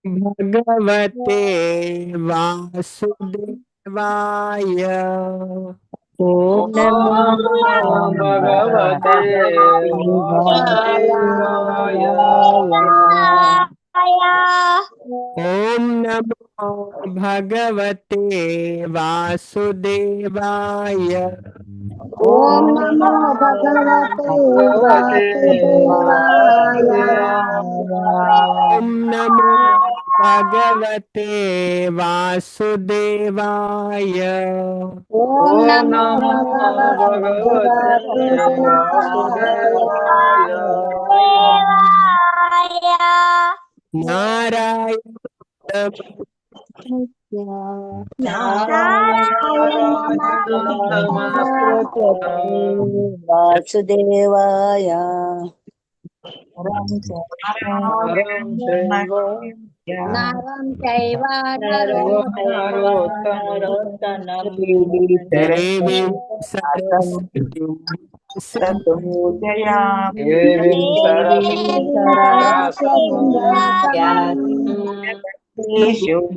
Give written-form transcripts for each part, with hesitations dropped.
भगवते वासुदेवाय। ॐ नमो भगवते वासुदेवाय। ॐ नमो भगवते वासुदेवाय। ॐ नमो भगवते वासुदेवाय। ॐ नमो भगवते वासुदेवाय। ॐ नमो भगवते भगवते वासुदेवाय। वासुदेवाय। नारायण नारायण नमस्कृत्य नमस्कृत्य वासुदेवाय। नरं चैव नरं चैव नरोत्तमं देवीं सरस्वतीं देवीं सरस्वतीं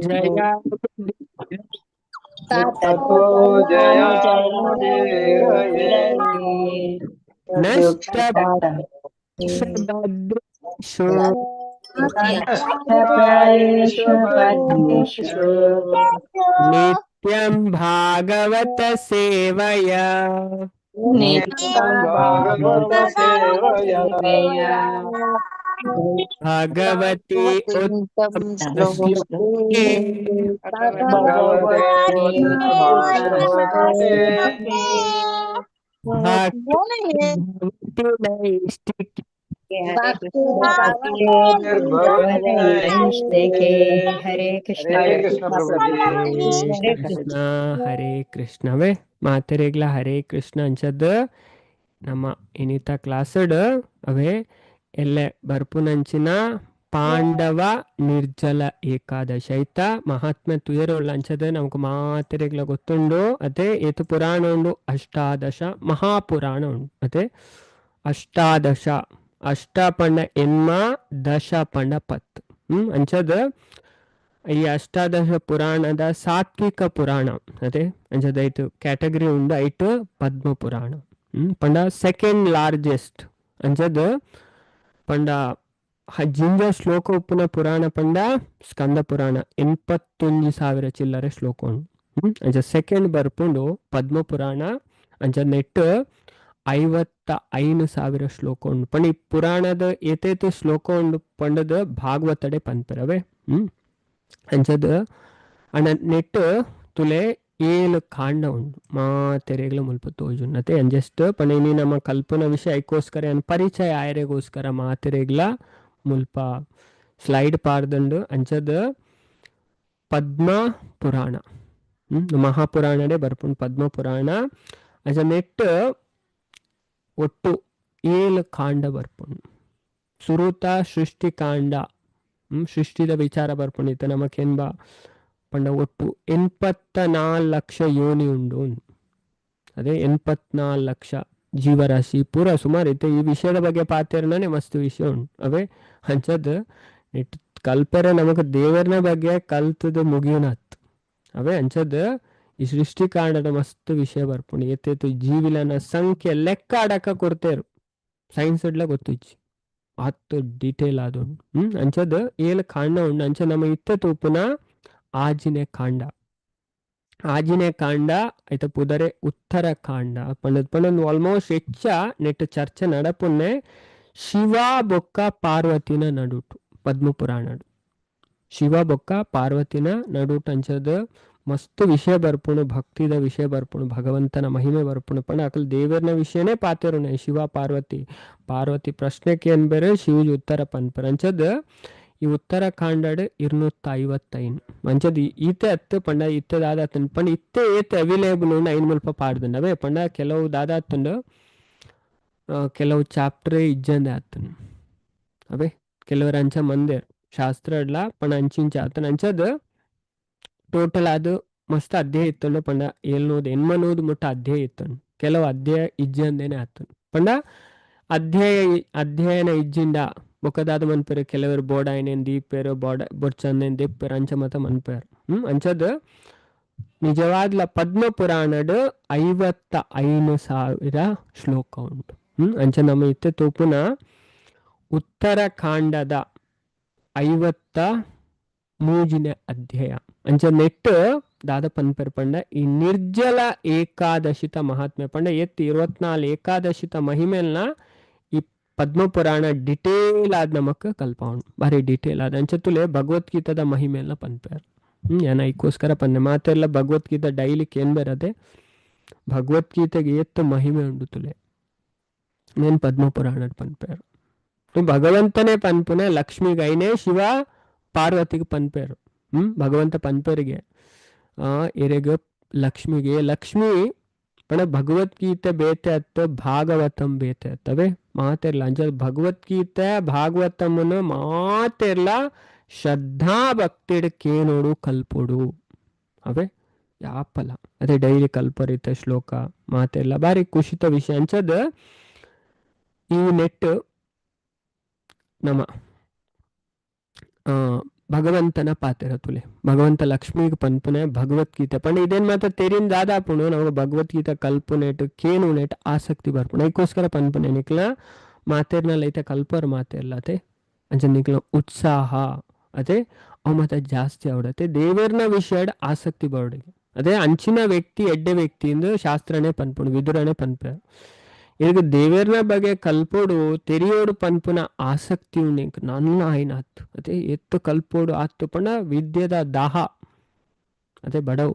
जया ततो जयामुदीरये। नष्टभद्रेषु नष्टप्रायेषु भद्रेषु नित्यं भागवत सेवया। नित्यं भागवत सेवया। भगवती उत्तम श्लोके भगवते उत्तमश्लोके भक्ति नैष्ठिकी। भक्तिर्भवति नैष्ठिके। हरे कृष्ण हरे कृष्ण प्रभु जी। ಹರೇ ಕೃಷ್ಣ ಹರೇ ಕೃಷ್ಣವೇ ಮಾತೆರೆಗ್ಲ ಹರೇ ಕೃಷ್ಣ ಅಂಚದ್ದು ನಮ್ಮ ಇನಿತ ಕ್ಲಾಸಡ್ ಅವೇ ಎಲ್ಲೆ ಬರ್ಪುನಂಚಿನ ಪಾಂಡವ ನಿರ್ಜಲ ಏಕಾದಶಿ ಐತ ಮಹಾತ್ಮೆ ತುಯರುಳ್ಳ ಅಂಚದ ನಮಕ್ ಮಾತೆರೆಗ್ಲ ಗೊತ್ತುಂಡು ಅದೇ ಏತು ಪುರಾಣ ಉಂಡು ಅಷ್ಟಾದಶ ಮಹಾಪುರಾಣ ಉಂಡು ಅದೇ ಅಷ್ಟಾದಶ ಅಷ್ಟ ಪಂಡ ಎನ್ಮ ದಶ ಪಂಡ ಪತ್ ಅಂಚದ ಈ ಅಷ್ಟಾದಶ ಪುರಾಣದ ಸಾತ್ವಿಕ ಪುರಾಣ ಅದೇ ಅಂಚದ ಐಟು ಕ್ಯಾಟಗರಿ ಉಂಡು ಐಟು ಪದ್ಮ ಪುರಾಣ ಪಂಡ ಸೆಕೆಂಡ್ ಲಾರ್ಜೆಸ್ಟ್ ಅಂಚದ ಪಂಡ ಜಿಂಜ ಶ್ಲೋಕ ಉಪ್ಪುನ ಪುರಾಣ ಪಂಡ ಸ್ಕಂದ ಪುರಾಣ 81,000 ಚಿಲ್ಲರೆ ಶ್ಲೋಕ ಉಂಡು ಅಂಚ ಸೆಕೆಂಡ್ ಬರ್ಪುಂಡು ಪದ್ಮ ಪುರಾಣ ಅಂಚ ನೆಟ್ 55,000 ಶ್ಲೋಕ ಉಂಡು ಪಂಡ ಈ ಪುರಾಣದ ಏತೇತು ಶ್ಲೋಕ ಉಂಡು ಪಂಡದ ಭಾಗವತಡೆ ಪಂಪರವೇ ಅಂಚದ ಅಣ್ಣ ನೆಟ್ ತುಲೆ 7 ಕಾಂಡ ಉಂಡು ಮಾತೆರೆಗ್ಲ ಮುಲ್ಪ ತೋಜುನ್ನತೆ ಅಂಜಸ್ಟ್ ಪಂಡ ನಮ್ಮ ಕಲ್ಪನ ವಿಷಯ ಐಕೋಸ್ಕರ ಅನ್ ಪರಿಚಯ ಆಯರೆಗೋಸ್ಕರ ಮಾತೆರೆಗ್ಲ ಮುಲ್ಪ ಸ್ಲೈಡ್ ಪಾರ್ದಂಡು ಅಂಚದ ಪದ್ಮ ಪುರಾಣ ಮಹಾಪುರಾಣಡೆ ಬರ್ಪುಂಡು ಪದ್ಮ ಪುರಾಣ ಅಂಚ ನೆಟ್ ಒಟ್ಟು 7 ಕಾಂಡ ಬರ್ಪುಂಡು ಸುರುತ ಸೃಷ್ಟಿ ಕಾಂಡ ಸೃಷ್ಟಿದ ವಿಚಾರ ಬರ್ಪುಂಡಿತ್ತು ನಮಕೆನ್ಬ ಪಂಡ ಒಟ್ಟು 84 ಲಕ್ಷ ಯೋನಿ ಉಂಡು ಅದೇ 84 ಲಕ್ಷ ಜೀವರಾಶಿ ಪೂರ ಸುಮಾರು ಇತ್ತೆ ಈ ವಿಷಯದ ಬಗ್ಗೆ ಪಾತಿರನೇ ಮಸ್ತ್ ವಿಷಯ ಉಂಟು ಅವೇ ಹಂಚದ ನೆಟ್ ಕಲ್ಪರೆ ನಮಗೆ ದೇವರನ ಬಗ್ಗೆ ಕಲ್ತದ ಮುಗಿಯುನತ್ ಅವೇ ಹಂಚದ ಈ ಸೃಷ್ಟಿ ಕಾಂಡದ ಮಸ್ತ್ ವಿಷಯ ಬರ್ಪುಂಡು ಎತ್ತೇತು ಜೀವಿಲನ ಸಂಖ್ಯೆ ಲೆಕ್ಕ ಆಡಕ ಕೊಡ್ತೇರು ಸೈನ್ಸ್ ಇಡ್ಲ ಗೊತ್ತಿಚ್ಚಿ ಹತ್ತು ಡೀಟೇಲ್ ಅದು ಅಂಚದ 7 ಕಾಂಡ ಉಂಡು ಅಂಚ ನಮ್ಮ ಇತ್ತ ತೂಪುನ ಆಜಿನೆ ಕಾಂಡ ಐತ ಪುದರೆ ಉತ್ತರ ಕಾಂಡ ಪಂಡದ್ ಆಲ್ಮೋಸ್ಟ್ ಹೆಚ್ಚ ನೆಟ್ ಚರ್ಚೆ ನಡಪುನ್ನೆ ಶಿವ ಬೊಕ್ಕ ಪಾರ್ವತಿನ ನಡುಟು ಪದ್ಮ ಪುರಾಣಡು ಶಿವ ಬೊಕ್ಕ ಪಾರ್ವತಿನ ನಡುಟು ಅಂಚದ ಮಸ್ತ್ ವಿಷಯ ಬರ್ಪುಣು ಭಕ್ತಿದ ವಿಷಯ ಬರ್ಪುಣು ಭಗವಂತನ ಮಹಿಮೆ ಬರ್ಪುಣು ಪಂಡ ಅಕಲ್ ದೇವರನ ವಿಷಯನೇ ಪಾತಿರುನೆ ಶಿವ ಪಾರ್ವತಿ ಪ್ರಶ್ನೆಗೆ ಏನ್ ಬೇರೆ ಶಿವಜಿ ಉತ್ತರ ಪನ್ಪರ್ ಅಂಚದ ಈ ಉತ್ತರ ಕಾಂಡಡ್ 255 ಅಂಚದ ಈತೆ ಅತ್ತು ಪಂಡ ಇತ್ತೆ ದಾದಾತನ್ ಪಂಡ ಇತ್ತೆ ಏತೆ ಅವೈಲೇಬಲ್ ಉಂಡು ಐನ್ ಮುಲ್ಪ ಪಾಡ್ದಂಡ ಅವೇ ಪಂಡ ಕೆಲವು ದಾದಾತಂಡು ಕೆಲವು ಚಾಪ್ಟರ್ ಇಜ್ಜಂದೆ ಆತನ್ ಅವೇ ಕೆಲವರು ಅಂಚ ಮಂದೇರ್ ಶಾಸ್ತ್ರ ಇಡ್ಲ ಪಂಡ ಅಂಚಿಂಚ ಆತನ್ ಅಂಚದ ಟೋಟಲ್ ಅದು ಮಸ್ತ್ ಅಧ್ಯಾಯ ಇತ್ತಂಡು ಪಂಡ 780 ಮುಟ್ಟ ಅಧ್ಯಾಯ ಇತ್ತಂಡು ಕೆಲವು ಅಧ್ಯಾಯ ಇಜ್ಜಂದೇನೆ ಆತನು ಪಂಡ ಅಧ್ಯಯನ ಇಜ್ಜಿಂಡ ಬೊಕ್ಕದಾದ ಮನ್ಪೇರು ಕೆಲವರು ಬೋಡಾಯನೇನ್ ದೀಪೇರು ಬೊಡ್ಚಂದೇನ್ ದೀಪೇರು ಅಂಚ ಮತ ಮನ್ಪೇರು ಅಂಚದ ನಿಜವಾದ್ಲ ಪದ್ಮ ಪುರಾಣಡ್ 55,000 ಶ್ಲೋಕ ಉಂಟು. ಅಂಚ ನಮ್ಮ ಇತ್ತೆ ತೂಪುನ ಉತ್ತರಾಖಂಡದ 53ನೇ ಅಧ್ಯಾಯ ಅಂಚ ನೆಟ್ ದಾದ ಪನ್ಪೇರು ಪಂಡ ಈ ನಿರ್ಜಲ ಏಕಾದಶಿತ ಮಹಾತ್ಮೆ ಪಂಡ ಎತ್ತು 24 ಏಕಾದಶಿತ ಮಹಿಮೆಲ್ನ ಈ ಪದ್ಮ ಪುರಾಣ ಡಿಟೇಲ್ ಆದ ನಮಕ್ ಕಲ್ಪೌಂಡು ಬಾರಿ ಡಿಟೇಲ್ ಆದ ಅಂಚ ತುಲೆ ಭಗವದ್ಗೀತದ ಮಹಿಮೆಲ್ನ ಪನ್ಪೇರು. ಏನ ಈಗೋಸ್ಕರ ಪನ್ನೆ ಮಾತೆಲ್ಲ ಭಗವದ್ಗೀತೆ ಡೈಲಿ ಕೇನ್ ಬೇರದೆ ಭಗವದ್ಗೀತೆಗೆ ಎತ್ತು ಮಹಿಮೆ ಉಂಡು ತುಲೆ నేను పద్మ పురాణడ్ పనిపేరు. భగవంతనే పన్పునే లక్ష్మికి అయినే శివ ಪಾರ್ವತಿಗೆ ಪನ್ಪೇರು. ಭಗವಂತ ಪನ್ಪೇರಿಗೆ ಎರೆಗ ಲಕ್ಷ್ಮಿಗೆ ಲಕ್ಷ್ಮಿ ಪಣ ಭಗವದ್ಗೀತೆ ಬೇತೆ ಅತ್ತ ಭಾಗವತಂ ಬೇತೆ ಅತ್ತವೆ ಮಾತೆರ್ಲ ಅಂಚ ಭಗವದ್ಗೀತೆ ಭಾಗವತಮ್ಮನ ಮಾತೆರ್ಲ ಶ್ರದ್ಧಾ ಭಕ್ತಿಡ್ ಕೇನೋಡು ಕಲ್ಪೋಡು ಅವೇ ಯಾಪಲ ಅದೇ ಡೈಲಿ ಕಲ್ಪರಿತ ಶ್ಲೋಕ ಮಾತೆಲ್ಲ ಬಾರಿ ಖುಷಿತ ವಿಷಯ ಅಂಚದ ಈ ನೆಟ್ ನಮ್ಮ ಭಗವಂತನ ಪಾತೆರ ತುಲೆ ಭಗವಂತ ಲಕ್ಷ್ಮಿಗೆ ಪನ್ಪುನೆ ಭಗವದ್ಗೀತೆ ಪಂಡ ಇದೇನ್ ಮಾತ್ರ ತೆರಿನ್ ದಾದಾಪುಣು ನಮಗೆ ಭಗವದ್ಗೀತೆ ಕಲ್ಪುನೆಟ್ ಕೇನು ನೆಟ್ ಆಸಕ್ತಿ ಬರ್ಪುಣ ಇದಕ್ಕೋಸ್ಕರ ಪನ್ಪುನೆ ನಿಕ್ಲ ಮಾತೆರ್ನಲ್ಲಿ ಐತೆ ಕಲ್ಪರ್ ಮಾತೆರ್ಲತೆ ಅಂಚ ನಿಕ್ಲ ಉತ್ಸಾಹ ಅದೇ ಅವು ಮತ್ತೆ ಜಾಸ್ತಿ ಅವಡತ್ತೆ ದೇವರ್ನ ವಿಷಯಡ್ ಆಸಕ್ತಿ ಬರೋಡಿಗೆ ಅದೇ ಅಂಚಿನ ವ್ಯಕ್ತಿ ಎಡ್ಡೆ ವ್ಯಕ್ತಿಯಿಂದ ಶಾಸ್ತ್ರನೇ ಪನ್ಪುಣು ವಿದುರನೇ ಪನ್ಪೆ ಈಗ ದೇವರ್ನ ಬಗ್ಗೆ ಕಲ್ಪೋಡು ತೆರಿಯೋಡು ಪನ್ಪುನ ಆಸಕ್ತಿ ಉಂಡು ನನ್ನ ಆಯ್ನಾತ್ ಅದೇ ಎತ್ತು ಕಲ್ಪೋಡು ಆತ್ತು ಪಂಡ ವಿದ್ಯೆದ ದಾಹ ಅದೇ ಬಡವು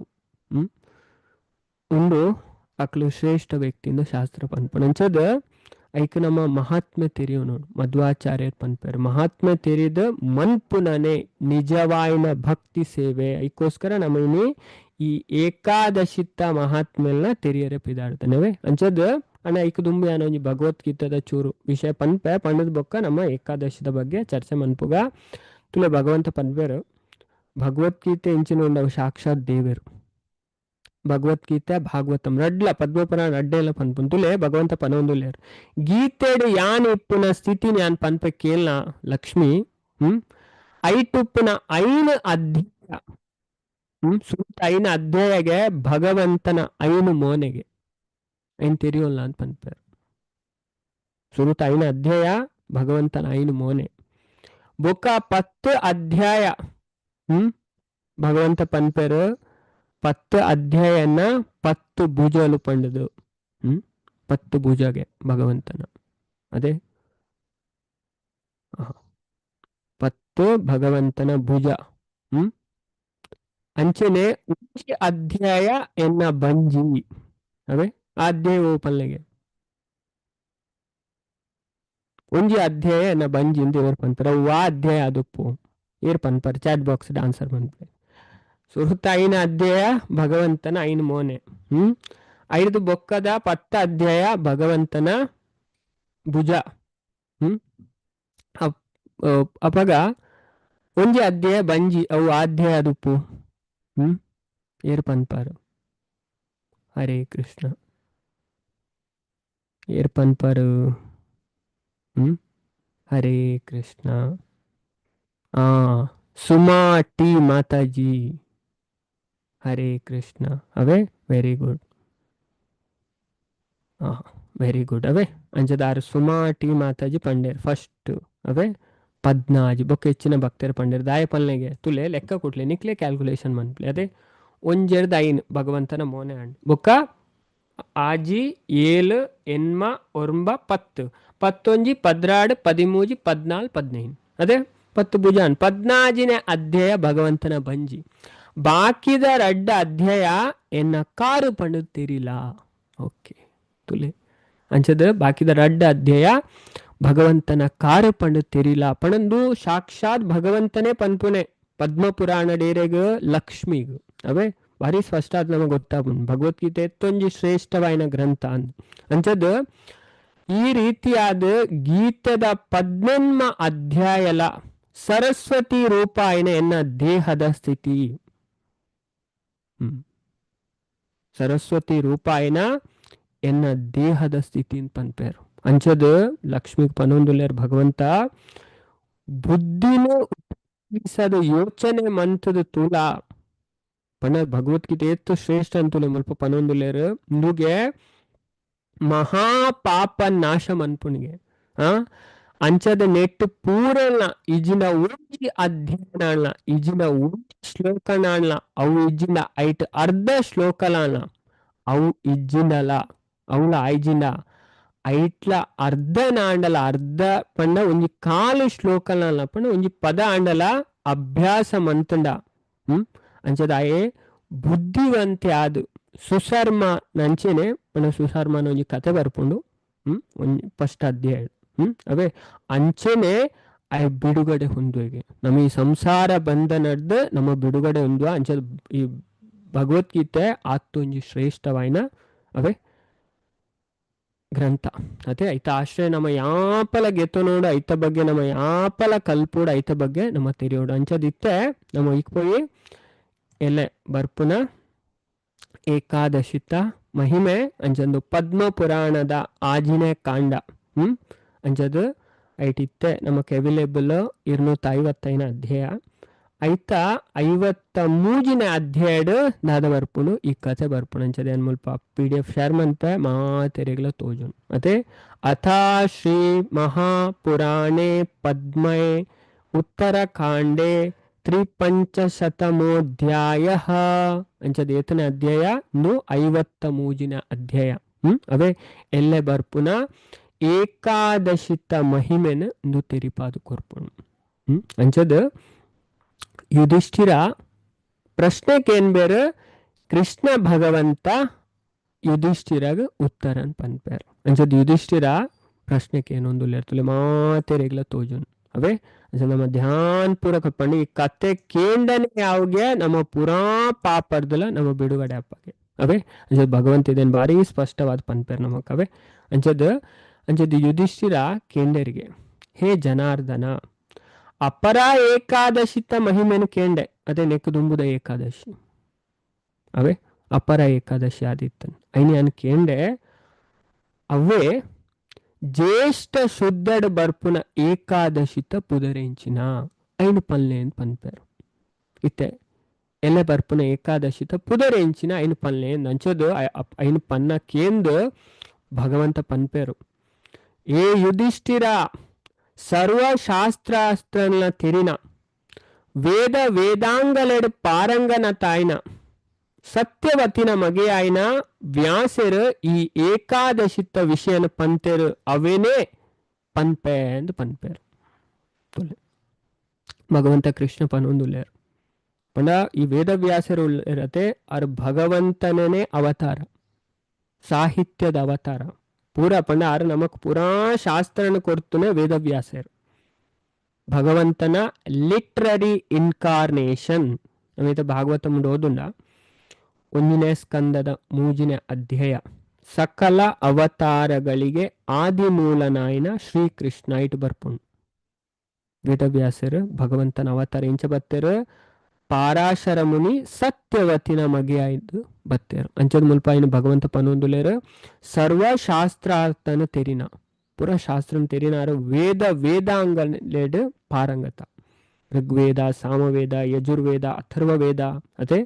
ಉಂಡು ಅಕ್ಲು ಶ್ರೇಷ್ಠ ವ್ಯಕ್ತಿಯಿಂದ ಶಾಸ್ತ್ರ ಪನ್ಪುಣ ಅಂಚದ ಐಕ ನಮ್ಮ ಮಹಾತ್ಮೆ ತೆರಿಯೋ ನೋಡು ಮಧ್ವಾಚಾರ್ಯರ್ ಪನ್ಪೇರು ಮಹಾತ್ಮೆ ತೆರಿದ ಮನ್ಪುನನೆ ನಿಜವಾಯಿನ ಭಕ್ತಿ ಸೇವೆ ಐಕೋಸ್ಕರ ನಮ್ಮನಿ ಈ ಏಕಾದಶಿತ ಮಹಾತ್ಮೆಲ್ನ ತೆರಿಯರೆ ಪಿದಾಡ್ತಾನೆವೆ ಅಂಚದ ಅಣ್ಣ ಐಕ ದುಂಬಿ ಅನ್ನೋ ಭಗವದ್ಗೀತದ ಚೂರು ವಿಷಯ ಪನ್ಪೆ ಪಂಡದ ಬೊಕ್ಕ ನಮ್ಮ ಏಕಾದಶಿದ ಬಗ್ಗೆ ಚರ್ಚೆ ಮನ್ಪುಗ ತುಲೆ ಭಗವಂತ ಪನ್ಪೇರು ಭಗವದ್ಗೀತೆ ಇಂಚಿನ ಉಂಡವು ಸಾಕ್ಷಾತ್ ದೇವರು ಭಗವದ್ಗೀತೆ ಭಾಗವತಂ ರಡ್ಲ ಪದ್ಮಪುರಾಣ ರಡ್ಡೆಲ್ಲ ಪನ್ಪುನ್ ತುಲೆ ಭಗವಂತ ಪನೊಂದುಲ್ಲೇರು ಗೀತೆಡ್ ಯಾನ್ ಇಪ್ಪುನ ಸ್ಥಿತಿ ಯಾನ್ ಪನ್ಪೆ ಕೇಳ್ನ ಲಕ್ಷ್ಮಿ ಐಟುಪ್ಪುನ ಐನ ಅಧ್ಯಾಯ ಸುತ್ತ ಐನ ಅಧ್ಯಾಯಗೆ ಭಗವಂತನ ಐನು ಮೋನೆಗೆ ಐನ್ ತೆರಿಯೋಲ್ಲ ಅಂತ ಪನ್ಪೇರು ಸುರುತ ಐನ ಅಧ್ಯಾಯ ಭಗವಂತನ ಐನು ಮೋನೆ ಬೊಕ್ಕ 10 ಅಧ್ಯಾಯ ಭಗವಂತ ಪನ್ಪೇರು 10 ಅಧ್ಯಾಯನ 10 ಭುಜಲು ಪಂಡದು 10 ಭುಜಗೆ ಭಗವಂತನ ಅದೇ 10 ಭಗವಂತನ ಭುಜ ಅಂಚನೆ ಒಂಜಿ ಅಧ್ಯಾಯ ಎನ್ನ ಬಂಜಿ ಅವೇ ಅಧ್ಯಾಯ ಪಲ್ಲೆಗೆ ಒಂಜಿ ಅಧ್ಯಾಯ ಎನ್ನ ಬಂಜಿ ಅಂತ ಇವರು ಪನ್ಪರ ವಾ ಅಧ್ಯಾಯ ಅದಪ್ಪು ಏರ್ ಪನ್ಪರ್ ಚಾಟ್ ಬಾಕ್ಸ್ ಆನ್ಸರ್ ಪನ್ಪೆ ಸುರುತ ಐನ ಅಧ್ಯಾಯ ಭಗವಂತನ ಐನು ಮೋನೆ 5 ಬೊಕ್ಕದ 10 ಅಧ್ಯಾಯ ಭಗವಂತನ ಭುಜ ಅಪಗ ಒಂಜಿ ಅಧ್ಯಾಯ ಬಂಜಿ ಅವು ಅಧ್ಯಾಯ ಅದುಪ್ಪು air ಪನ್ಪಾರು Hare Krishna air ಪನ್ಪಾರು Hare Krishna Suma T Mataji Hare Krishna ಅವೇ ವೆರಿ ಗುಡ್ ವೆರಿ ಗುಡ್ ಅವೇ ಅಂಚದಾರು ಸುಮಾ ಟಿ ಮಾತಾಜಿ ಪಂಡೇರ್ ಫಸ್ಟ್ ಅವೇ 14 ಬೊಕ್ಕ ಹೆಚ್ಚಿನ ಭಕ್ತರು ಪಂಡೇರ್ ದಾಯ ಪಲ್ನೆಗೆ ತುಲೆ ಲೆಕ್ಕ ಕೊಟ್ಲೆ ನಿಕ್ಲೆ ಕ್ಯಾಲ್ಕುಲೇಷನ್ ಮನ್ಪ್ಲೆ ಅದೇ ಒಂಜೆರ್ದ ಐನ್ ಭಗವಂತನ ಮೋನೆ ಅಂಡ್ ಬೊಕ್ಕ ಆಜಿ 7 ಎನ್ಮ ಒರ್ಂಬ 10 11 16 13 14 15 ಅದೇ 10 ಭುಜಾನ್ 14ನೇ ಅಧ್ಯಾಯ ಭಗವಂತನ ಬಂಜಿ ಬಾಕಿದ ರಡ್ಡ ಅಧ್ಯಾಯ ಎನ್ನ ಕಾರು ಪಂಡು ತಿರಿಲ ಓಕೆ ತುಲೆ ಅಂಚದ ಬಾಕಿದ ರಡ್ಡ ಅಧ್ಯಾಯ ಭಗವಂತನ ಕಾರು ಪಂಡು ತಿರಿಲ ಪಣಂದು ಸಾಕ್ಷಾತ್ ಭಗವಂತನೇ ಪನ್ಪುನೆ ಪದ್ಮ ಪುರಾಣ ಡೇರೆಗ ಲಕ್ಷ್ಮಿಗ ಅವೇ ಭಾರಿ ಸ್ಪಷ್ಟ ಆದ್ ನಮಗೆ ಗೊತ್ತಾಗ್ಬಂದು ಭಗವದ್ಗೀತೆ ಎತ್ತೊಂಜಿ ಶ್ರೇಷ್ಠವಾಯಿನ ಗ್ರಂಥ ಅಂಚದ ಈ ರೀತಿಯಾದ ಗೀತದ 14 ಅಧ್ಯಾಯಲ ಸರಸ್ವತಿ ರೂಪಾಯಿನ ಎನ್ನ ದೇಹದ ಸ್ಥಿತಿ ಸರಸ್ವತಿ ರೂಪಾಯಿನ ಎನ್ನ ದೇಹದ ಸ್ಥಿತಿ ಅಂತ ಪನ್ಪೇರು ಅಂಚದ ಲಕ್ಷ್ಮಿಗೆ ಪನೊಂದುಲೇರ್ ಭಗವಂತ ಬುದ್ಧಿನ ಉಪಯೋಗಿಸದ ಯೋಚನೆ ಮಂತದ ತುಲ ಪಣ ಭಗವದ್ಗೀತೆ ಎತ್ತು ಶ್ರೇಷ್ಠ ಅಂತುಲೆ ಮುಲ್ಪ ಪನೊಂದುಲ್ಲೇರು ಇಂದುಗೆ ಮಹಾಪಾಪ ನಾಶ ಮನ್ಪುನಿಗೆ ಅಂಚದ ನೆಟ್ಟು ಪೂರಲ್ನ ಇಜಿನ ಒಂಜಿ ಅಧ್ಯಯನ ಇಜಿನ ಒಂಜಿ ಶ್ಲೋಕನಾಣ್ಲ ಅವು ಇಜ್ಜಿಂದ ಐಟ್ ಅರ್ಧ ಶ್ಲೋಕಲಾನ ಅವು ಇಜ್ಜಿಂದಲ ಅವಳ ಐಜಿಂದ ಐಟ್ಲ ಅರ್ಧ ನಾಂಡಲ ಅರ್ಧ ಪಂಡ ಒಂಜಿ ಕಾಲು ಶ್ಲೋಕಲಾನ ಪಂಡ ಒಂಜಿ ಪದ ಆಂಡಲ ಅಭ್ಯಾಸ ಮಂತಂಡ ಅಂಚದ ಆಯೆ ಬುದ್ಧಿವಂತೆ ಆದು ಸುಸರ್ಮ ನಂಚೆನೆ ಪಂಡ ಸುಸರ್ಮನ ಒಂಜಿ ಕತೆ ಬರ್ಪುಂಡು ಒಂಜಿ ಫಸ್ಟ್ ಅಧ್ಯಾಯ ಅವೇ ಅಂಚೆನೆ ಅಯ ಬಿಡುಗಡೆ ಹೊಂದುವೆಗೆ ನಮ್ಮ ಈ ಸಂಸಾರ ಬಂಧನದ ನಮ್ಮ ಬಿಡುಗಡೆ ಹೊಂದುವ ಅಂಚದ ಈ ಭಗವದ್ಗೀತೆ ಆತ್ತೊಂಜಿ ಶ್ರೇಷ್ಠವಾಯಿನ ಅವೇ ಗ್ರಂಥ ಅದೇ ಐತ ಆಶ್ರಯ ನಮ್ಮ ಯಾಪಲ ಗೆತ್ತನೋಡು ಐತ ಬಗ್ಗೆ ನಮ್ಮ ಯಾಪಲ ಕಲ್ಪೋಡು ಐತ ಬಗ್ಗೆ ನಮ್ಮ ತೆರೆಯೋಡು ಅಂಚದಿತ್ತೆ ನಮ್ಮ ಇಕ್ಪೋಯಿ ಎಲ್ಲ ಬರ್ಪುನ ಏಕಾದಶಿತ ಮಹಿಮೆ ಅಂಚಂದು ಪದ್ಮ ಪುರಾಣದ ಆಜಿನೆ ಕಾಂಡ ಅಂಚದು ಐಟಿತ್ತೆ ನಮಕ್ ಅವೈಲೇಬಲ್ 255 ಅಧ್ಯಾಯ ಐತ 53ನೇ ಅಧ್ಯಾಯಡ್ ದಾದ ಬರ್ಪುನು ಈ ಕಥೆ ಬರ್ಪುನು ಅಂಚದೆ ಏನ್ ಮುಲ್ಪ PDF ಶೇರ್ ಮನ್ಪೆ ಮಾತೆರೆಗ್ಲ ತೋಜುನು ಮತ್ತೆ ಅಥಾ ಶ್ರೀ ಮಹಾಪುರಾಣೆ ಪದ್ಮೆ ಉತ್ತರಕಾಂಡೆ 53ಶತಮೋಧ್ಯಾಯ ಅಂಚದ ಏತನೇ ಅಧ್ಯಾಯ 53ನೇ ಅಧ್ಯಾಯ ಅವೇ ಎಲ್ಲೆ ಬರ್ಪುನ ಏಕಾದಶಿತ ಮಹಿಮೆನ ಇಂದು ತೆರಿಪಾದು ಕೊರ್ಪುನು ಅಂಚದ ಯುಧಿಷ್ಠಿರ ಪ್ರಶ್ನೆಗೇನ್ ಬೇರೆ ಕೃಷ್ಣ ಭಗವಂತ ಯುಧಿಷ್ಠಿರಾಗ ಉತ್ತರನ್ ಪನ್ಪೇರ್ ಅಂಚದ ಯುಧಿಷ್ಠಿರ ಪ್ರಶ್ನೆಗೆ ಏನೊಂದು ಲೇರ್ತಲೆ ಮಾತೆರೆಗ್ಲ ತೋಜುನ್ ಅವೇ ಅಂಚ ನಮ್ಮ ಧ್ಯಾನ್ ಪೂರಕ ಪಂಡು ಈ ಕತೆ ಕೇಂಡನೆ ಯಾವ್ಗೆ ನಮ್ಮ ಪುರಾ ಪಾಪರ್ದಲ ನಮ್ಮ ಬಿಡುಗಡೆ ಅಪ್ಪಗೆ ಅವೇ ಅಂಚದ ಭಗವಂತ ಇದೇನು ಭಾರಿ ಸ್ಪಷ್ಟವಾದ ಪನ್ಪೇರ್ ನಮಕ್ ಅವೇ ಅಂಚದ ಯುಧಿಷ್ಠಿರ ಕೇಂಡರಿಗೆ ಹೇ ಜನಾರ್ದನ ಅಪರ ಏಕಾದಶಿತ ಮಹಿಮೆನು ಕೇಂಡೆ ಅದೇ ನೆಕ್ಕು ದುಂಬುದ ಏಕಾದಶಿ ಅವೇ ಅಪರ ಏಕಾದಶಿ ಆದಿತ್ತನ್ ಐನಿ ಅನ್ ಕೇಂಡೆ ಅವೇ ಜ್ಯೇಷ್ಠ ಶುದ್ಧಡ್ ಬರ್ಪುನ ಏಕಾದಶಿತ ಪುದರೆಂಚಿನ ಐನು ಪಲ್ಲೆ ಅಂತ ಪನ್ಪೇರು ಇತ್ತೆ ಎಲ್ಲ ಬರ್ಪುನ ಏಕಾದಶಿತ ಪುದರೆಂಚಿನ ಐನು ಪಲ್ಲೆ ಅಂಚದು ಐನು ಪನ್ನ ಕೇಂದು ಭಗವಂತ ಪನ್ಪೇರು ಏ ಯುಧಿಷ್ಠಿರ ಸರ್ವಶಾಸ್ತ್ರಾಸ್ತ್ರನ ತೆರಿನ ವೇದ ವೇದಾಂಗಲೆಡ್ ಪಾರಂಗನ ತಾಯ್ನ ಸತ್ಯವತಿನ ಮಗೆಯಾಯ್ನ ವ್ಯಾಸರು ಈ ಏಕಾದಶಿತ ವಿಷಯನ ಪಂತೆರು ಅವೇನೇ ಪನ್ಪೆ ಎಂದು ಪನ್ಪೇರು ಭಗವಂತ ಕೃಷ್ಣ ಪನೊಂದುಲ್ಲೇರು ಪಂಡ ಈ ವೇದವ್ಯಾಸರು ಇರತ್ತೆ ಅವ್ರ ಭಗವಂತನೇ ಅವತಾರ ಸಾಹಿತ್ಯದ ಅವತಾರ ಪೂರ ಪಂಡ ಆರು ನಮಕ್ ಪೂರಾ ಶಾಸ್ತ್ರನ ಕೊಡ್ತುನೆ ವೇದವ್ಯಾಸರು ಭಗವಂತನ ಲಿಟ್ರರಿ ಇನ್ಕಾರ್ನೇಷನ್ ನಮೈತೆ ಭಾಗವತ ಮುಂದೆ ಓದುಂಡ 1ನೇ ಸ್ಕಂದದ 3ನೇ ಅಧ್ಯಾಯ ಸಕಲ ಅವತಾರಗಳಿಗೆ ಆದಿಮೂಲನಾಯಿನ ಶ್ರೀಕೃಷ್ಣ ಇಟ್ಟು ಬರ್ಪುಂಡು ವೇದವ್ಯಾಸರು ಭಗವಂತನ ಅವತಾರ ಇಂಚ ಬತ್ತೇರು ಪಾರಾಶರ ಮುನಿ ಸತ್ಯವತಿನ ಮಗೆ ಬತ್ತೇರು ಅಂಚದ ಮುಲ್ಪ ಇನ್ನು ಭಗವಂತ ಪನೊಂದುಲೇರು ಸರ್ವಶಾಸ್ತ್ರಾರ್ಥನ ತೆರಿನ ಪುರ ಶಾಸ್ತ್ರಂ ತೆರಿನಾರು ವೇದಾಂಗಲೇಡ್ ಪಾರಂಗತ ಋಗ್ವೇದ ಸಾಮವೇದ ಯಜುರ್ವೇದ ಅಥರ್ವವೇದ ಅದೇ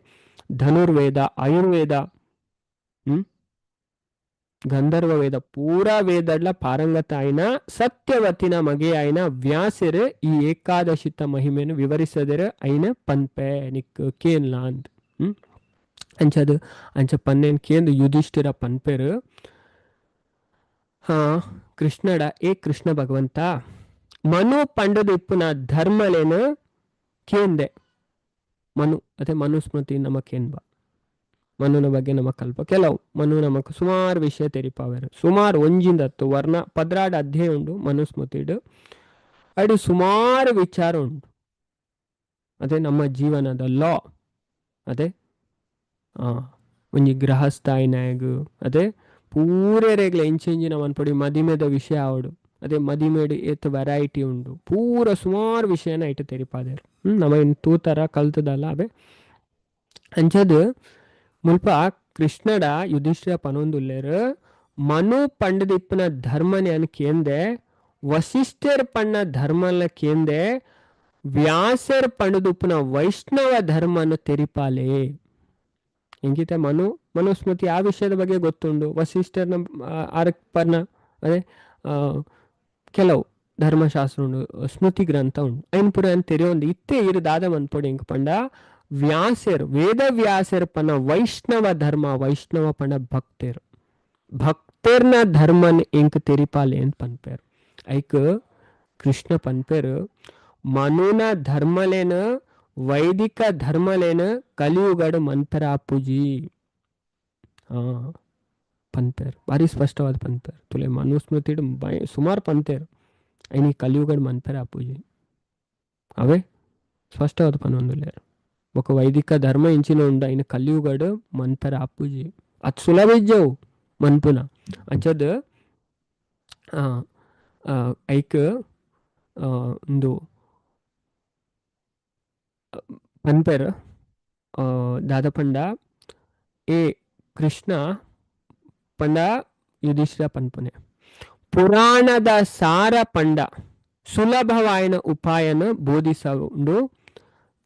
ಧನುರ್ವೇದ ಆಯುರ್ವೇದ ಗಂಧರ್ವ ವೇದ ಪೂರಾ ವೇದಡ್ಲ ಪಾರಂಗತ ಆಯ್ನ ಸತ್ಯವತಿನ ಮಗೆ ಆಯ್ನ ವ್ಯಾಸರು ಈ ಏಕಾದಶಿತ ಮಹಿಮೆಯನ್ನು ವಿವರಿಸದರೆ ಐನ ಪನ್ಪೆ ನಿಕ್ ಕೇನ್ಲ ಅಂದ್ ಅಂಚದು ಅಂಚ ಪನ್ನೇನ್ ಕೇಂದು ಯುಧಿಷ್ಠಿರ ಪನ್ಪೇರು ಕೃಷ್ಣಡ ಏ ಕೃಷ್ಣ ಭಗವಂತ ಮನು ಪಂಡದ ಇಪ್ಪುನ ಧರ್ಮಲೇನು ಕೇಂದೆ ಮನು ಅದೇ ಮನುಸ್ಮೃತಿ ನಮಕೇನ್ಬ ಮನುನ ಬಗ್ಗೆ ನಮಕ್ ಕಲ್ಪ ಕೆಲವು ಮನು ನಮಕ್ ಸುಮಾರು ವಿಷಯ ತೆರಿಪಾವೇರು ಸುಮಾರು ಒಂಜಿಂದತ್ತು ವರ್ಣ 16 ಅಧ್ಯಾಯ ಉಂಡು ಮನುಸ್ಮೃತಿಡು ಅಡು ಸುಮಾರು ವಿಚಾರ ಉಂಟು ಅದೇ ನಮ್ಮ ಜೀವನದ ಲಾ ಅದೇ ಒಂಜಿ ಗೃಹಸ್ಥಾಯಿನಾಗು ಅದೇ ಪೂರೆ ರೇಗ್ಲ ಇಂಚಿನ ಮನ್ಪಡಿ ಮದಿಮೆದ ವಿಷಯ ಆವಡು ಅದೇ ಮದಿಮೆಡು ಎತ್ತು ವೆರೈಟಿ ಉಂಡು ಪೂರ ಸುಮಾರು ವಿಷಯನ ಇಟ್ಟು ತೆರಿಪಾದೇರು ನಮ್ಮ ಇನ್ನು ತೂತರ ಕಲ್ತದಲ್ಲ ಅವೇ ಅಂಚದು ಮುಲ್ಪ ಕೃಷ್ಣಡ ಯುಧಿಷ್ಠಿರ ಪನೊಂದುಲ್ಲೇರು ಮನು ಪಂಡದಿಪ್ಪನ ಧರ್ಮನೆ ಅನ್ಕೇಂದೆ ವಸಿಷ್ಠರ್ ಪಣ್ಣ ಧರ್ಮಲ ಕೇಂದೆ ವ್ಯಾಸರ್ ಪಣದುಪ್ಪನ ವೈಷ್ಣವ ಧರ್ಮನು ತೆರಿಪಾಲೆ. ಹೆಂಗಿತೆ ಮನುಸ್ಮೃತಿ ಆ ವಿಷಯದ ಬಗ್ಗೆ ಗೊತ್ತುಂಡು. ವಸಿಷ್ಠರ್ನ ಪರ್ಣ ಅದೇ ಕೆಲವು ಧರ್ಮಶಾಸ್ತ್ರ ಉಂಡು, ಸ್ಮೃತಿ ಗ್ರಂಥ ಉಂಡು. ಐನ್ ಪುರ ಅಂತ ತೆರೆಯೊಂದು ಇತ್ತೆ ಇರು ದಾದ ಮನ್ಪೊಡಿ ಹೆಂಗ್ ಪಂಡ ವ್ಯಾಸರ್ ವೇದ ವ್ಯಾಸರ್ ಪನ ವೈಷ್ಣವ ಧರ್ಮ ವೈಷ್ಣವ ಪಣ ಭಕ್ತರ್ನ ಧರ್ಮನ್ ಎಂಕ್ ತೆರಿಪಾಲೆ ಅಂತ ಪನ್ಪೇರು. ಐಕ್ ಕೃಷ್ಣ ಪನ್ಪೇರು ಮನುನ ಧರ್ಮಲೇನ ವೈದಿಕ ಧರ್ಮಲೇನ ಕಲಿಯುಗಡು ಮಂತರ ಆಪುಜಿ ಪನ್ಪೇರು. ಭಾರಿ ಸ್ಪಷ್ಟವಾದ ಪನ್ಪೇರು. ತುಲೆ ಮನುಸ್ಮೃತಿ ಸುಮಾರು ಪನ್ಪೇರು ಐನಿ ಕಲಿಯುಗಡು ಮಂತರ ಆಪುಜಿ ಅವೇ ಸ್ಪಷ್ಟವಾದ ಪನ್ನೊಂದುಲೆ ఒక వైదిక ధర్మ ఇంచిన ఉండ ఆయన కలియుగడు మంతర ఆపుజి అది సులభిజ్జవు మన్పున ಅಂಚದ ಐಕ್ ಒಂದು ಪನ್ಪೆರ್ ದಾದ ಪಂಡ ಏ ಕೃಷ್ಣ ಪಂಡ ಯುಧಿಷ್ಠಿರ ಪನ್ಪುನೆ ಪುರಾಣದ ಸಾರ ಪಂಡ ಸುಲಭವಾಯಿನ ಉಪಾಯನ ಬೋಧಿಸು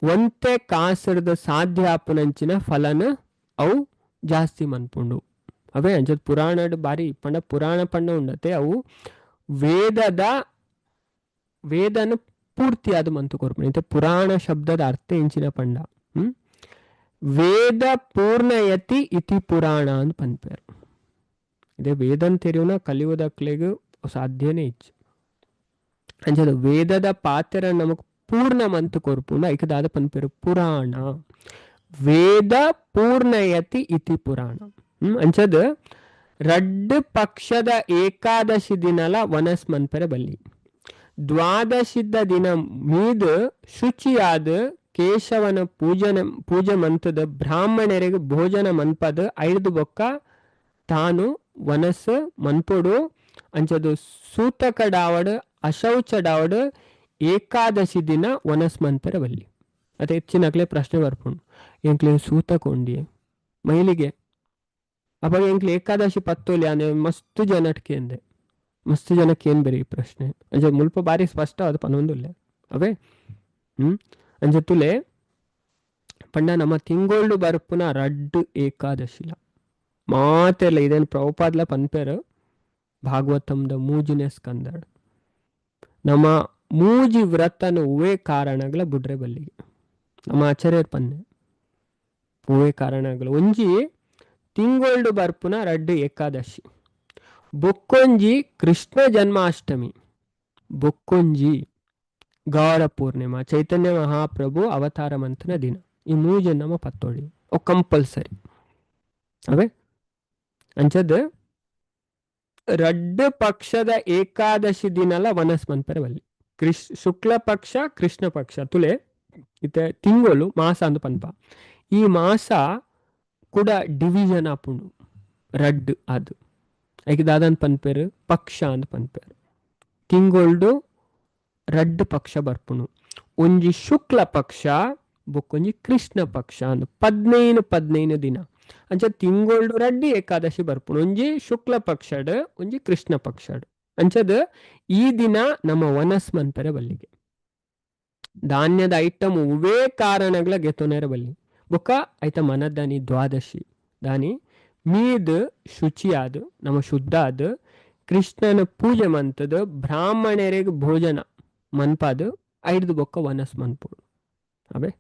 ಒಂತೆ ಕಾಸರದ ಸಾಧ್ಯಾಪನಂಚಿನ ಫಲನ ಅವು ಜಾಸ್ತಿ ಮನ್ಪುಂಡು ಅವೇ ಅಂಚದ ಪುರಾಣ ಬಾರಿ ಪಂಡ ಪುರಾಣ ಪಂಡ ಉಂಡತೆ ಅವು ವೇದನ ಪೂರ್ತಿಯಾದ ಮಂತು ಕೊರ್ಪಣೆ. ಪುರಾಣ ಶಬ್ದದ ಅರ್ಥ ಇಂಚಿನ ಪಂಡ ವೇದ ಪೂರ್ಣಯತಿ ಇತಿ ಪುರಾಣ ಅಂತ ಪನ್ಪೇರು. ಇದೇ ವೇದನ್ ತೆರೆಯುನ ಕಲಿಯುವುದಕ್ಲೆಗೂ ಸಾಧ್ಯನೇ ಇಚ್ಚು ಅಂಚದ ವೇದದ ಪಾತ್ರ ನಮಗ್ ಪೂರ್ಣ ಮಂತು ಕೊರ್ಪುಂಡ ಐಕದಾದ ಪನ್ಪೇರು ಪುರಾಣ. ವೇದ ಪೂರ್ಣಯತಿ ಇತಿ ಪುರಾಣ. ಅಂಚದ ರಡ್ಡು ಪಕ್ಷದ ಏಕಾದಶಿ ದಿನಲ ವನಸ್ ಮನ್ಪೆರೆ ಬಲ್ಲಿ ದ್ವಾದಶಿದ್ದ ದಿನ ಮೀದು ಶುಚಿಯಾದ ಕೇಶವನ ಪೂಜೆ ಮಂತದ ಬ್ರಾಹ್ಮಣರಿಗೆ ಭೋಜನ ಮನ್ಪದ ಐದು ಬೊಕ್ಕ ತಾನು ವನಸ್ ಮನ್ಪೊಡು. ಅಂಚದು ಸೂತಕಡಾವಡ್ ಅಶೌಚಡಾವಡ್ ಏಕಾದಶಿ ದಿನ ವನಸ್ ಮನ್ಪೆರೆ ಬಲ್ಲಿ. ಅದೇ ಹೆಚ್ಚಿನಕ್ಲೆ ಪ್ರಶ್ನೆ ಬರ್ಪುಂಡು ಎಂಕ್ಲೆ ಸೂತಕೊಂಡಿ ಮೈಲಿಗೆ ಅವಾಗ ಎಂಕ್ಲೆ ಏಕಾದಶಿ ಪತ್ತೋಲಿ ಅಂದ್ರೆ ಮಸ್ತು ಜನಕ್ಕೆ ಅಂದೆ ಮಸ್ತು ಜನಕ್ಕೆ ಏನ್ ಬೇರೆ ಈ ಪ್ರಶ್ನೆ ಅಂಜ ಮುಲ್ಪ ಬಾರಿ ಸ್ಪಷ್ಟ ಅದು ಪನ್ನೊಂದುಲ್ಲೆ ಅವೇ ಅಂಜ ತುಲೆ ಪಂಡ ನಮ್ಮ ತಿಂಗೋಳ್ಡು ಬರ್ಪುನ ರಡ್ಡು ಏಕಾದಶಿಲ ಮಾತೆಲ್ಲ ಇದೇನು ಪ್ರಭುಪಾದ್ಲ ಪನ್ಪೇರು ಭಾಗವತಂದ ಮೂಜಿನೇ ಸ್ಕಂದಡ್ ನಮ್ಮ ಮೂಜಿ ವ್ರತನ ಉವೆ ಕಾರಣಗಳ ಬುಡ್ರೆ ಬಲ್ಲಿಗೆ ನಮ್ಮ ಆಚಾರ್ಯರ್ ಪನ್ನೆ ಉವೆ ಕಾರಣಗಳು ಒಂಜಿ ತಿಂಗೋಳ್ಡು ಬರ್ಪುನ ರಡ್ಡು ಏಕಾದಶಿ ಬೊಕ್ಕೊಂಜಿ ಕೃಷ್ಣ ಜನ್ಮಾಷ್ಟಮಿ ಬೊಕ್ಕೊಂಜಿ ಗೌರ ಪೂರ್ಣಿಮಾ ಚೈತನ್ಯ ಮಹಾಪ್ರಭು ಅವತಾರ ಮಂತನ ದಿನ ಈ ಮೂಜ ನಮ್ಮ ಪತ್ತೋಳಿ ಅವು ಕಂಪಲ್ಸರಿ ಅವೇ ಅಂಚದ ರಡ್ಡು ಪಕ್ಷದ ಏಕಾದಶಿ ದಿನಲ ವನಸ್ ಮನ್ಪೆರೆ ಬಲ್ಲಿ ಶುಕ್ಲ ಪಕ್ಷ ಕೃಷ್ಣ ಪಕ್ಷ ತುಲೆ ಇತ್ತೆ ತಿಂಗಳು ಮಾಸ ಅಂದು ಪನ್ಪ ಈ ಮಾಸ ಕೂಡ ಡಿವಿಷನ್ ಆಪುಂಡು ರಡ್ಡು ಅದು ಐಕ್ ದಾದಂತ ಪನ್ಪೇರು ಪಕ್ಷ ಅಂತ ಪನ್ಪೇರು. ತಿಂಗೊಳ್ಡು ರಡ್ಡು ಪಕ್ಷ ಬರ್ಪುಣು ಒಂಜಿ ಶುಕ್ಲ ಪಕ್ಷ ಬೊಕ್ಕೊಂಜಿ ಕೃಷ್ಣ ಪಕ್ಷ ಅಂದು 15 ದಿನ ಅಂಚ ತಿಂಗೊಳ್ಡು ರಡ್ಡು ಏಕಾದಶಿ ಬರ್ಪುಣು ಒಂಜಿ ಶುಕ್ಲ ಪಕ್ಷಡ್ ಒಂಜಿ ಕೃಷ್ಣ ಪಕ್ಷಡ್ ಅಂಚದ ಈ ದಿನ ನಮ್ಮ ವನಸ್ ಮನ್ಪೆರೆ ಬಲ್ಲಿಗೆ ಧಾನ್ಯದ ಐಟಮ್ ಉವೇ ಕಾರಣಗಳ ಗೆತೊನೆರ ಬಲ್ಲಿ ಬೊಕ್ಕ ಐತ ಮನದಾನಿ ದ್ವಾದಶಿ ದಾನಿ ಮೀದ್ ಶುಚಿ ಆದ ನಮ್ಮ ಶುದ್ಧ ಆದ ಕೃಷ್ಣನ ಪೂಜೆ ಮಂತದ ಬ್ರಾಹ್ಮಣರಿಗೆ ಭೋಜನ ಮನ್ಪಾದ ಐದು ಬೊಕ್ಕ ವನಸ್ ಮನ್ಪುಡು ಅವೇ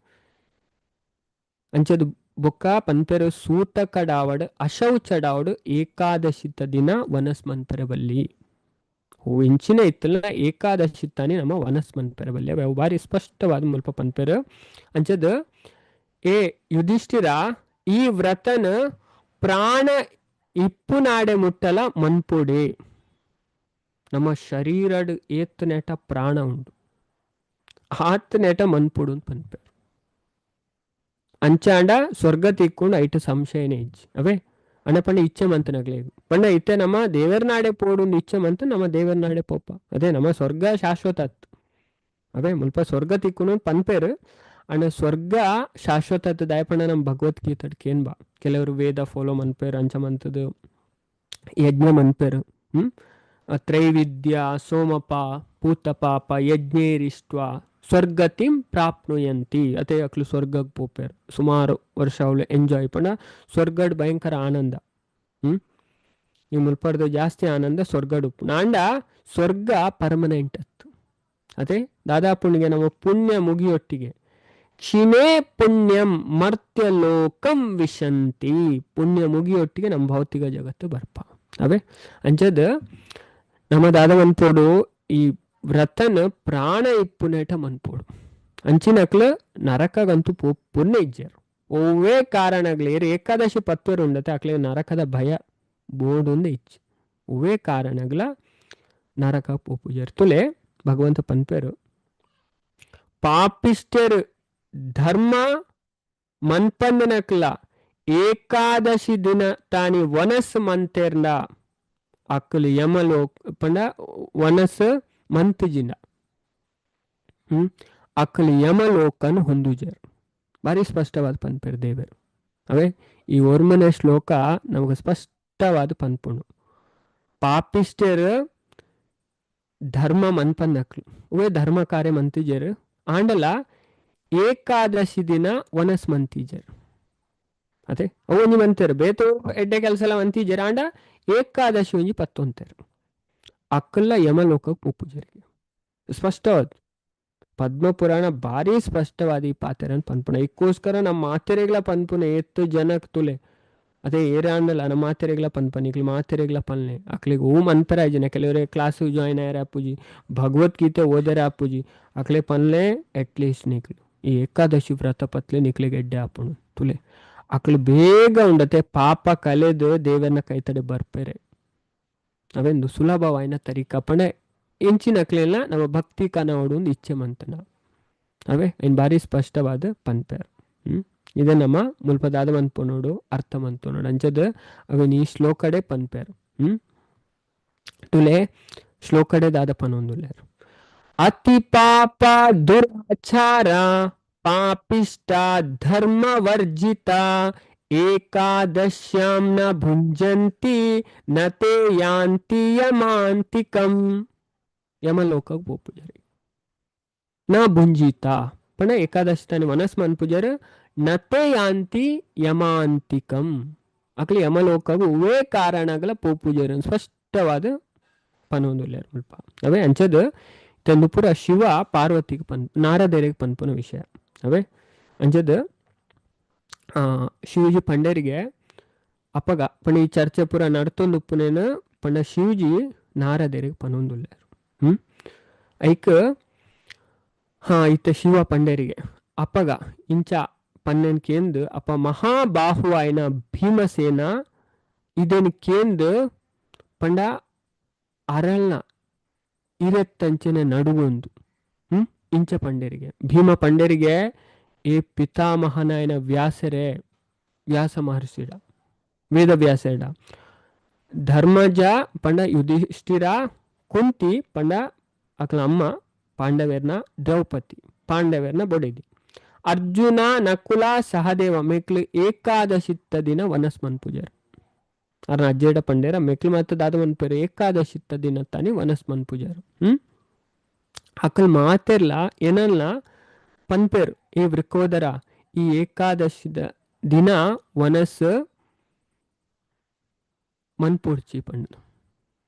ಅಂಚದು ಬೊಕ್ಕ ಪನ್ಪೆರು ಸೂತಕಡಾವಡ್ ಅಶೌಚಡಾವಡ್ ಏಕಾದಶಿತ ದಿನ ವನಸ್ ಮನ್ಪೆರೆ ಬಲ್ಲಿ ಹೂ ಇಂಚಿನ ಇತ್ತಲ್ಲ ಏಕಾದಶಿ ತಾನೆ ನಮ್ಮ ವನಸ್ ಮನ್ಪೆರೆ ಬಲ್ಲಿ ಅವು ಬಾರಿ ಸ್ಪಷ್ಟವಾದ ಮುಲ್ಪ ಪನ್ಪೆರು ಅಂಚದ ಏ ಯುಧಿಷ್ಠಿರ ಈ ವ್ರತನ ಪ್ರಾಣ ಇಪ್ಪು ನಾಡೆ ಮುಟ್ಟಲ ಮನ್ಪೊಡೆ ನಮ್ಮ ಶರೀರಡ್ ಏತ್ ನೆಟ ಪ್ರಾಣ ಉಂಡು ಆತ್ ನೆಟ ಮನ್ಪೊಡು ಅಂತ ಪನ್ಪೇರು ಅಂಚಾಂಡ ಸ್ವರ್ಗ ತಿಕ್ಕೊಂಡು ಐಟು ಸಂಶಯನೇ ಇಜ್ಜಿ ಅವೇ ಅಣ್ಣ ಪಂಡ ಇಚ್ಛೆ ಮಂತನಗ್ಲೇ ಪಂಡ ಇತ್ತೆ ನಮ್ಮ ದೇವರ ನಾಡೆ ಪೋಡು ಇಚ್ಛೆ ಮಂತ ನಮ್ಮ ದೇವರ ನಾಡೆ ಪೋಪ ಅದೇ ನಮ್ಮ ಸ್ವರ್ಗ ಶಾಶ್ವತ ಅವೇ ಮುಲ್ಪ ಸ್ವರ್ಗ ತಿಕ್ಕೊಂಡು ಪನ್ಪೇರು ಅಣ್ಣ ಸ್ವರ್ಗ ಶಾಶ್ವತ ದಯಪಣ್ಣ ನಮ್ಮ ಭಗವದ್ಗೀತಡ್ಕೆ ಏನ್ ಬಾ ಕೆಲವರು ವೇದ ಫಾಲೋ ಮನ್ಪೇರು ಅಂಚ ಮಂತದ ಯಜ್ಞ ಮನ್ಪೇರು ತ್ರೈವಿದ್ಯ ಸೋಮಪ ಪೂತಪಾಪ ಯಜ್ಞೇರಿಷ್ಟ ಸ್ವರ್ಗತಿಂ ಪ್ರಾಪ್ನುಯಂತಿ ಅತೆ ಅಕ್ಲು ಸ್ವರ್ಗಕ್ಕೆ ಪೋಪೇರು ಸುಮಾರು ವರ್ಷ ಅವಳು ಎಂಜಾಯ್ ಪಂಡ ಸ್ವರ್ಗಡ್ ಭಯಂಕರ ಆನಂದ. ಈ ಮುಲ್ಪಡ್ದು ಜಾಸ್ತಿ ಆನಂದ ಸ್ವರ್ಗಡು ನಾಂಡ ಸ್ವರ್ಗ ಪರ್ಮನೆಂಟ್ ಅತ್ತು. ಅದೇ ದಾದಾಪುಣ್ಣಿಗೆ ನಮ್ಮ ಪುಣ್ಯ ಮುಗಿಯೊಟ್ಟಿಗೆ ಕ್ಷಿಣೇ ಪುಣ್ಯಂ ಮರ್ತ್ಯ ಲೋಕಂ ವಿಶಂತಿ, ಪುಣ್ಯ ಮುಗಿಯೊಟ್ಟಿಗೆ ನಮ್ಮ ಭೌತಿಕ ಜಗತ್ತು ಬರ್ಪ. ಅವೇ ಅಂಚದ ನಮ್ಮ ದಾದ ಮನ್ಪೋಡು ಈ ವ್ರತನ ಪ್ರಾಣ ಇಪ್ಪುನೇಟ ಮನ್ಪೋಡು ಅಂಚಿನಕ್ಲು ನರಕಗಂತೂ ಪುಣ್ಯ ಇಜ್ಜರು ಓವೇ ಕಾರಣಗ್ಲಿ ಏಕಾದಶಿ ಪತ್ವರು ಉಂಡತೆ ಅಕ್ಲೆ ನರಕದ ಭಯ ಬೋರ್ಡ್ ಇಚ್ಚು ಓವೇ ಕಾರಣಗ್ಲ ನರಕ ಪೂಜಾರು ತುಲೆ ಭಗವಂತ ಪನ್ಪೇರು ಪಾಪಿಸ್ಟರ್ ಧರ್ಮ ಮನ್ಪಂದನಕ್ಲ ಏಕಾದಶಿ ದಿನ ತಾನಿ ವನಸ್ ಮಂತೇರ್ನ ಅಕ್ಕಲು ಯಮಲೋ ಪಂಡ ವನಸ್ ಮಂತಜಿನ ಅಕ್ಕಲು ಯಮಲೋಕನ್ ಹೊಂದುಜರು ಭಾರಿ ಸ್ಪಷ್ಟವಾದ ಪನ್ಪೇರು ದೇವರು. ಅವೇ ಈ ಒರ್ಮನೆ ಶ್ಲೋಕ ನಮಗೆ ಸ್ಪಷ್ಟವಾದ ಪನ್ಪುಣು ಪಾಪಿಸ್ಟರ್ ಧರ್ಮ ಮನ್ಪನ್ನಕ್ಲು ಅವೇ ಧರ್ಮ ಕಾರ್ಯ ಮಂತಿಜರು ಆಂಡಲ ಏಕಾದಶಿ ದಿನ ವನಸ್ ಮಂತಿಜರು. ಅದೇ ಅವು ಒಂಜಿ ಮಂತೇರು ಬೇತು ಎಡ್ಡೆ ಕೆಲಸ ಎಲ್ಲ ಮಂತಿಜರು ಆಂಡ ಏಕಾದಶಿ ಒಂಜಿ ಪತ್ತೊಂತೇರು ಅಕ್ಕಲ್ಲ ಯಮಲೋಕಕ್ಕೆ ಪೂಪುಜರಿಗೆ ಸ್ಪಷ್ಟವಾದ ಪದ್ಮಪುರಾಣ ಭಾರಿ ಸ್ಪಷ್ಟವಾದ ಈ ಪಾತೆರನ್ ಪನ್ಪುಣ ಇಕ್ಕೋಸ್ಕರ ನಮ್ಮ ಮಾತೆರೆಗಳ ಪನ್ಪುನ ಎತ್ತು ಜನಕ್ ತುಲೆ ಅದೇ ಏರಾಂಡಲ್ಲ ನಮ್ಮ ಮಾತೆರೆಗಳ ಪನ್ಪನ್ ಈಗಲಿ ಮಾತೆರೆಗಳ ಪನ್ನೆ ಅಕ್ಲಿಗೆ ಓ ಮನ್ಪರ ಜನ ಕೆಲವರೇ ಕ್ಲಾಸು ಜಾಯ್ನ್ ಆಯ್ಯಾರ ಅಪ್ಪುಜಿ ಭಗವದ್ಗೀತೆ ಓದರ ಅಪ್ಪುಜಿ ಅಕ್ಲೆ ಪನ್ಲೆ ಅಟ್ಲೀಸ್ಟ್ ನಿಕ್ಲು ಈ ಏಕಾದಶಿ ವ್ರತ ಪತ್ಲೆ ನಿಕ್ಲಿಗೆ ಎಡ್ಡೆ ಹಾಪುಣು ತುಲೆ ಅಕ್ಳು ಬೇಗ ಉಂಡತೆ ಪಾಪ ಕಲೆದು ದೇವರನ್ನ ಕೈತಡೆ ಬರ್ಪೇರೆ ಅವೆಂದು ಸುಲಭವಾಯಿನ ತರೀಕ ಪಣೆ ಎಂಚಿನ ಅಕ್ಲೆಲ್ಲ ನಮ್ಮ ಭಕ್ತಿ ಕನವಡು ಒಂದು ಇಚ್ಛೆ ಮಂತನ ಅವೇ ಏನು ಭಾರಿ ಸ್ಪಷ್ಟವಾದ ಪನ್ಪೇರು. ಇದೇ ನಮ್ಮ ಮುಲ್ಪದಾದ ಮನ್ಪುನೋಡು ಅರ್ಥ ಮಂತುನೋಡು ಅಂಚದ ಅವೇನು ಈ ಶ್ಲೋಕಡೆ ಪನ್ಪೇರು. ತುಲೆ ಶ್ಲೋಕಡೆ ದಾದ ಪನೊಂದುಲ್ಲೇರು ಅತಿ ಪಾಪ ದುರಾಚಾರ ಪಾಪಿಷ್ಟ ಧರ್ಮ ವರ್ಜಿತ ಏಕಾದಶ್ಯಾಂ ನ ಭುಂಜಂತಿ ನತೆ ಯಾಂತಿ ಯಮಾಂತಿಕಂ. ಯಮಲೋಕಕ್ಕೆ ಪೂಜಾರಿ ನ ಭುಂಜಿತ ಪಣ ಏಕಾದಶಿ ತಾನೆ ಮನಸ್ ಮನ್ ಪೂಜಾರ ನತೆ ಯಾಂತಿ ಯಮಾಂತಿಕಂ ಅಕ್ಲಿ ಯಮಲೋಕವು ಉವೇ ಕಾರಣಗಳ ಪೂಜಾರ ಸ್ಪಷ್ಟವಾದ ಪನೊಂದುಲ್ಲೇರು ಮುಲ್ಪ. ಅವೇ ಅಂಚದ ತಂದು ಪುರ ಶಿವ ಪಾರ್ವತಿಗೆ ನಾರದೇರಿಗೆ ಪನ್ಪುನ ವಿಷಯ. ಅವೇ ಅಂಚದ ಶಿವಜಿ ಪಂಡರಿಗೆ ಅಪ್ಪಗ ಪಣ ಈ ಚರ್ಚೆ ಪುರ ನಡ್ತೊಂದು ಉಪ್ಪುನೇನ ಪಂಡ ಶಿವಜಿ ನಾರದೇರಿಗೆ ಪನೊಂದುಲ್ಲೇರು. ಐಕ್ ಇತ್ತ ಶಿವ ಪಂಡರಿಗೆ ಅಪ್ಪಗ ಇಂಚ ಪನ್ನೆನ್ ಕೇಂದು ಅಪ್ಪ ಮಹಾಬಾಹು ಆಯ್ನ ಭೀಮಸೇನ ಇದನ್ ಕೇಂದು ಪಂಡ ಅರಳ್ನ ಇರತ್ತಂಚನೆ ನಡುವೊಂದು ಇಂಚ ಪಂಡರಿಗೆ ಭೀಮ ಪಂಡರಿಗೆ ಈ ಪಿತಾಮಹನಾಯನ ವ್ಯಾಸರೇ ವ್ಯಾಸ ಮಹರ್ಷಿಡ ವೇದ ವ್ಯಾಸಡ ಧರ್ಮಜ ಪಂಡ ಯುಧಿಷ್ಠಿರ ಕುಂತಿ ಪಂಡ ಅಕ್ಲ ಅಮ್ಮ ಪಾಂಡವೇರ್ನ ದ್ರೌಪದಿ ಪಾಂಡವೇರ್ನ ಬೊಡೆದಿ ಅರ್ಜುನ ನಕುಲ ಸಹದೇವ ಮೇಕ್ಲು ಏಕಾದಶಿತ್ತ ದಿನ ವನಸ್ಮನ್ ಪೂಜಾರ ಅರ್ನ ಅಜ್ಜೇಡ ಪಂಡೇರ ಮೆಕ್ಲು ಮತ್ತು ದಾದ ಮನ್ಪೇರು ಏಕಾದಶಿತ್ತ ದಿನ ತಾನಿ ವನಸ್ಮನ್ ಪೂಜಾರು. ಅಕಲ್ ಮಾತೆರ್ಲ ಏನಲ್ಲ ಪನ್ಪೇರು ಈ ವೃಕೋದರ ಈ ಏಕಾದಶಿದ ದಿನ ವನಸ್ ಮನ್ಪೂಡ್ಚಿ ಪಂಡು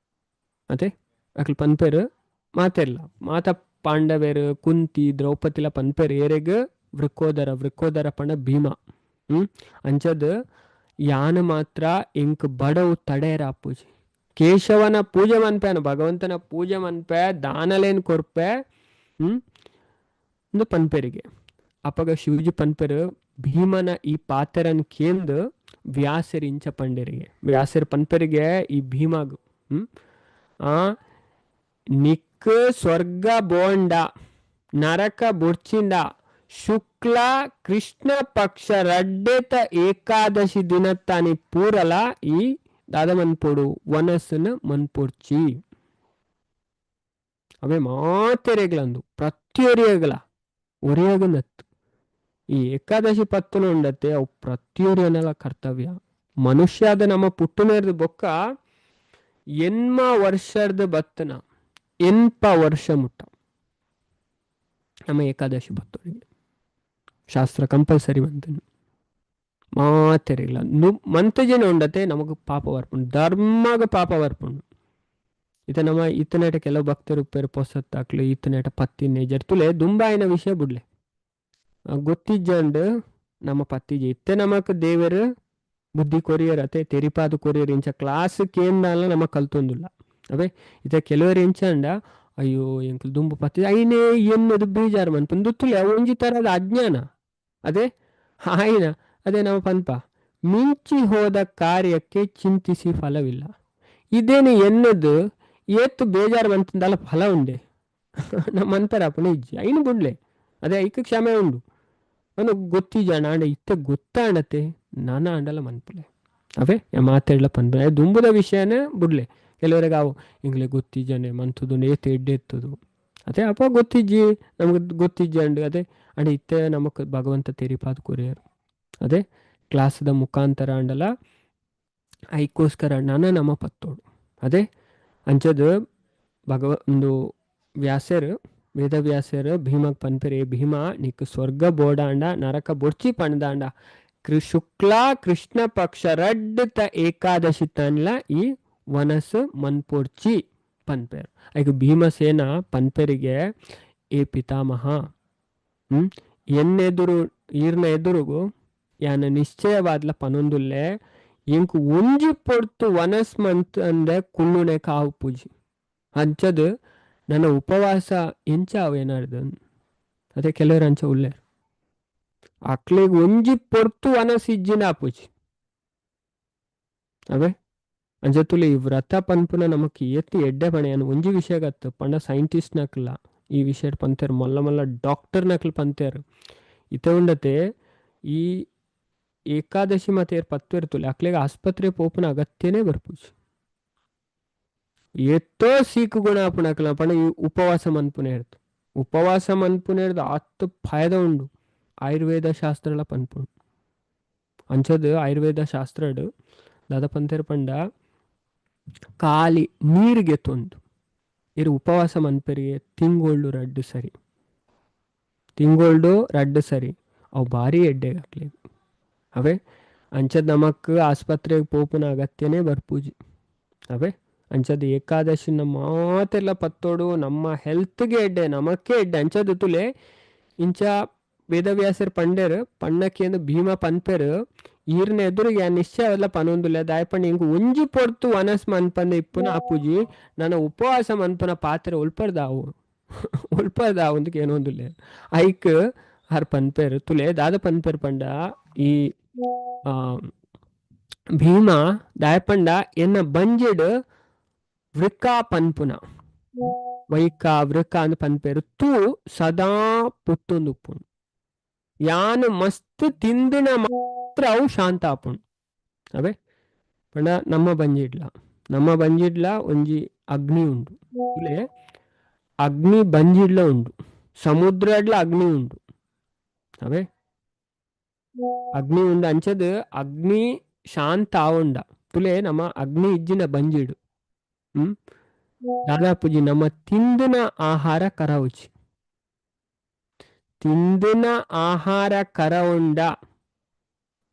ಅದೇ ಅಕಲ್ ಪನ್ಪೇರು ಮಾತೆರ್ಲ ಮಾತ ಪಾಂಡವೇರು ಕುಂತಿ ದ್ರೌಪದಿಲ ಪನ್ಪೇರು ಏರೆಗ್ ವೃಕೋದರ ಪಂಡ ಭೀಮ ಅಂಚದ ಯಾನ ಮಾತ್ರ ಇಂಕ್ ಬಡವು ತಡೆಯರ ಪೂಜೆ ಕೇಶವನ ಪೂಜೆ ಮನ್ಪೇನ ಭಗವಂತನ ಪೂಜೆ ಮನ್ಪೆ ದಾನಲೇನ್ ಕೊರ್ಪೆ ಒಂದು ಪನ್ಪೇರಿಗೆ ಅಪ್ಪಗ ಶಿವಜಿ ಪನ್ಪೇರು ಭೀಮನ ಈ ಪಾತೆರನ್ ಕೇಂದು ವ್ಯಾಸರ್ ಇಂಚ ಪಂಡೇರಿಗೆ ವ್ಯಾಸರ್ ಪನ್ಪೇರಿಗೆ ಈ ಭೀಮಾಗು ನಿಕ್ ಸ್ವರ್ಗ ಬೋಂಡ ನರಕ ಬುರ್ಚಿಂಡ ಶುಕ್ಲ ಕೃಷ್ಣ ಪಕ್ಷ ರಡ್ಡೆತ ಏಕಾದಶಿ ದಿನ ತಾನಿ ಪೂರಲ ಈ ದಾದ ಮನ್ಪೋಡು ವನಸ್ಸನ ಮನ್ಪೋಡ್ಚಿ ಅವೇ ಮಾತೆರೆಗಳಂದು ಪ್ರತಿಯೊರಿಯಗಳ ಒರಿಯಗನತ್ತು ಈ ಏಕಾದಶಿ ಪತ್ತನ ಉಂಡತೆ ಅವು ಪ್ರತಿಯೊರಿಯನೆಲ್ಲ ಕರ್ತವ್ಯ ಮನುಷ್ಯದ ನಮ್ಮ ಪುಟ್ಟನೇರ್ದು ಬೊಕ್ಕ ಎನ್ಮ ವರ್ಷದ ಬತ್ತನ ಎನ್ಪ ವರ್ಷ ಮುಟ್ಟ ನಮ್ಮ ಏಕಾದಶಿ ಭಕ್ತರಿಗೆ ಶಾಸ್ತ್ರ ಕಂಪಲ್ಸರಿ ಮಂತನು ಮಾತೆರಿಲ್ಲ ಮಂತಜನ ಉಂಡತೆ ನಮಗೆ ಪಾಪ ವರ್ಪುಂಡು ಧರ್ಮಗ ಪಾಪ ವರ್ಪುಂಡು ಇತ ನಮ್ಮ ಇತನೇಟ ಕೆಲವು ಭಕ್ತರು ಉಪ್ಪೇರು ಪೊಸತ್ತಾಕ್ಲು ಇತನೇಟ ಪತ್ತಿನೇ ಜರ್ತುಲೆ ದುಂಬಾಯಿನ ವಿಷಯ ಬಿಡ್ಲೆ ಗೊತ್ತಿಜ್ಜಂಡು ನಮ್ಮ ಪತ್ತಿಜೆ ಇತ್ತೆ ನಮಕ್ ದೇವರು ಬುದ್ಧಿ ಕೊರಿಯರ್ ಅತೆ ತೆರಿಪಾದು ಕೊರಿಯರ್ ಇಂಚ ಕ್ಲಾಸ್ ಕೇಂದ್ರಲ್ಲ ನಮಕ್ ಕಲ್ತೊಂದಿಲ್ಲ ಅವೇ ಇತ ಕೆಲವರು ಇಂಚಂಡ ಅಯ್ಯೋ ಎಂಕಲ್ ದುಂಬು ಪತ್ತಿ ಐನೇ ಎನ್ನದು ಬೀಜಾರು ಮನ್ಪಂದು ತುಲೆ ಒಂಜಿ ತರದ ಅಜ್ಞಾನ ಅದೇ ಆಯ್ನ ಅದೇ ನಮ್ಮ ಪನ್ಪ ಮಿಂಚಿ ಹೋದ ಕಾರ್ಯಕ್ಕೆ ಚಿಂತಿಸಿ ಫಲವಿಲ್ಲ ಇದೇನು ಎನ್ನದು ಏತ್ತು ಬೇಜಾರು ಮಂತಂದಲ್ಲ ಫಲ ಉಂಡೆ ನಮ್ಮ ಅಂತಾರ ನಿಜ ಐನು ಬಿಡ್ಲೆ ಅದೇ ಐಕ ಕ್ಷಮೆ ಉಂಡು ಅವನು ಗೊತ್ತಿಜಾಣ ಆಂಡ ಇತ್ತ ಗೊತ್ತಾಣತೆ ನಾನ ಆಂಡಲ್ಲ ಮನ್ಪುಲೆ ಅವೇ ಮಾತಾಡ್ಲ ಪನ್ಪೆ ದುಂಬುದ ವಿಷಯನೇ ಬಿಡ್ಲೆ ಕೆಲವರಿಗೆ ಅವು ಇಂಗ್ಲೆ ಗೊತ್ತಿಜಾನೆ ಮಂತದು ನೇತು ಎಡ್ಡೆ ಎತ್ತದು ಅದೇ ಅಪ್ಪ ಗೊತ್ತಿಜ್ಜಿ ನಮಗೆ ಗೊತ್ತಿಜ್ಜಂಡು ಅದೇ ಅಂಡ ಇತ್ತೆ ನಮಕ್ ಭಗವಂತ ತೆರಿಪಾದು ಕೊರಿಯರು ಅದೇ ಕ್ಲಾಸ್ದ ಮುಖಾಂತರ ಅಂಡಲ್ಲ ಐಕೋಸ್ಕರ ನಾನ ನಮ್ಮ ಪತ್ತೋಡು ಅದೇ ಅಂಚದು ಒಂದು ವ್ಯಾಸರು ವೇದವ್ಯಾಸರು ಭೀಮಗ್ ಪನ್ಪೆರೆ ಭೀಮ ನೀಕ್ ಸ್ವರ್ಗ ಬೋಡಾಂಡ ನರಕ ಬೊಡ್ಚಿ ಪಣ್ದಾಂಡ ಶುಕ್ಲಾ ಕೃಷ್ಣ ಪಕ್ಷ ರಡ್ಡತ ಏಕಾದಶಿ ತನ್ಲ ಈ ವನಸ್ ಮನ್ಪೊಡ್ಚಿ ಪನ್ಪೇರು ಐಕ್ ಭೀಮಸೇನ ಪನ್ಪೆರಿಗೆ ಏ ಪಿತಾಮಹ ಎನ್ನೆದುರು ಈರ್ನ ಎದುರುಗು ಯಾನ ನಿಶ್ಚಯವಾದ್ಲ ಪನೊಂದುಲ್ಲೆ ಎಂಕು ಒಂಜಿ ಪೊಡ್ತು ವನಸ್ ಮಂತ್ ಅಂದೆ ಕುಳ್ಳುನೆ ಕಾವು ಪೂಜಿ ಅಂಚದು ನನ್ನ ಉಪವಾಸ ಎಂಚ ಅವೇನಾರ್ದು ಅದೇ ಕೆಲವರು ಅಂಚ ಉಳ್ಳೇರು ಅಕ್ಲಿಗೆ ಒಂಜಿ ಪೊಡ್ತು ವನಸ್ ಇಜ್ಜಿನ ಪೂಜಿ ಅವೇ ಅಂಚತುಲಿ ಈ ವ್ರತ ಪನ್ಪುನ ನಮಕ್ ಎತ್ತಿ ಎಡ್ಡೆ ಪಣೆಯನು ಒಂಜಿ ವಿಷಯ ಗತ್ತು ಪಂಡ ಸೈಂಟಿಸ್ಟ್ ನಕ್ಲ ಈ ವಿಷಯ ಪಂತೇರು ಮಲ್ಲ ಮಲ್ಲ ಡಾಕ್ಟರ್ ನಕ್ಲು ಪಂತೇರು ಇತ ಉಂಡತೆ ಈ ಏಕಾದಶಿ ಮತ್ತೆ ಪತ್ವೆರ್ತುಲೆ ಅಕ್ಲೆಗೆ ಆಸ್ಪತ್ರೆ ಪೋಪನ ಅಗತ್ಯನೇ ಬರ್ಪೂಜಿ ಎತ್ತೋ ಸೀಕು ಗುಣ ಆಪುಣಕ್ಲ ಪಣ ಈ ಉಪವಾಸ ಮನ್ಪುನೆ ಇರ್ತು ಉಪವಾಸ ಮನ್ಪುನೆ ಇರ್ದು ಆತ್ತು ಫಾಯ್ದ ಉಂಡು ಆಯುರ್ವೇದ ಶಾಸ್ತ್ರಲ ಪನ್ಪುಂಡು ಅಂಚದು ಆಯುರ್ವೇದ ಶಾಸ್ತ್ರಡು ದಾದ ಪಂತೇರು ಪಂಡ ಖಾಲಿ ನೀರಿಗೆ ತೊಂದು ಇರು ಉಪವಾಸ ಮನ್ಪೆರಿಗೆ ತಿಂಗೊಳ್ಳು ರಡ್ಡು ಸರಿ ತಿಂಗೊಳ್ಳು ರಡ್ಡು ಸರಿ ಅವು ಭಾರಿ ಎಡ್ಡೆಗಾಗ್ಲಿ ಅವೇ ಅಂಚದ್ ನಮಕ್ ಆಸ್ಪತ್ರೆಗೆ ಪೋಪುನ ಅಗತ್ಯನೇ ಬರ್ಪೂಜಿ ಅವೇ ಅಂಚದ್ ಏಕಾದಶಿನ ಮಾತೆಲ್ಲ ಪತ್ತೋಡು ನಮ್ಮ ಹೆಲ್ತ್ಗೆ ಎಡ್ಡೆ ನಮಕ್ಕೆ ಎಡ್ಡೆ ಅಂಚದು ತುಲೆ ಇಂಚ ವೇದವ್ಯಾಸರು ಪಂಡೇರು ಪಣ್ಣಕ್ಕೇಂದು ಭೀಮ ಪನ್ಪೇರು ಈರ್ನ ಎದುರಿಗೆ ನಿಶ್ಚಯ ಅವೆಲ್ಲ ಪನೊಂದುಲ್ಲ ದಾಯಪಣ್ಣ ಹಿಂಗೆ ಒಂಜಿ ಪೊಡ್ತು ವನಸ್ ಮನ್ಪಂದೆ ಇಪ್ಪುನ ಆಪುಜಿ ನನ್ನ ಉಪವಾಸ ಮನ್ಪನ ಪಾತ್ರೆ ಉಲ್ಪರ್ದಾವು ಅಂತ ಏನೊಂದುಲ್ಲ ಐಕ್ ಹರ್ ಪನ್ಪೇರು ತುಲೆ ದಾದ ಪನ್ಪೇರು ಪಂಡ ಈ ಭೀಮ ದಾಯಪಂಡ ಎನ್ನ ಬಂಜಿಡ್ ವೃಕ್ಕ ಪನ್ಪುನ ವೈಕ ವೃಕ್ಕ ಅಂದ್ ಪನ್ಪೇರು ತೂ ಸದಾ ಪುತ್ತೊಂದು ಉಪ್ಪುಂಡು ಯಾನು ಮಸ್ತ್ ತಿಂದಿನ ಮಾತ್ರ ಅವು ಶಾಂತ ಆಪುಂಡು ಅವೇ ಪಂಡ ನಮ್ಮ ಬಂಜಿಡ್ಲ ಒಂಜಿ ಅಗ್ನಿ ಉಂಡು ಇಲ್ಲೇ ಅಗ್ನಿ ಬಂಜಿಡ್ಲ ಉಂಡು ಸಮುದ್ರಡ್ಲ ಅಗ್ನಿ ಉಂಡು ಅವೇ ಅಗ್ನಿ ಉಂಡ ಅಂಚದು ಅಗ್ನಿ ಶಾಂತ ಆವುಂಡ ತುಲೆ ನಮ್ಮ ಅಗ್ನಿ ಇಜ್ಜಿನ ಬಂಜಿಡು ದಾದಾಪುಜಿ ನಮ್ಮ ತಿಂದಿನ ಆಹಾರ ಕರವುಚಿ ತಿಂದಿನ ಆಹಾರ ಕರವುಂಡ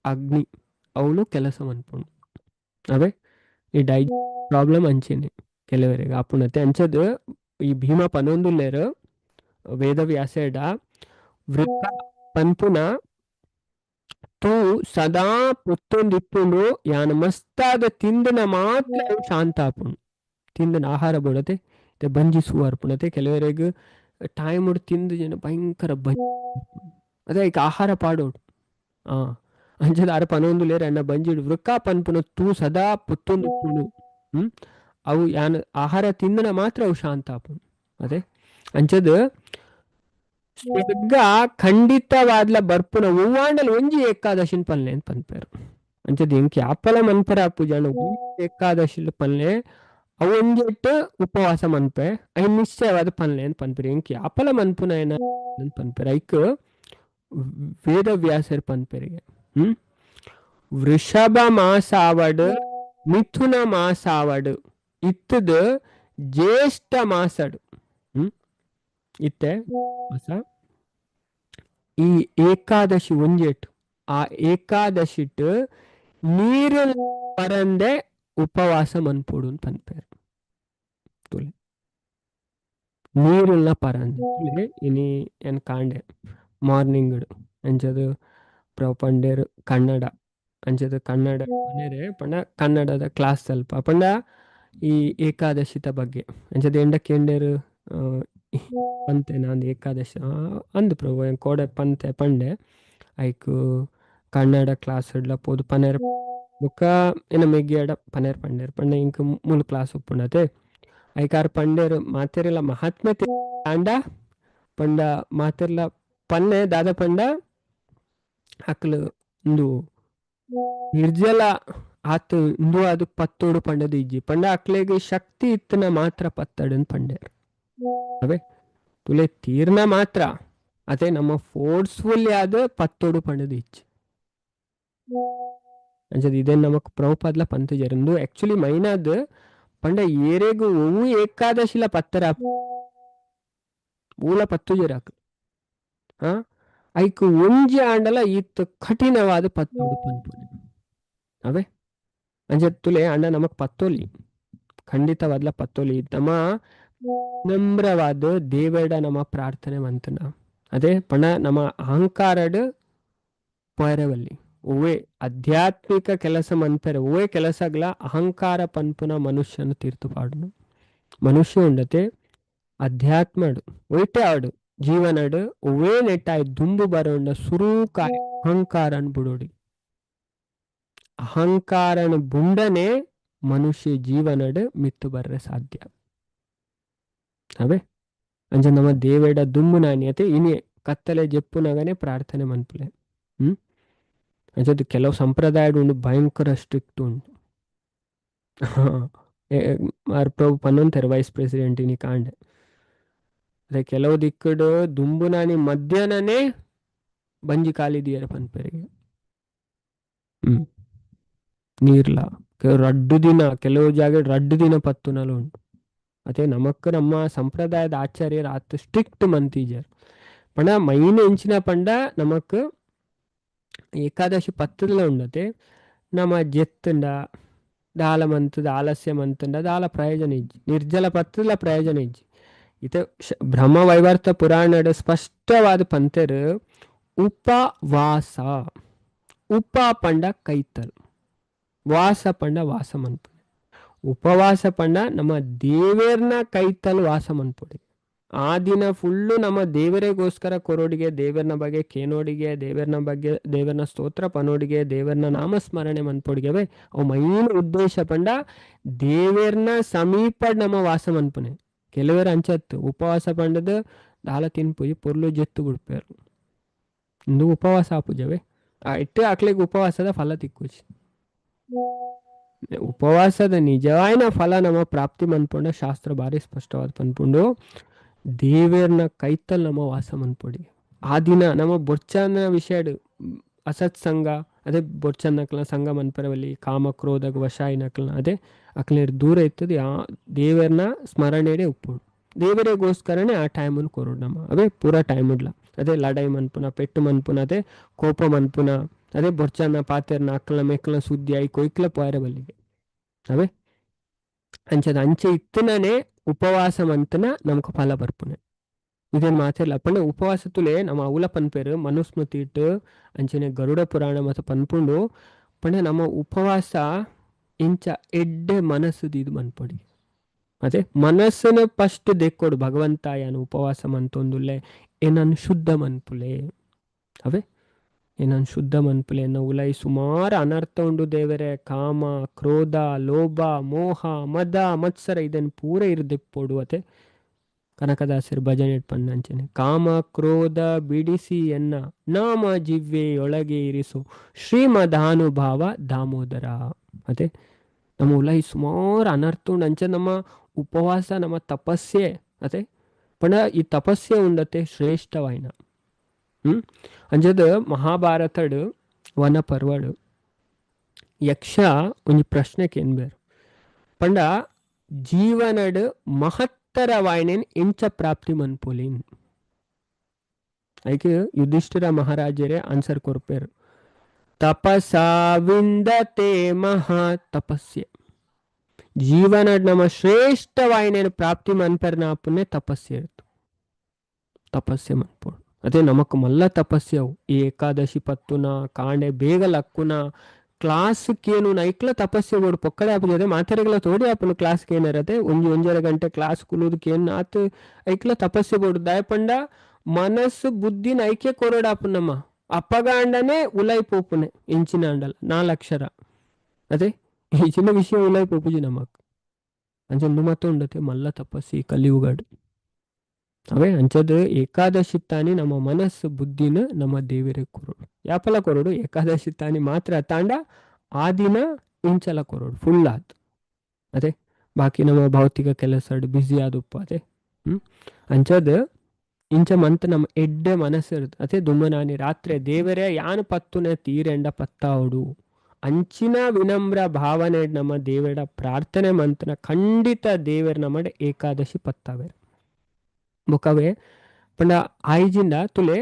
ಅಗ್ನಿ ಅವನು ಕೆಲಸ ಮನ್ಪುಂಡು ಅವೇ ಈ ಪ್ರಾಬ್ಲಮ್ ಅಂಚೆನೆ ಕೆಲವರಿಗೆ ಆಪುಣತೆ ಅಂಚದು ಈ ಭೀಮ ಪನೊಂದುಲ್ಲೇರು ವೇದವ್ಯಾಸೇಡ ವೃಕ್ಕ ಪನ್ಪುನ ತೂ ಸದಾ ಪುತ್ತೊಂದಿಪ್ಪುಂಡು ಯಾನ ಮಸ್ತಾದ ತಿಂದಿನ ಮಾತ್ರ ಶಾಂತ ಆಪುಂಡು ತಿಂದಿನ ಆಹಾರ ಬಿಡತೆ ಬಂಜಿ ಸುವಾರ್ಪುಣತೆ ಕೆಲವರಿಗೆ ಟೈಮ್ ಉಡ್ ತಿಂದು ಜನ ಭಯಂಕರ ಅದೇ ಈಗ ಆಹಾರ ಪಾಡೋಡು ಅಂಚದ ಅರ ಪನೊಂದುಲೇರು ಅಣ್ಣ ಬಂಜಿಡು ವೃಕ್ಕ ಪನ್ಪುನ ತೂ ಸದಾ ಪುತ್ತೊಂದಿಪ್ಪುಂಡು ಅವು ಯಾನ ಆಹಾರ ತಿಂದಿನ ಮಾತ್ರ ಅವು ಶಾಂತ ಆಪುಂಡು ಅದೇ ಅಂಚದು ಸ್ವರ್ಗ ಖಂಡಿತವಾದ್ಲ ಬರ್ಪುನ ಹೂವಾಂಡಲ್ ಒಂಜಿ ಏಕಾದಶಿನ ಪನ್ಲೆ ಅಂತ ಪನ್ಪೇರು ಅಂಚದ್ ಎಂಕಿ ಆಪಲ ಮನ್ಪರ ಪೂಜಾಣ ಏಕಾದಶಿಲ ಪನ್ಲೆ ಅವು ಒಂಜೆಟ್ಟು ಉಪವಾಸ ಮನ್ಪೆ ಐ ನಿಶ್ಚಯವಾದ ಪನ್ಲೆ ಅಂತ ಪನ್ಪೇರು ಎಂಕಿ ಆಪಲ ಮನ್ಪುನ ಏನ ಪನ್ಪೇರು ಐಕ್ ವೇದವ್ಯಾಸರ್ ಪನ್ಪೇರಿಗೆ ವೃಷಭ ಮಾಸಾವಡ್ ಮಿಥುನ ಮಾಸಾವಡ್ ಇತ್ತದ ಜ್ಯೇಷ್ಠ ಮಾಸಡು ಇತ್ತೆ ಮಾಸ ಈ ಏಕಾದಶಿ ಒಂಜೇಟು ಆ ಏಕಾದಶಿಟ್ ನೀರು ಪರಂದೆ ಉಪವಾಸ ಮನ್ಪುಡು ಪನ್ಪೇರು ತುಲೆ ನೀರುಲ್ನ ಪರಂದೆ ತುಲೆ ಇನಿ ಏನ್ ಕಾಂಡೆ ಮಾರ್ನಿಂಗ್ ಅಂಚದು ಪಂಡೇರು ಕನ್ನಡ ಅಂಚದು ಕನ್ನಡ ಮನೆರೆ ಪಂಡ ಕನ್ನಡದ ಕ್ಲಾಸ್ ಸ್ವಲ್ಪ ಪಂಡ ಈ ಏಕಾದಶಿತ ಬಗ್ಗೆ ಅಂಚದು ಎಂಡ ಕೇಂಡೇರು ಪಂತೆ ನಾಂದು ಏಕಾದಶಿ ಅಂದು ಪ್ರಭು ಕೋಡೆ ಪಂತೆ ಪಂಡೆ ಐಕ್ ಕನ್ನಡ ಕ್ಲಾಸ್ ಇಡ್ಲ ಪೋದು ಪನೇರ್ ಬುಕ್ಕ ಏನ ಮೆಗ್ಗಿಯಡ ಪನೇರ್ ಪಂಡೇರು ಪಂಡ ಇಂಕ್ ಮೂಲ ಕ್ಲಾಸ್ ಉಪ್ಪುಂಡತೆ ಐಕಾರ್ ಪಂಡೇರು ಮಾತೆರೆಲ್ಲ ಮಹಾತ್ಮತೆ ಆಂಡ ಪಂಡ ಮಾತೆರ್ಲ ಪನ್ನೆ ದಾದ ಪಂಡ ಅಕ್ಲು ಇಂದು ನಿರ್ಜಲ ಆತು ಇಂದು ಅದು ಪತ್ತೋಡು ಪಂಡದ ಇಜ್ಜಿ ಪಂಡ ಅಕ್ಲೆಗೆ ಶಕ್ತಿ ಇತ್ತನ ಮಾತ್ರ ಪತ್ತಡನ್ ಪಂಡೇರು ಅವೇ ತುಲೆ ತೀರ್ನ ಮಾತ್ರ ಅದೇ ನಮ್ಮ ಫೋರ್ಸ್ಫುಲ್ ಆದ ಪತ್ತೋಡು ಪಂಡದ ಇಜ್ಜಿ ಅಂಚದ ಇದೇ ನಮಕ್ ಪ್ರಭುಪಾದ್ಲ ಪಂತ ಜರಂದು ಆಕ್ಚುಲಿ ಮೈನಾದ್ ಪಂಡ ಏರೆಗು ಒವು ಏಕಾದಶಿಲ ಪತ್ತರ ಮೂಲ ಪತ್ತು ಜರಾಕ್ ಐಕ್ ಒಂಜಿ ಆಂಡಲ ಈತ್ ಕಠಿಣವಾದ ಪತ್ತೋಡು ಪನ್ಪುನೆ ಅವೇ ಅಂಚ ತುಲೆ ಅಂಡ ನಮಕ್ ಪತ್ತೋಲಿ ಖಂಡಿತವಾದ್ಲ ಪತ್ತೋಲಿ ನಮ್ಮ ನಮ್ರವಾದ ದೇವೇಡ ನಮ್ಮ ಪ್ರಾರ್ಥನೆ ಮಂತನ ಅದೇ ಪಂಡ ನಮ್ಮ ಅಹಂಕಾರಡ್ ಪೈರವಲ್ಲಿ ಓವೇ ಆಧ್ಯಾತ್ಮಿಕ ಕೆಲಸ ಮನ್ಪೆರೆ ಓವೇ ಕೆಲಸಗಳ ಅಹಂಕಾರ ಪನ್ಪುನ ಮನುಷ್ಯನ ತೀರ್ಥಪಾಡುನು ಮನುಷ್ಯ ಉಂಡತೆ ಅಧ್ಯಾತ್ಮಡು ಒಯ್ಟೆ ಆಡು ಜೀವನಡ್ ಒವೇ ನೆಟ್ಟಾಯ್ ದುಂಬು ಬರೋಂಡ ಸುರೂಕಾಯ ಅಹಂಕಾರನ್ ಬುಡೋಡಿ ಅಹಂಕಾರನ ಬುಂಡನೆ ಮನುಷ್ಯ ಜೀವನಡ್ ಮಿತ್ತು ಬರ್ರೆ ಸಾಧ್ಯ ಅವೇ ಅಂಚ ನಮ್ಮ ದೇವೇಡ ದುಂಬು ನಾಣ್ಯತೆ ಇನಿ ಕತ್ತಲೆ ಜೆಪ್ಪುನಗನೆ ಪ್ರಾರ್ಥನೆ ಮನ್ಪುಲೆ ಅಂಚದು ಕೆಲವು ಸಂಪ್ರದಾಯ ಉಂಡು ಭಯಂಕರ ಸ್ಟ್ರಿಕ್ಟ್ ಉಂಟು ಪ್ರಭು ಪನ್ನೊಂತಾರೆ ವೈಸ್ ಪ್ರೆಸಿಡೆಂಟ್ ಇನಿ ಕಾಂಡೆ ಅದೇ ಕೆಲವು ದಿಕ್ಕಡು ದುಂಬು ನಾಣಿ ಮಧ್ಯಾಹ್ನನೇ ಬಂಜಿ ಕಾಲಿದಿಯರ ಪನ್ಪೆರಿಗೆ ನೀರ್ಲ ರಡ್ಡು ದಿನ ಕೆಲವು ಜಾಗ ರಡ್ಡು ದಿನ ಪತ್ತುನಲು ಉಂಟು ಅದೇ ನಮಕ್ ನಮ್ಮ ಸಂಪ್ರದಾಯದ ಆಚಾರ್ಯರು ಆತ ಸ್ಟ್ರಿಕ್ಟ್ ಮಂತೀಜರ್ ಪಂಡ ಮೈನ್ ಎಂಚಿನ ಪಂಡ ನಮಕ್ ಏಕಾದಶಿ ಪತ್ತದಲ್ಲ ಉಂಡತೆ ನಮ್ಮ ಜೆತ್ತಂಡ ದಾಲ ಮಂತದ ಆಲಸ್ಯ ಮಂತಂಡ ದಾಲ ಪ್ರಯೋಜನ ಇಜ್ಜಿ ನಿರ್ಜಲ ಪತ್ತದಲ್ಲ ಪ್ರಯೋಜನ ಇಜ್ಜಿ ಇತ ಬ್ರಹ್ಮ ವೈವರ್ತ ಪುರಾಣದ ಸ್ಪಷ್ಟವಾದ ಪಂತೆರು ಉಪವಾಸ ಉಪ ಪಂಡ ಕೈತಲ್ ವಾಸ ಪಂಡ ವಾಸ ಮನ್ಪುಡೆ ಉಪವಾಸ ಪಂಡ ನಮ್ಮ ದೇವೇರ್ನ ಕೈತಲ್ ವಾಸ ಮನ್ಪುಡೆ ಆ ದಿನ ಫುಲ್ಲು ನಮ್ಮ ದೇವರಿಗೋಸ್ಕರ ಕೊರೋಡಿಗೆ ದೇವರನ ಬಗ್ಗೆ ಕೇನೋಡಿಗೆ ದೇವರನ ಬಗ್ಗೆ ದೇವರನ ಸ್ತೋತ್ರ ಪನೋಡಿಗೆ ದೇವರನ ನಾಮಸ್ಮರಣೆ ಮನ್ಪೊಡಿಗೆವೆ ಅವು ಮೈನ್ ಉದ್ದೇಶ ಪಂಡ ದೇವರನ ಸಮೀಪ ನಮ್ಮ ವಾಸ ಮನ್ಪುನೆ ಕೆಲವರು ಅಂಚತ್ತು ಉಪವಾಸ ಪಂಡದ ದಾಲ ತಿನ್ಪುಜಿ ಪೊರ್ಲು ಜೆತ್ತು ಬಿಡ್ಪೇರು ಇಂದು ಉಪವಾಸ ಆಪುಜವೆ ಇಟ್ಟು ಆಕ್ಲಿಗೆ ಉಪವಾಸದ ಫಲ ತಿಕ್ಕುಜಿ ಉಪವಾಸದ ನಿಜವಾಯಿನ ಫಲ ನಮ್ಮ ಪ್ರಾಪ್ತಿ ಮನ್ಪುಂಡ ಶಾಸ್ತ್ರ ಭಾರಿ ಸ್ಪಷ್ಟವಾದ ಪನ್ಪುಂಡು ದೇವೇರ್ನ ಕೈತಲ್ ನಮ್ಮ ವಾಸ ಮನ್ಪೊಡಿ ಆ ದಿನ ನಮ್ಮ ಬೊರ್ಚನ ವಿಷಯ ಅಸತ್ ಸಂಘ ಅದೇ ಬೊರ್ಚನ್ ನಕಲ್ನ ಸಂಘ ಮನ್ಪರವಲ್ಲಿ ಕಾಮ ಕ್ರೋಧ ವಶಾಯಿ ನಕಲ್ನ ಅದೇ ಅಕ್ಲೇರ್ ದೂರ ಇರ್ತದೆ ಆ ದೇವರನ್ನ ಸ್ಮರಣೆಡೆ ಉಪ್ಪುಡು ದೇವರಿಗೋಸ್ಕರನೇ ಆ ಟೈಮನ್ನು ಕೊರೋಡು ನಮ್ಮ ಅವೇ ಪೂರ ಟೈಮ್ ಇಡ್ಲ ಅದೇ ಲಡಾಯಿ ಮನ್ಪುನ ಪೆಟ್ಟು ಮನ್ಪುನ ಅದೇ ಕೋಪ ಮನ್ಪುನ ಅದೇ ಬೊರ್ಚನ ಪಾತೆರ್ನ ಅಕ್ಕಲ್ನ ಮೆಕ್ಕಲ್ನ ಸುದ್ದಿ ಆಯಿ ಕೊಯ್ಕ್ಲ ಪೋಯರ ಬಲ್ಲಿಗೆ ಅವೇ ಅಂಚದ ಅಂಚೆ ಇತ್ತನೇ ಉಪವಾಸ ಮಂತನ ನಮಕ್ ಫಲ ಬರ್ಪುನೆ ಇದೇನು ಮಾತಿಲ್ಲ ಪಂಡ ಉಪವಾಸ ತುಲೆ ನಮ್ಮ ಅವಲ ಪನ್ಪೇರು ಮನುಸ್ಮೃತಿ ಇಟ್ಟು ಅಂಚನೆ ಗರುಡ ಪುರಾಣ ಮತ್ತು ಪನ್ಪುಂಡು ಪಂಡ ನಮ್ಮ ಉಪವಾಸ ಇಂಚ ಎಡ್ಡೆ ಮನಸ್ಸು ಇದು ಮನ್ಪೊಡಿ ಅದೇ ಮನಸ್ಸನ್ನು ಫಸ್ಟ್ ದೆಕ್ಕೊಡು ಭಗವಂತ ಯಾನು ಉಪವಾಸ ಮಂತೊಂದುಲ್ಲೆ ಏನನ್ನು ಶುದ್ಧ ಮನ್ಪುಲೆ ಅವೇ ಏನನ್ನು ಶುದ್ಧ ಮನ್ಪುಲೆ ಎನ್ನ ಉಲೈ ಸುಮಾರು ಅನರ್ಥ ಉಂಡು ದೇವರೇ ಕಾಮ ಕ್ರೋಧ ಲೋಭ ಮೋಹ ಮದ ಮತ್ಸರ ಇದನ್ನು ಪೂರ ಇರ್ದೆಪ್ಪೋಡು ಅತೆ ಕನಕದಾಸರು ಭಜನೆ ಪನ್ನಂಚನೆ ಕಾಮ ಕ್ರೋಧ ಬಿಡಿಸಿ ಎನ್ನ ನಾಮ ಜಿವ್ವೆಯೊಳಗೆ ಇರಿಸು ಶ್ರೀಮದಾನುಭಾವ ದಾಮೋದರ ಅದೇ ನಮ್ಮ ಉಲೈ ಸುಮಾರು ಅನರ್ಥ ಉಂಡು ಅಂಚ ನಮ್ಮ ಉಪವಾಸ ನಮ್ಮ ತಪಸ್ಸೆ ಅದೇ ಪಂಡ ಈ ತಪಸ್ಸೆ ಉಂಡತೆ ಶ್ರೇಷ್ಠವಾಯಿನ ಅಂಜದ ಮಹಾಭಾರತಡ್ ವನ ಪರ್ವಡ್ ಯಕ್ಷ ಒಂಜಿ ಪ್ರಶ್ನೆ ಕೇನ್ಬೇರು ಪಂಡ ಜೀವನಡ್ ಮಹತ್ತರವಾಯಿನೇನ್ ಇಂಚ ಪ್ರಾಪ್ತಿ ಮನ್ಪೊಲಿನ್. ಐಕೆ ಯುಧಿಷ್ಠಿರ ಮಹಾರಾಜರೇ ಆನ್ಸರ್ ಕೊರ್ಪೇರು. ತಪಸಾ ವಿಂದತೆ ಮಹಾ ತಪಸ್ಸೆ. ಜೀವನಡ್ ನಮ್ಮ ಶ್ರೇಷ್ಠವಾಯಿನೇನು ಪ್ರಾಪ್ತಿ ಮನ್ಪರ್ನಾಪುನೆ ತಪಸ್ಸೆ ಇರ್ತು. ತಪಸ್ಸೆ ಮನ್ಪೋಡು ಅದೇ ನಮಕ್ ಮಲ್ಲ ತಪಸ್ಸೆ ಅವು. ಈ ಏಕಾದಶಿ ಪತ್ತುನ ಕಾಂಡೆ ಬೇಗ ಲಕ್ಕುನ ಕ್ಲಾಸ್ಕೇನು ನೈಕ್ಲ ತಪಸ್ಸೆ ಬೋಡು ಪೊಕ್ಕಡೆ ಆಪುಜಿ. ಅದೇ ಮಾತಾರೆಗಳ ತೋಡಿ ಆಪನು ಕ್ಲಾಸ್ಗೆ ಏನಿರತ್ತೆ ಒಂಜರ ಗಂಟೆ ಕ್ಲಾಸ್ ಕುಲುದಕ್ಕೇನು ಆತು ಐಕ್ಲ ತಪಸ್ಸೆ ಬೋಡು ದಯಪಂಡ ಮನಸ್ಸು ಬುದ್ಧಿನ ಐಕ್ಯ ಕೊರಡಾಪು ನಮ್ಮ ಅಪ್ಪಗಾಂಡನೆ ಉಲೈ ಪೋಪುನೆ ಇಂಚಿನ ಅಂಡಲ 4 ಅಕ್ಷರ ಅದೇ ಈ ಚಿನ್ನ ವಿಷಯ ಉಲೈ ಪೋಪುಜಿ ನಮಕ್ ಅಂಚಂದು ಮತ್ತೊಂಡತೆ ಮಲ್ಲ ತಪಸ್ಸಿ ಕಲಿಯುಗಾಡು ಅವೇ ಅಂಚದ ಏಕಾದಶಿ ತಾನಿ ನಮ್ಮ ಮನಸ್ಸು ಬುದ್ಧಿನ ನಮ್ಮ ದೇವರೇ ಕೊರೋಡು ಯಾಪಲ ಕೊರೋಡು ಏಕಾದಶಿ ತಾನಿ ಮಾತ್ರ ತಾಂಡ ಆ ದಿನ ಇಂಚಲ ಕೊರೋಡು ಫುಲ್ ಆತು. ಅದೇ ಬಾಕಿ ನಮ್ಮ ಭೌತಿಕ ಕೆಲಸ ಬ್ಯುಸಿ ಆದಪ್ಪ ಅದೇ ಅಂಚದ ಇಂಚ ಮಂತ್ ನಮ್ಮ ಎಡ್ಡೆ ಮನಸ್ಸು ಇರುತ್ತೆ. ಅದೇ ದುಮ್ಮನಾನಿ ರಾತ್ರಿ ದೇವರೇ ಯಾನು ಪತ್ತುನೆ ತೀರೆಂಡ ಪತ್ತಾವಡು ಅಂಚಿನ ವಿನಮ್ರ ಭಾವನೆ ನಮ್ಮ ದೇವರ ಪ್ರಾರ್ಥನೆ ಮಂತನ ಖಂಡಿತ ದೇವರ ನಮ್ಮ ಏಕಾದಶಿ ಪತ್ತಾವೆ ಬುಕವೇ ಪಂಡ ಆಯ್ಜಿಂದ ತುಲೆ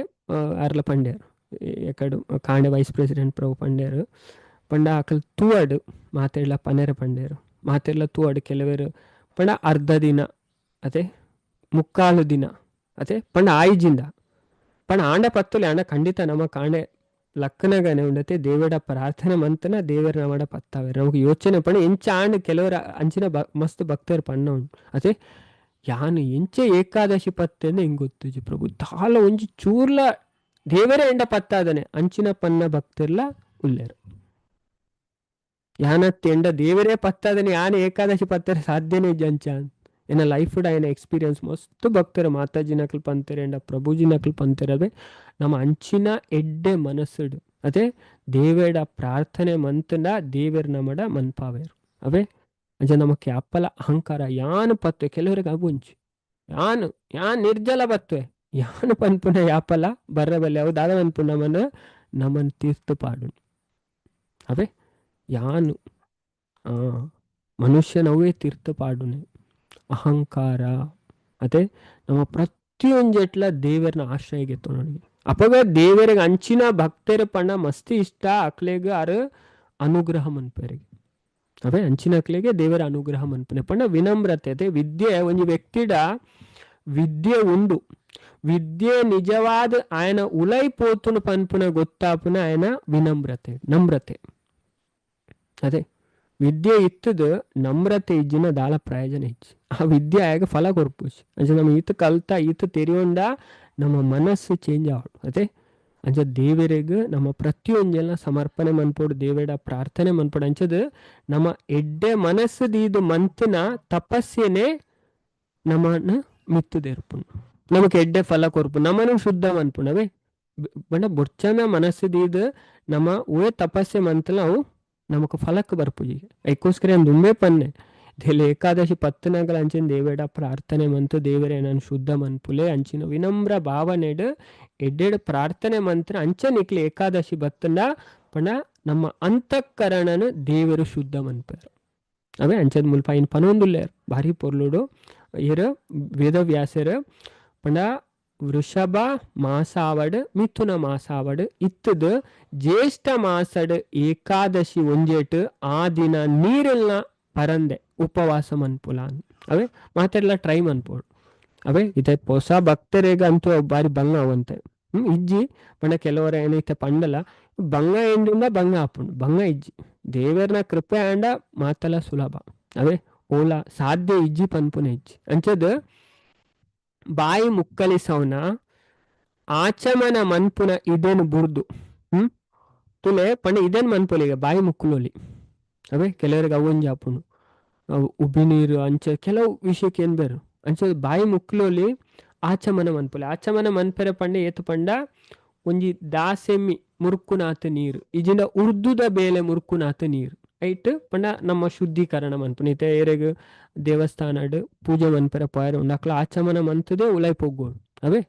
ಅರ್ಲ ಪಂಡ್ಯಾರು ಎಕಡು ಕಾಂಡೆ ವೈಸ್ ಪ್ರೆಸಿಡೆಂಟ್ ಪ್ರಭು ಪಂಡ್ಯಾರು ಪಂಡ ಅಕಲ್ ತೂವಡು ಮಾತೆಲ್ಲ ಪನೆರ ಪಂಡ್ಯಾರು ಮಾತೆಲ್ಲ ತೂವಡು ಕೆಲವರು ಪಂಡ ಅರ್ಧ ದಿನ ಅದೇ ಮುಕ್ಕಾಲು ದಿನ ಅದೇ ಪಂಡ ಆಯ್ಜಿಂದ ಪಂಡ ಆಂಡ ಪತ್ತುಲೆ ಆಂಡ ಖಂಡಿತ ನಮ್ಮ ಕಾಂಡೆ ಲಕ್ಕನಗನೆ ಉಂಡತೆ ದೇವರ ಪ್ರಾರ್ಥನೆ ಮಂತನ ದೇವರ ನಮಡ ಪತ್ತಾವೆ ನಮಗೆ ಯೋಚನೆ ಪಂಡ ಎಂಚ ಆಂಡ್ ಕೆಲವರ ಅಂಚಿನ ಮಸ್ತ್ ಭಕ್ತರು ಪಣ್ಣ ಉಂಟು. ಅದೇ ಯಾನು ಎಂಚೆ ಏಕಾದಶಿ ಪತ್ತೆಂದು ಹಿಂಗೆ ಗೊತ್ತುಜಿ ಪ್ರಭು ದಾಲ ಒಂಜಿ ಚೂರ್ಲ ದೇವರೇ ಎಂಡ ಪತ್ತಾದನೆ ಅಂಚಿನ ಪನ್ನ ಭಕ್ತರ್ಲ ಉಲ್ಲೇರು ಯಾನತ್ತೆ ಎಂಡ ದೇವರೇ ಪತ್ತಾದನೆ ಯಾನು ಏಕಾದಶಿ ಪತ್ತರ ಸಾಧ್ಯನೇ ಜಂಚ ಏನ ಲೈಫ್ ఆయన ಎಕ್ಸ್ಪೀರಿಯನ್ಸ್ ಮಸ್ತ್ ಭಕ್ತರು ಮಾತಾಜಿ ನಕಲ್ ಪಂತಾರೆ ಎಂಡ ಪ್ರಭುಜಿ ನಕಲ್ ಪಂತರವೆ ನಮ್ಮ ಅಂಚಿನ ಎಡ್ಡೆ ಮನಸ್ಸುಡು ಅದೇ ದೇವೇಡ ಪ್ರಾರ್ಥನೆ ಮಂತನ ದೇವರ ನಮಡ ಮನ್ಪಾವೇರು ಅವೇ ಅಂಚ ನಮಕ್ಕೆ ಅಪ್ಪಲ ಅಹಂಕಾರ ಯಾನು ಪತ್ವೆ ಕೆಲವರಿಗೆ ಅಗುಂಚು ಯಾನ್ ನಿರ್ಜಲ ಬತ್ವೆ ಯಾನು ಪನ್ಪುನ ಯಾಪಲ ಬರ್ರಬಲ್ಲೆ ಅವು ದಾದ ಪನ್ಪುನ ನಮನ್ ತೀರ್ಥ ಪಾಡು ಅವೇ ಯಾನು ಮನುಷ್ಯನವೇ ತೀರ್ಥ ಪಾಡುನೆ ಅಹಂಕಾರ ಅದೇ ನಮ್ಮ ಪ್ರತಿಯೊಂಜೆಟ್ಲ ದೇವರನ ಆಶ್ರಯಗೆ ನನಗೆ ಅಪಗ ದೇವರಿಗೆ ಅಂಚಿನ ಭಕ್ತರ ಪಣ್ಣ ಮಸ್ತಿ ಇಷ್ಟ ಅಕ್ಲೆಗೆ ಅರು ಅನುಗ್ರಹ ಮನ್ಪೇರಿಗೆ ಅವೇ ಅಂಚಿನಕ್ಲೆಗೆ ದೇವರ ಅನುಗ್ರಹ ಮನ್ಪನೆ ಪಂಡ ವಿನಮ್ರತೆ ಅದೇ ವಿದ್ಯೆ ಒಂದು ವ್ಯಕ್ತಿಡ ವಿದ್ಯೆ ಉಂಡು ವಿದ್ಯೆ ನಿಜವಾದ ఆయన ಉಲೈ ಪೋತುನ ಪನ್ಪುನ ಗೊತ್ತಾಪುನ ఆయన ವಿನಮ್ರತೆ ನಮ್ರತೆ ಅದೇ ವಿದ್ಯೆ ಇತ್ತದ ನಮ್ರತೆ ಇಜ್ಜಿನ ದಾಳ ಪ್ರಯೋಜನ ಹೆಚ್ಚು ಆ ವಿದ್ಯೆ ಆಗ ಫಲ ಕೊರ್ಪುಜಿ ಅಂಚೆ ನಮ್ಮ ಈತ ಕಲ್ತಾ ಈತ ತೆರಿಯೊಂಡ ನಮ್ಮ ಮನಸ್ಸು ಚೇಂಜ್ ಆವಡು ಅದೇ ಅಂಚ ದೇವರಿಗೆ ನಮ್ಮ ಪ್ರತಿಯೊಂದೆಲ್ಲ ಸಮರ್ಪಣೆ ಮನ್ಪೋಡು ದೇವರ ಪ್ರಾರ್ಥನೆ ಮನ್ಪೋಡು ಅಂಚದು ನಮ್ಮ ಎಡ್ಡೆ ಮನಸ್ಸು ದೀದು ಮಂತನ ತಪಸ್ಸೇನೆ ನಮ್ಮನ್ನ ಮಿತ್ತುದೇರ್ಪುಣ್ ನಮಗೆ ಎಡ್ಡೆ ಫಲ ಕೊರ್ಪು ನಮ್ಮನ್ನು ಶುದ್ಧ ಮನ್ಪುಣವೇ ಬಣ್ಣ ಬೊಚ್ಚನ ಮನಸ್ಸು ದೀದು ನಮ್ಮ ಓಯೆ ತಪಸ್ಸೆ ಮಂತಲ ಅವು ನಮಕ್ ಫಲಕ್ ಬರ್ಪುಜಿ ಐಕೋಸ್ಕರ ದುಂಬೆ ಪನ್ನೆ ದೇಲೆ ಏಕಾದಶಿ ಪತ್ತನಗಳ ಅಂಚಿನ ದೇವೇಡ ಪ್ರಾರ್ಥನೆ ಮಂತು ದೇವರೇ ನಾನು ಶುದ್ಧ ಮನ್ಪುಲೆ ಅಂಚಿನ ವಿನಮ್ರ ಭಾವನೆಡು ಎಡ್ಡೆಡು ಪ್ರಾರ್ಥನೆ ಮಂತ್ರ ಅಂಚ ನಿಕ್ಲಿ ಏಕಾದಶಿ ಬತ್ತಂಡ ಪಣ ನಮ್ಮ ಅಂತಃಕರಣನು ದೇವರು ಶುದ್ಧ ಮನ್ಪೇರು ಅವೇ ಅಂಚದ ಮುಲ್ಪ ಇನ್ ಪನೊಂದುಲ್ಲೇರು ಭಾರಿ ಪೊರ್ಲುಡು ಇರು ವೇದವ್ಯಾಸರು ಪಂಡ ವೃಷಭ ಮಾಸಾವಡ್ ಮಿಥುನ ಮಾಸಾವಡ್ ಇತ್ತದು ಜ್ಯೇಷ್ಠ ಮಾಸಡ್ ಏಕಾದಶಿ ಒಂಜೇಟು ಆ ದಿನ ನೀರಿಲ್ನ ಪರಂದೆ ಉಪವಾಸ ಮನ್ಪುಲಾನ್ ಅವೇ ಮಾತೆಲ್ಲ ಟ್ರೈ ಮನ್ಪೋಡು ಅವೇ ಇತ್ತೆ ಹೊಸ ಭಕ್ತರಿಗೆ ಅಂತೂ ಬಾರಿ ಬಂಗ ಅವಂತೆ ಇಜ್ಜಿ ಪಂಡ ಕೆಲವರ ಏನೈತೆ ಪಂಡಲ ಬಂಗ ಎಂದಿಂದ ಬಂಗ ಆಪುಂಡು ಬಂಗ ಇಜ್ಜಿ ದೇವರನ ಕೃಪೆ ಆಂಡ ಮಾತಲ್ಲ ಸುಲಭ ಅವೇ ಓಲಾ ಸಾಧ್ಯ ಇಜ್ಜಿ ಪನ್ಪುನ ಇಜ್ಜಿ ಅಂಚದು ಬಾಯಿ ಮುಕ್ಕಲಿಸವನ ಆಚಮನ ಮನ್ಪುನ ಇದೇನು ಬುರ್ದು ತುಲೆ ಪಂಡ ಇದೇನು ಮನ್ಪುಲಿಗೆ ಬಾಯಿ ಮುಕ್ಕಲೋಲಿ ಅವೇ ಕೆಲವರಿಗೆ ಅವೊಂಜಿ ಆಪುಂಡು ಉಬ್ಬಿ ನೀರು ಅಂಚೆ ಕೆಲವು ವಿಷಯಕ್ಕೆ ಏನ್ ಬೇರು ಅಂಚೆ ಬಾಯಿ ಮುಕ್ಕಲೋಲಿ ಆಚಮನ ಮನ್ಪುಲಿ ಆಚಮನ ಮನ್ಪೆರೆ ಪಂಡ ಏತು ಪಂಡ ಒಂಜಿ ದಾಸೆಮ್ಮಿ ಮುರುಕುನಾಥ ನೀರು ಇಜಿಂದ ಉರ್ದುದ ಬೇಲೆ ಮುರುಕುನಾಥ ನೀರು ಐಟ್ ಪಂಡ ನಮ್ಮ ಶುದ್ಧೀಕರಣ ಮನ್ಪುನ ಇತ್ತೆ ಏರೆಗ್ ದೇವಸ್ಥಾನಡ್ ಪೂಜೆ ಮನ್ಪೆರೆ ಪೋಯರು ಉಂಡಕ್ಲ ಆಚಮನ ಮಂತದೆ ಉಲೈ ಪೊಗ್ಗೋಡು ಅವೇ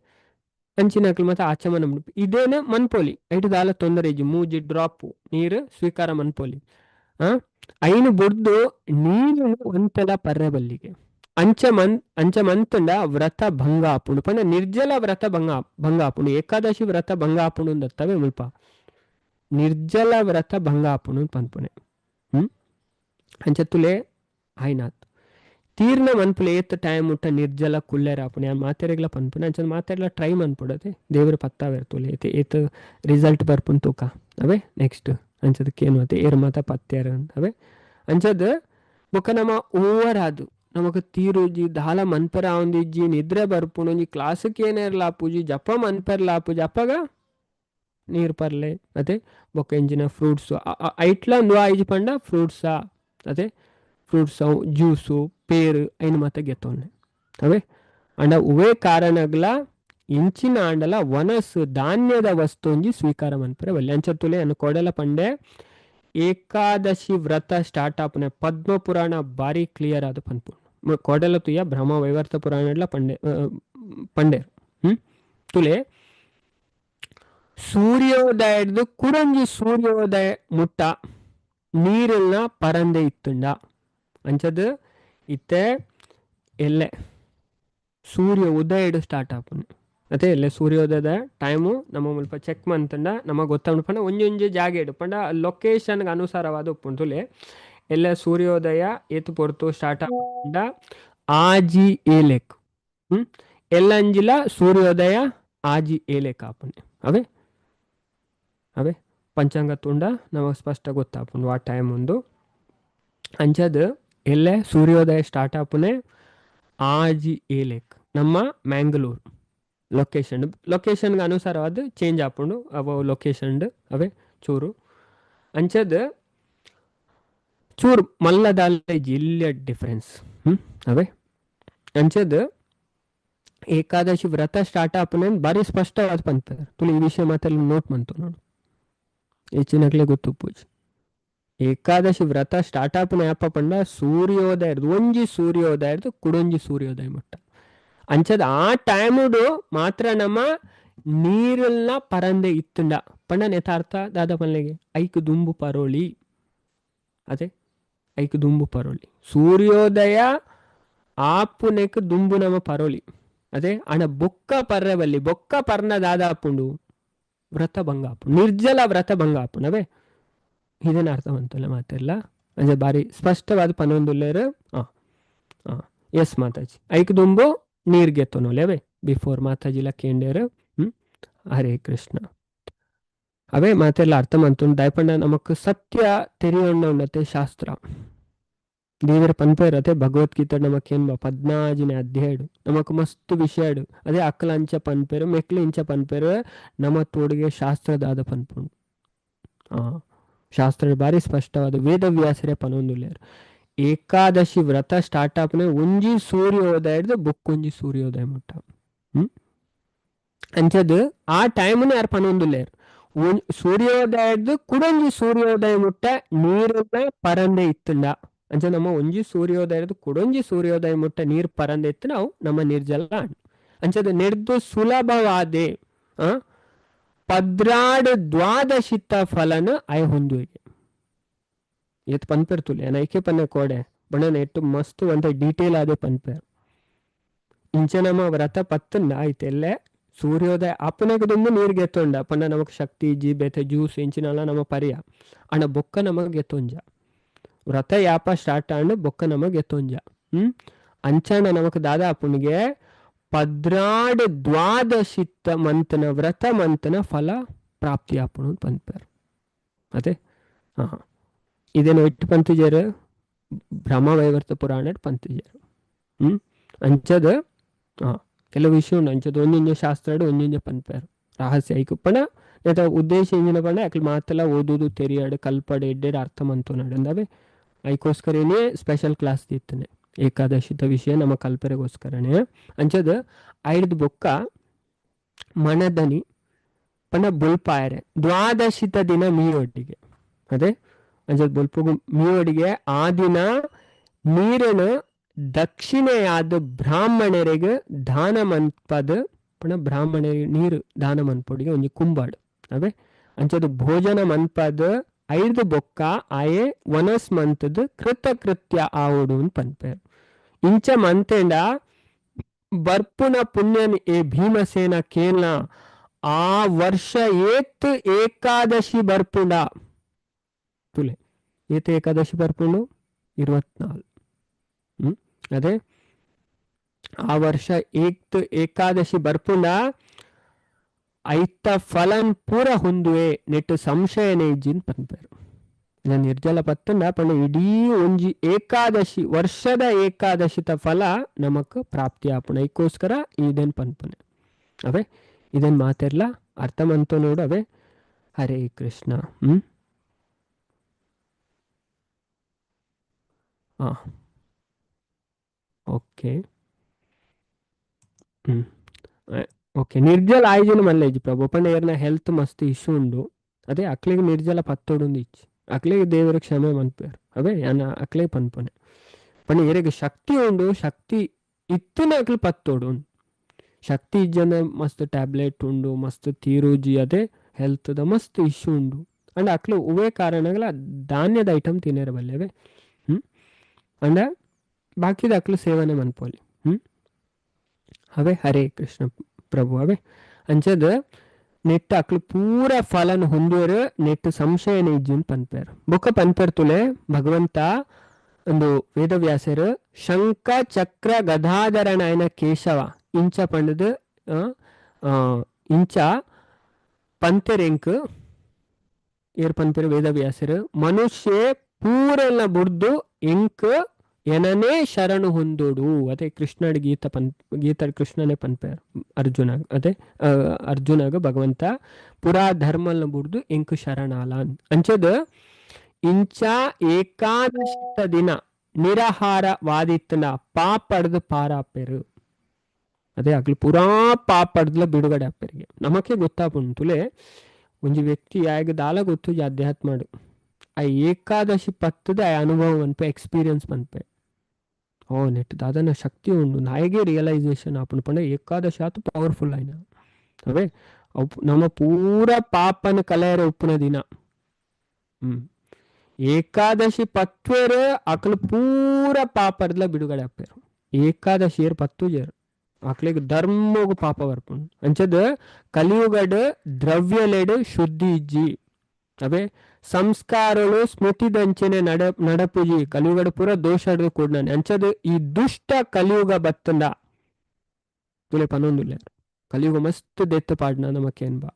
ಅಂಚಿನಕ್ಲು ಮತ್ತೆ ಆಚಮನ ಇದೇನೆ ಮನ್ಪೋಲಿ ಐಟ್ ದಾಲ ತೊಂದರೆ ಇಜ್ಜಿ ಮೂಜಿ ಡ್ರಾಪ್ ನೀರು ಸ್ವೀಕಾರ ಮನ್ಪೋಲಿ ಐನು ಬುಡ್ದು ನೀರು ಒಂತೆಲ ಪರ್ರೆ ಬಲ್ಲಿಗೆ ಅಂಚ ಮಂತುಂಡ ವ್ರತ ಭಂಗ ಆಪುಂಡು ಪಂಡ ನಿರ್ಜಲ ವ್ರತ ಭಂಗ ಆಪುಂಡು ಏಕಾದಶಿ ವ್ರತ ಭಂಗ ಆಪುಂಡು ಅಂದತ್ತವೆ ಮುಲ್ಪ ನಿರ್ಜಲ ವ್ರತ ಭಂಗ ಆಪುಂಡು ಪನ್ಪುನೆ ಅಂಚ ತುಲೆ ಆಯ್ನಾತ್ ತೀರ್ನ ಮನ್ಪುಲೆ ಏತ್ ಟೈಮ್ ಮುಟ್ಟ ನಿರ್ಜಲ ಕುಲ್ಲೆರ ಆಪುನೆ ಮಾತೆರೆಗ್ಲ ಪನ್ಪುನೆ ಅಂಚ ಮಾತೆರ್ಲ ಟ್ರೈ ಮನ್ಪುಡತೆ ದೇವ್ರ ಪತ್ತಾವೆರ್ ತುಲೆ ಏತ್ ರಿಸಲ್ಟ್ ಬರ್ಪುನ್ ತೂಕ ಅವೇ ನೆಕ್ಸ್ಟ್ ಅಂಚದಕ್ಕೇನು ಅತೆ ಏರ್ ಮಾತ ಪತ್ಯಾರ ಅವೇ ಅಂಚದ ಬೊಕ ನಮ್ಮ ಓವರ್ ಆದು ನಮಕ್ ತೀರುಜಿ ದಾಲ ಮನ್ಪರ ಆವೊಂದಿಜ್ಜಿ ನಿದ್ರೆ ಬರ್ಪುಂಡು ಒಂಜಿ ಕ್ಲಾಸ್ಕ್ ಏನೇರ್ಲಾಪುಜಿ ಜಪ ಮನ್ಪೆರ್ಲಾಪು ಜಪಗ ನೀರ್ ಪರ್ಲೆ ಅದೇ ಬೊಕ ಎಂಜಿನ ಫ್ರೂಟ್ಸ್ ಐಟ್ಲ ನುವಾ ಐಜಿ ಪಂಡ ಫ್ರೂಟ್ಸಾ ಅದೇ ಫ್ರೂಟ್ಸ್ ಜ್ಯೂಸು ಪೇರು ಐನು ಮಾತ ಗೆತ್ತೊನ್ನೆ ಅವೇ ಅಂಡ ಉವೇ ಕಾರಣಗ್ಲ ಇಂಚಿನ ಆಂಡಲ ವನಸ್ ಧಾನ್ಯದ ವಸ್ತು ಒಂಜಿ ಸ್ವೀಕಾರ ಮನ್ಪರೆ ಒಲ್ಲೆ ಅಂಚತ್ತುಲೆ ಅನ್ನು ಕೊಡಲ ಪಂಡೆ ಏಕಾದಶಿ ವ್ರತ ಸ್ಟಾರ್ಟ್ ಆಪುನೆ ಪದ್ಮ ಪುರಾಣ ಬಾರಿ ಕ್ಲಿಯರ್ ಆದ ಪನ್ಪು ಕೊಡಲ ತುಯ್ಯ ಬ್ರಹ್ಮ ವೈವರ್ತ ಪುರಾಣ ಪಂಡೇರು ತುಲೆ ಸೂರ್ಯೋದಯದ್ದು ಕುಡಂಜಿ ಸೂರ್ಯೋದಯ ಮುಟ್ಟ ನೀರನ್ನ ಪರಂದೆ ಇತ್ತುಂಡ ಅಂಚದು ಇತ್ತೆ ಎಲ್ಲೆ ಸೂರ್ಯ ಉದಯ ಸ್ಟಾರ್ಟ್ ಆಪುನೆ ಅದೇ ಎಲ್ಲೆ ಸೂರ್ಯೋದಯದ ಟೈಮು ನಮ್ಮ ಮುಲ್ಪ ಚೆಕ್ ಮಂತಂಡ ನಮಗೆ ಗೊತ್ತಾಗ ಪಂಡ ಒಂಜೊಂಜಿ ಜಾಗ ಇಡು ಪಂಡ ಲೊಕೇಶನ್ಗೆ ಅನುಸಾರವಾದ ಉಪ್ಪುಂಟುಲೆ ಎಲ್ಲ ಸೂರ್ಯೋದಯ ಎತ್ತು ಪೊರ್ತು ಸ್ಟಾರ್ಟ್ ಆಪುಂಡ ಆಜಿ ಏಲೆಕ್ ಎಲ್ಲಂಜಿಲ ಸೂರ್ಯೋದಯ ಆಜಿ ಏಲೆಕ್ ಆಪುನೆ ಅವೇ ಅವೇ ಪಂಚಾಂಗ ತುಂಡ ನಮಗೆ ಸ್ಪಷ್ಟ ಗೊತ್ತಾಪುಂಡು ಆ ಟೈಮ್ ಒಂದು ಅಂಚದು ಎಲ್ಲೆ ಸೂರ್ಯೋದಯ ಸ್ಟಾರ್ಟ್ ಆಪುನೆ ಆಜಿ ಏಲೆಕ್ ನಮ್ಮ ಮ್ಯಾಂಗ್ಳೂರು ಲೊಕೇಶನ್ಗೆ ಅನುಸಾರವಾದ ಚೇಂಜ್ ಆಪುಂಡು ಅವ ಲೊಕೇಶನ್ ಅವೇ ಚೂರು ಅಂಚದು ಚೂರು ಮಲ್ಲದಾಲ ಜಿಲ್ಲೆ ಡಿಫ್ರೆನ್ಸ್ ಅವೇ ಅಂಚದು ಏಕಾದಶಿ ವ್ರತ ಸ್ಟಾರ್ಟ್ ಆಪುನೆ ಬಾರಿ ಸ್ಪಷ್ಟವಾದ ಪಂತ ತುಳಿ ಈ ವಿಷಯ ಮಾತೆಲ್ಲ ನೋಟ್ ಬಂತು ನೋಡು ಹೆಚ್ಚಿನಕ್ಲೆ ಗೊತ್ತು ಪೂಜೆ ಏಕಾದಶಿ ವ್ರತ ಸ್ಟಾರ್ಟ್ ಆಪುನೆ ಯಾಪ ಪಂಡ ಸೂರ್ಯೋದಯ ಒಂಜಿ ಸೂರ್ಯೋದಯದ್ದು ಕುಡೊಂಜಿ ಸೂರ್ಯೋದಯ ಮುಟ್ಟ ಅಂಚದ ಆ ಟೈಮುಡು ಮಾತ್ರ ನಮ್ಮ ನೀರಲ್ನ ಪರಂದೆ ಇತ್ತುಂಡ ಪಂಡ ನೆತಾರ್ಥ ದಾದ ಪಲ್ಲೆಗೆ ಐಕ್ ದುಂಬು ಪರೋಳಿ ಅದೇ ಐಕ್ ದುಂಬು ಪರೋಳಿ ಸೂರ್ಯೋದಯ ಆಪುನೆಕ್ ದುಂಬು ನಮ್ಮ ಪರೋಳಿ ಅದೇ ಅಣ ಬೊಕ್ಕ ಪರ್ರೆ ಬಲ್ಲಿ ಬೊಕ್ಕ ಪರ್ನ ದಾದ ಆಪುಂಡು ವ್ರತ ಭಂಗ ಆಪುಂಡು ನಿರ್ಜಲ ವ್ರತ ಭಂಗ ಆಪುಂಡು ಅವೇ ಇದನ್ನ ಅರ್ಥ ಬಂತಲ್ಲ ಮಾತೆಲ್ಲ ಅಂದ್ರೆ ಬಾರಿ ಸ್ಪಷ್ಟವಾದ ಪನೊಂದುಲ್ಲೇರು ಎಸ್ ಮಾತಾಜಿ ಐಕ್ ದುಂಬು ನೀರ್ಗೆ ಎತ್ತೋನೋಲೆ ಅವೇ ಬಿಫೋರ್ ಮಾತಾಜಿಲ ಕೇಂಡೇರು ಹರೇ ಕೃಷ್ಣ ಅವೇ ಮಾತೆಲ್ಲ ಅರ್ಥ ಮಂತು ದಯಪಂಡ ನಮಕ್ ಸತ್ಯ ತೆರಿಯೊಂಡ ಉಂಡತೆ ಶಾಸ್ತ್ರ ದೇವರ ಪನ್ಪೇರತೆ ಭಗವದ್ಗೀತೆ ನಮಕೇನ್ 14ನೇ ಅಧ್ಯಾಯ ನಮಕ್ ಮಸ್ತ್ ವಿಷಯ ಅದೇ ಅಕ್ಕಲಂಚ ಪನ್ಪೇರು ಮೆಕ್ಲಿ ಇಂಚ ಪನ್ಪೇರು ನಮ್ಮ ತೋಡಿಗೆ ಶಾಸ್ತ್ರದಾದ ಪನ್ಪುಂಡು ಶಾಸ್ತ್ರ ಬಾರಿ ಸ್ಪಷ್ಟವಾದ ವೇದವ್ಯಾಸರೇ ಪನೊಂದುಲ್ಲೇರು ಏಕಾದಶಿ ವ್ರತ ಸ್ಟಾರ್ಟ್ ಆಪನೆ ಒಂಜಿ ಸೂರ್ಯೋದಯದ ಬೊಕ್ಕೊಂಜಿ ಸೂರ್ಯೋದಯ ಮುಟ್ಟ ಅಂಚದು ಆ ಟೈಮ್ನ ಯಾರು ಪನೊಂದುಲ್ಲೇರು ಸೂರ್ಯೋದಯದ ಕುಡೊಂಜಿ ಸೂರ್ಯೋದಯ ಮುಟ್ಟ ನೀರನ್ನ ಪರಂದೆ ಇತ್ತುಂಡ ಅಂಚ ನಮ್ಮ ಒಂಜಿ ಸೂರ್ಯೋದಯದ ಕುಡೊಂಜಿ ಸೂರ್ಯೋದಯ ಮುಟ್ಟ ನೀರು ಪರಂದೆ ಇತ್ತು ನಾವು ನಮ್ಮ ನಿರ್ಜಲ ಅಂಚದು ನೆಡ್ದು ಸುಲಭವಾದೆ ಪದ್ರಾಡ್ ದ್ವಾದಶಿತ ಫಲನ ಐ ಹೊಂದುವಿಗೆ ಎತ್ ಪನ್ಪೇರ್ ತುಲೆ ನೈಕೆ ಪನ್ನೆ ಕೋಡೆ ಬಣ್ಣ ಎಟ್ಟು ಮಸ್ತ್ ಅಂತ ಡೀಟೇಲ್ ಆದ ಪನ್ಪೇರ್ ಇಂಚ ನಮ್ಮ ವ್ರತ ಪತ್ತಂಡ ಆಯ್ತೆಲ್ಲೇ ಸೂರ್ಯೋದಯ ಅಪ್ಪನೆಗೆ ದುಂಬು ನೀರ್ಗೆ ಎತ್ತೊಂಡ ಪಂಡ ನಮಕ್ ಶಕ್ತಿ ಜಿ ಬೇತೆ ಜ್ಯೂಸ್ ಇಂಚಿನಲ್ಲ ನಮ್ಮ ಪರಿಯ ಅಣ್ಣ ಬೊಕ್ಕ ನಮಗ್ ಎತ್ತೊಂಜ ವ್ರತ ಯಾಪ ಸ್ಟಾರ್ಟ್ ಆಂಡ್ ಬೊಕ್ಕ ನಮಗ್ ಎತ್ತೊಂಜ ಅಂಚಣ್ಣ ನಮಕ್ ದಾದ ಅಪ್ಪನಿಗೆ ಪದ್ರಾಡ್ ದ್ವಾದಶಿತ ಮಂತನ ವ್ರತ ಮಂತನ ಫಲ ಪ್ರಾಪ್ತಿ ಆಪುಣು ಪನ್ಪೇರ್ ಅದೇ ಇದೇನು ಇಟ್ಟು ಪಂತುಜರು ಬ್ರಹ್ಮ ವೈವರ್ತ ಪುರಾಣ ಪಂತುಜರು ಅಂಚದ ಕೆಲವು ವಿಷಯ ಉಂಡು ಅಂಚದ ಒಂದೊಂದು ಶಾಸ್ತ್ರ ಒಂದೊಂದು ಪನ್ಪೇರು ರಹಸ್ಯ ಐಕುಪ್ಪಣ లేదా ಉದ್ದೇಶ ಇಂಜಿನ ಪಂಡ ಅಕ್ಲು ಮಾತೆಲ್ಲ ಓದುದು ತೆರಿಯಾಡು ಕಲ್ಪಡೆ ಎಡ್ಡೆಡು ಅರ್ಥ ಮಂತು ನಡಂದವೆ ಐಕೋಸ್ಕರನೇ ಸ್ಪೆಷಲ್ ಕ್ಲಾಸ್ ದಿತ್ತನೆ ಏಕಾದಶಿತ ವಿಷಯ ನಮ್ಮ ಕಲ್ಪರೆಗೋಸ್ಕರನೇ ಅಂಚದ ಐದು ಬೊಕ್ಕ ಮಣದನಿ ಪಂಡ ಬುಲ್ಪಾಯರೆ ದ್ವಾದಶಿತ ದಿನ ಮೀಯೊಟ್ಟಿಗೆ ಅದೇ ಅಂಚದ ಬುಲ್ಪು ಮೀಯೊಡಿಗೆ ಆ ದಿನ ನೀರನ್ನು ದಕ್ಷಿಣೆಯಾದ ಬ್ರಾಹ್ಮಣರಿಗೆ ದಾನ ಮನ್ಪದ ಪುಣ ಬ್ರಾಹ್ಮಣರಿಗೆ ನೀರು ದಾನ ಮನ್ಪೊಡಿಗೆ ಒಂಜಿ ಕುಂಬಾಡು ಅವೇ ಅಂಚದು ಭೋಜನ ಮನ್ಪದ ಐದು ಬೊಕ್ಕ ಆಯೆ ವನಸ್ ಮಂತದ ಕೃತಕೃತ್ಯ ಆವಡು ಅಂತ ಪನ್ಪೇರು. ಇಂಚ ಮಂತೆಂಡ ಬರ್ಪುನ ಪುಣ್ಯನ್ ಏ ಭೀಮಸೇನ ಕೇಲ್ನ ಆ ವರ್ಷ ಏತ್ ಏಕಾದಶಿ ಬರ್ಪುಂಡ ತುಲೆ ಏತ್ ಏಕಾದಶಿ ಬರ್ಪುಂಡು 24. ಅದೇ ಆ ವರ್ಷ ಏತ್ ಏಕಾದಶಿ ಬರ್ಪುಂಡ ಐತ ಫಲನ್ ಪೂರ ಹೊಂದುವೆ ನೆಟ್ಟು ಸಂಶಯನೇ ಇಜ್ಜಿನ್ ಪನ್ಪೇರು. ನಿರ್ಜಲ ಪತ್ತಂಡ ಪಂಡ ಇಡೀ ಒಂಜಿ ಏಕಾದಶಿ ವರ್ಷದ ಏಕಾದಶಿತ ಫಲ ನಮಕ್ ಪ್ರಾಪ್ತಿ ಆಪುಣ ಇದಕ್ಕೋಸ್ಕರ ಇದನ್ ಪನ್ಪನೆ ಅವೇ ಇದನ್ ಮಾತೆರ್ಲ ಅರ್ಥ ಮಂತು ನೋಡು ಅವೇ. ಹರೇ ಕೃಷ್ಣ. ಓಕೆ ಓಕೆ ನಿರ್ಜಲ ಆಯ್ಜಿನ ಮಲ್ಲ ಇಜ್ಜಿ ಪ್ರಭು ಪಂಡ ಏರ್ನ ಹೆಲ್ತ್ ಮಸ್ತ್ ಇಶ್ಯೂ ಉಂಡು. ಅದೇ ಅಕ್ಲಿಗೆ ನಿರ್ಜಲ ಪತ್ತೋಡುಂದು ಇಚ್ಚಿ ಅಕ್ಲಿಗೆ ದೇವರ ಕ್ಷಮೆ ಮನ್ಪೇರು ಅವೇ ಯಾನ ಅಕ್ಲಿಗೆ ಪನ್ಪನೆ ಪಂಡ ಏರಿಗೆ ಶಕ್ತಿ ಉಂಡು. ಶಕ್ತಿ ಇತ್ತಿನ ಅಕ್ಲಿ ಪತ್ತೋಡು ಶಕ್ತಿ ಇಜ್ಜನ ಮಸ್ತ್ ಟ್ಯಾಬ್ಲೆಟ್ ಉಂಡು ಮಸ್ತ್ ತೀರೂಜಿ ಅದೇ ಹೆಲ್ತ್ದ ಮಸ್ತ್ ಇಶ್ಯೂ ಉಂಡು. ಅಂಡ್ ಅಕ್ಲು ಉವೇ ಕಾರಣಗಳ ಧಾನ್ಯದ ಐಟಮ್ ತಿನ್ನೇರಬಲ್ಲೆವೆ. ಅಂಡ ಬಾಕಿದ ಅಕ್ಲು ಸೇವನೆ ಮನ್ಪೋಲಿ. ಅವೇ ಹರೇ ಕೃಷ್ಣ ಪ್ರಭು ಅವೇ ಅಂಚದ ನೆಟ್ಟು ಅಕ್ಲು ಪೂರ ಫಲನ್ ಹೊಂದುವರು ನೆಟ್ಟು ಸಂಶಯನ ಇಜ್ಜಿನ್ ಪನ್ಪೇರು ಬೊಕ್ಕ ಪನ್ಪೇರ್ ತುಲೆ ಭಗವಂತ ಒಂದು ವೇದವ್ಯಾಸರು ಶಂಖ ಚಕ್ರ ಗದಾಧರನಾಯನ ಕೇಶವ ಇಂಚ ಪಂಡದು ಇಂಚ ಪಂತೆರೆಂಕ್ ಏರ್ ಪನ್ಪೇರು ವೇದವ್ಯಾಸರು ಮನುಷ್ಯ ಪೂರೆಲ್ಲ ಬುಡ್ದು ಎಂಕ್ ಏನನೇ ಶರಣು ಹೊಂದೋಡು. ಅದೇ ಕೃಷ್ಣಡ್ ಗೀತ ಕೃಷ್ಣನೇ ಪನ್ಪೇರು ಅರ್ಜುನಾಗ ಅದೇ ಅರ್ಜುನಾಗ ಭಗವಂತ ಪುರಾ ಧರ್ಮಲ್ನ ಬುಡ್ದು ಎಂಕ್ ಶರಣಾಲ ಅಂಚದ ಇಂಚ ಏಕಾದಶಿತ ದಿನ ನಿರಾಹಾರ ವಾದಿತ್ತನ ಪಾಪಡ್ದು ಪಾರಾಪೇರು ಅದೇ ಆಗ್ಲಿ ಪುರಾ ಪಾಪಡ್ದ್ಲ ಬಿಡುಗಡೆ ಆಪೇರಿಗೆ ನಮಕ್ಕೆ ಗೊತ್ತಾಪುಂಟುಲೆ ಒಂಜಿ ವ್ಯಕ್ತಿ ಯಾಗ ದಾಲ ಗೊತ್ತು ಅಧ್ಯಾತ್ಮ ಮಾಡು ಆ ಏಕಾದಶಿ ಪತ್ತದ ಅನುಭವ ಮನ್ಪೆ ಎಕ್ಸ್ಪೀರಿಯನ್ಸ್ ಮನ್ಪೆ ನೆಟ್ ದಾದನ ಶಕ್ತಿ ಉಂಡು ನಾಯಿಗೆ ರಿಯಲೈಸೇಷನ್ ಆಪುಂಡು ಪಂಡ ಏಕಾದಶಿ ಆತು ಪವರ್ಫುಲ್ ಆಯ್ನ ಅವೇ ನಮ್ಮ ಪೂರ ಪಾಪನ ಕಲೆಯರ ಉಪ್ಪುನ ದಿನ ಏಕಾದಶಿ ಪತ್ವೇರು ಅಕ್ಲು ಪೂರ ಪಾಪರ್ದ್ಲ ಬಿಡುಗಡೆ ಆಪೇರು. ಏಕಾದಶಿ ಏರ್ ಪತ್ತು ಜೇರು ಅಕ್ಲಿಗೆ ಧರ್ಮಗು ಪಾಪ ಬರ್ಪುಂಡು ಅಂಚದ ಕಲಿಯುಗಡ್ ದ್ರವ್ಯಲೆಡ್ ಶುದ್ಧಿ ಇಜ್ಜಿ ಅವೇ ಸಂಸ್ಕಾರಗಳು ಸ್ಮೃತಿದಂಚನೆ ನಡಪುಜಿ ಕಲಿಯುಗಡ ಪೂರ ದೋಷ ಹಿಡಿದು ಕೂಡ್ನಾನೆ ಅಂಚದು ಈ ದುಷ್ಟ ಕಲಿಯುಗ ಬತ್ತಂದ ತುಲೆ ಪನೊಂದುಲ್ಲ ಕಲಿಯುಗ ಮಸ್ತ್ ದೆತ್ತು ಪಾಡ್ನ ನಮಕೇನ್ ಬಾ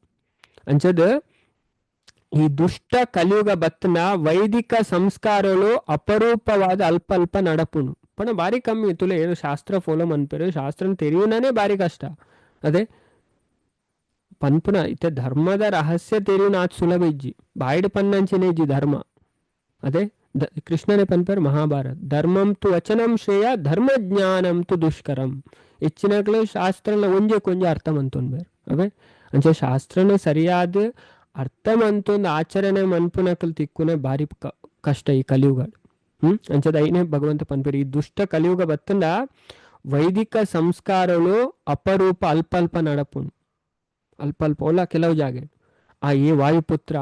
ಅಂಚದ ಈ ದುಷ್ಟ ಕಲಿಯುಗ ಬತ್ತನ ವೈದಿಕ ಸಂಸ್ಕಾರಗಳು ಅಪರೂಪವಾದ ಅಲ್ಪ ಅಲ್ಪ ನಡಪುನು ಪಣ ಬಾರಿ ಕಮ್ಮಿ ತುಲೆ ಏನು ಶಾಸ್ತ್ರ ಫಾಲೋ ಮನ್ಪೇರು ಶಾಸ್ತ್ರ ತೆರಿಯುನೇ ಬಾರಿ ಕಷ್ಟ ಅದೇ ಪನ್ಪುನ ಇತ್ತೆ ಧರ್ಮದ ರಹಸ್ಯ ತೆರಿಯುನ ಆತ್ ಸುಲಭ ಇಜ್ಜಿ ಬಾಯ್ಡ್ ಪನ್ನಂಚಿನ ಇಜ್ಜಿ ಧರ್ಮ ಅದೇ ಕೃಷ್ಣನೇ ಪನ್ಪೇರು ಮಹಾಭಾರತ ಧರ್ಮಂ ತು ವಚನಂ ಶ್ರೇಯ ಧರ್ಮ ಜ್ಞಾನಂ ತು ದುಷ್ಕರಂ ಹೆಚ್ಚಿನಗಳು ಶಾಸ್ತ್ರನ ಒಂಜೆ ಕೊಂಜ ಅರ್ಥ ಮಂತೊಂಬೇರು ಅವೇ ಅಂಚ ಶಾಸ್ತ್ರನ ಸರಿಯಾದ ಅರ್ಥ ಮಂತೊಂದು ಆಚರಣೆ ಮನ್ಪುನಕಲ್ ತಿಕ್ಕುನೆ ಬಾರಿ ಕಷ್ಟ ಈ ಕಲಿಯುಗ ಅಂಚದ ಐನೇ ಭಗವಂತ ಪನ್ಪೇರು ಈ ದುಷ್ಟ ಕಲಿಯುಗ ಬತ್ತಂದ ವೈದಿಕ ಸಂಸ್ಕಾರಗಳು ಅಪರೂಪ ಅಲ್ಪ ಅಲ್ಪ ನಡಪುನು ಅಲ್ಪ ಅಲ್ಪ ಓಲ ಕೆಲವು ಜಾಗ ಆ ಏ ವಾಯುಪುತ್ರ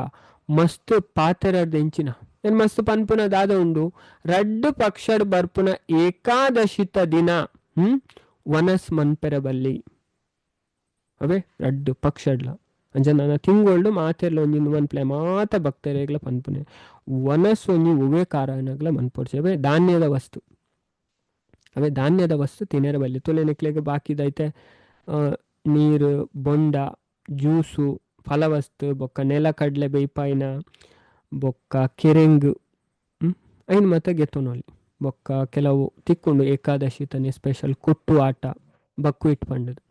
ಮಸ್ತ್ ಪಾತೆರಡ್ ಎಂಚಿನ ಏನ್ ಮಸ್ತ್ ಪನ್ಪುನ ದಾದ ಉಂಡು ರಡ್ಡು ಪಕ್ಷಡ್ ಬರ್ಪುನ ಏಕಾದಶಿತ ದಿನ ವನಸ್ ಮನ್ಪೆರಬಲ್ಲಿ ಅವೇ ರಡ್ಡು ಪಕ್ಷಡ್ಲ ಅಂಚ ನನ್ನ ತಿಂಗೊಳ್ಳು ಮಾತೆರ್ಲ ಒಂಜಿನ ಮನ್ಪ್ಲೆ ಮಾತ ಭಕ್ತರೇಗ್ಲ ಪನ್ಪುನೆ ವನಸ್ ಒಂಜಿ ಉವೆ ಕಾರಣಗ್ಲ ಮನ್ಪೊಡ್ಸೆ ಧಾನ್ಯದ ವಸ್ತು ಅವೇ ಧಾನ್ಯದ ವಸ್ತು ತಿನ್ನೆರಬಲ್ಲಿ ತುಲೆ ನಿಕ್ಲೆಗೆ ಬಾಕಿದೈತೆ ನೀರು ಬೊಂಡ ಜ್ಯೂಸು ಫಲವಸ್ತು ಬೊಕ್ಕ ನೆಲ ಕಡ್ಲೆ ಬೇಯ್ಪಾಯಿನ ಬೊಕ್ಕ ಕೆರೆಂಗು ಐನ್ ಮತ್ತೆ ಗೆತ್ತೋನಲ್ಲಿ ಬೊಕ್ಕ ಕೆಲವು ತಿಕ್ಕೊಂಡು ಏಕಾದಶಿ ತನಿ ಸ್ಪೆಷಲ್ ಕುಟ್ಟು ಆಟ ಬಕ್ಕು ಇಟ್ಪಂಡದು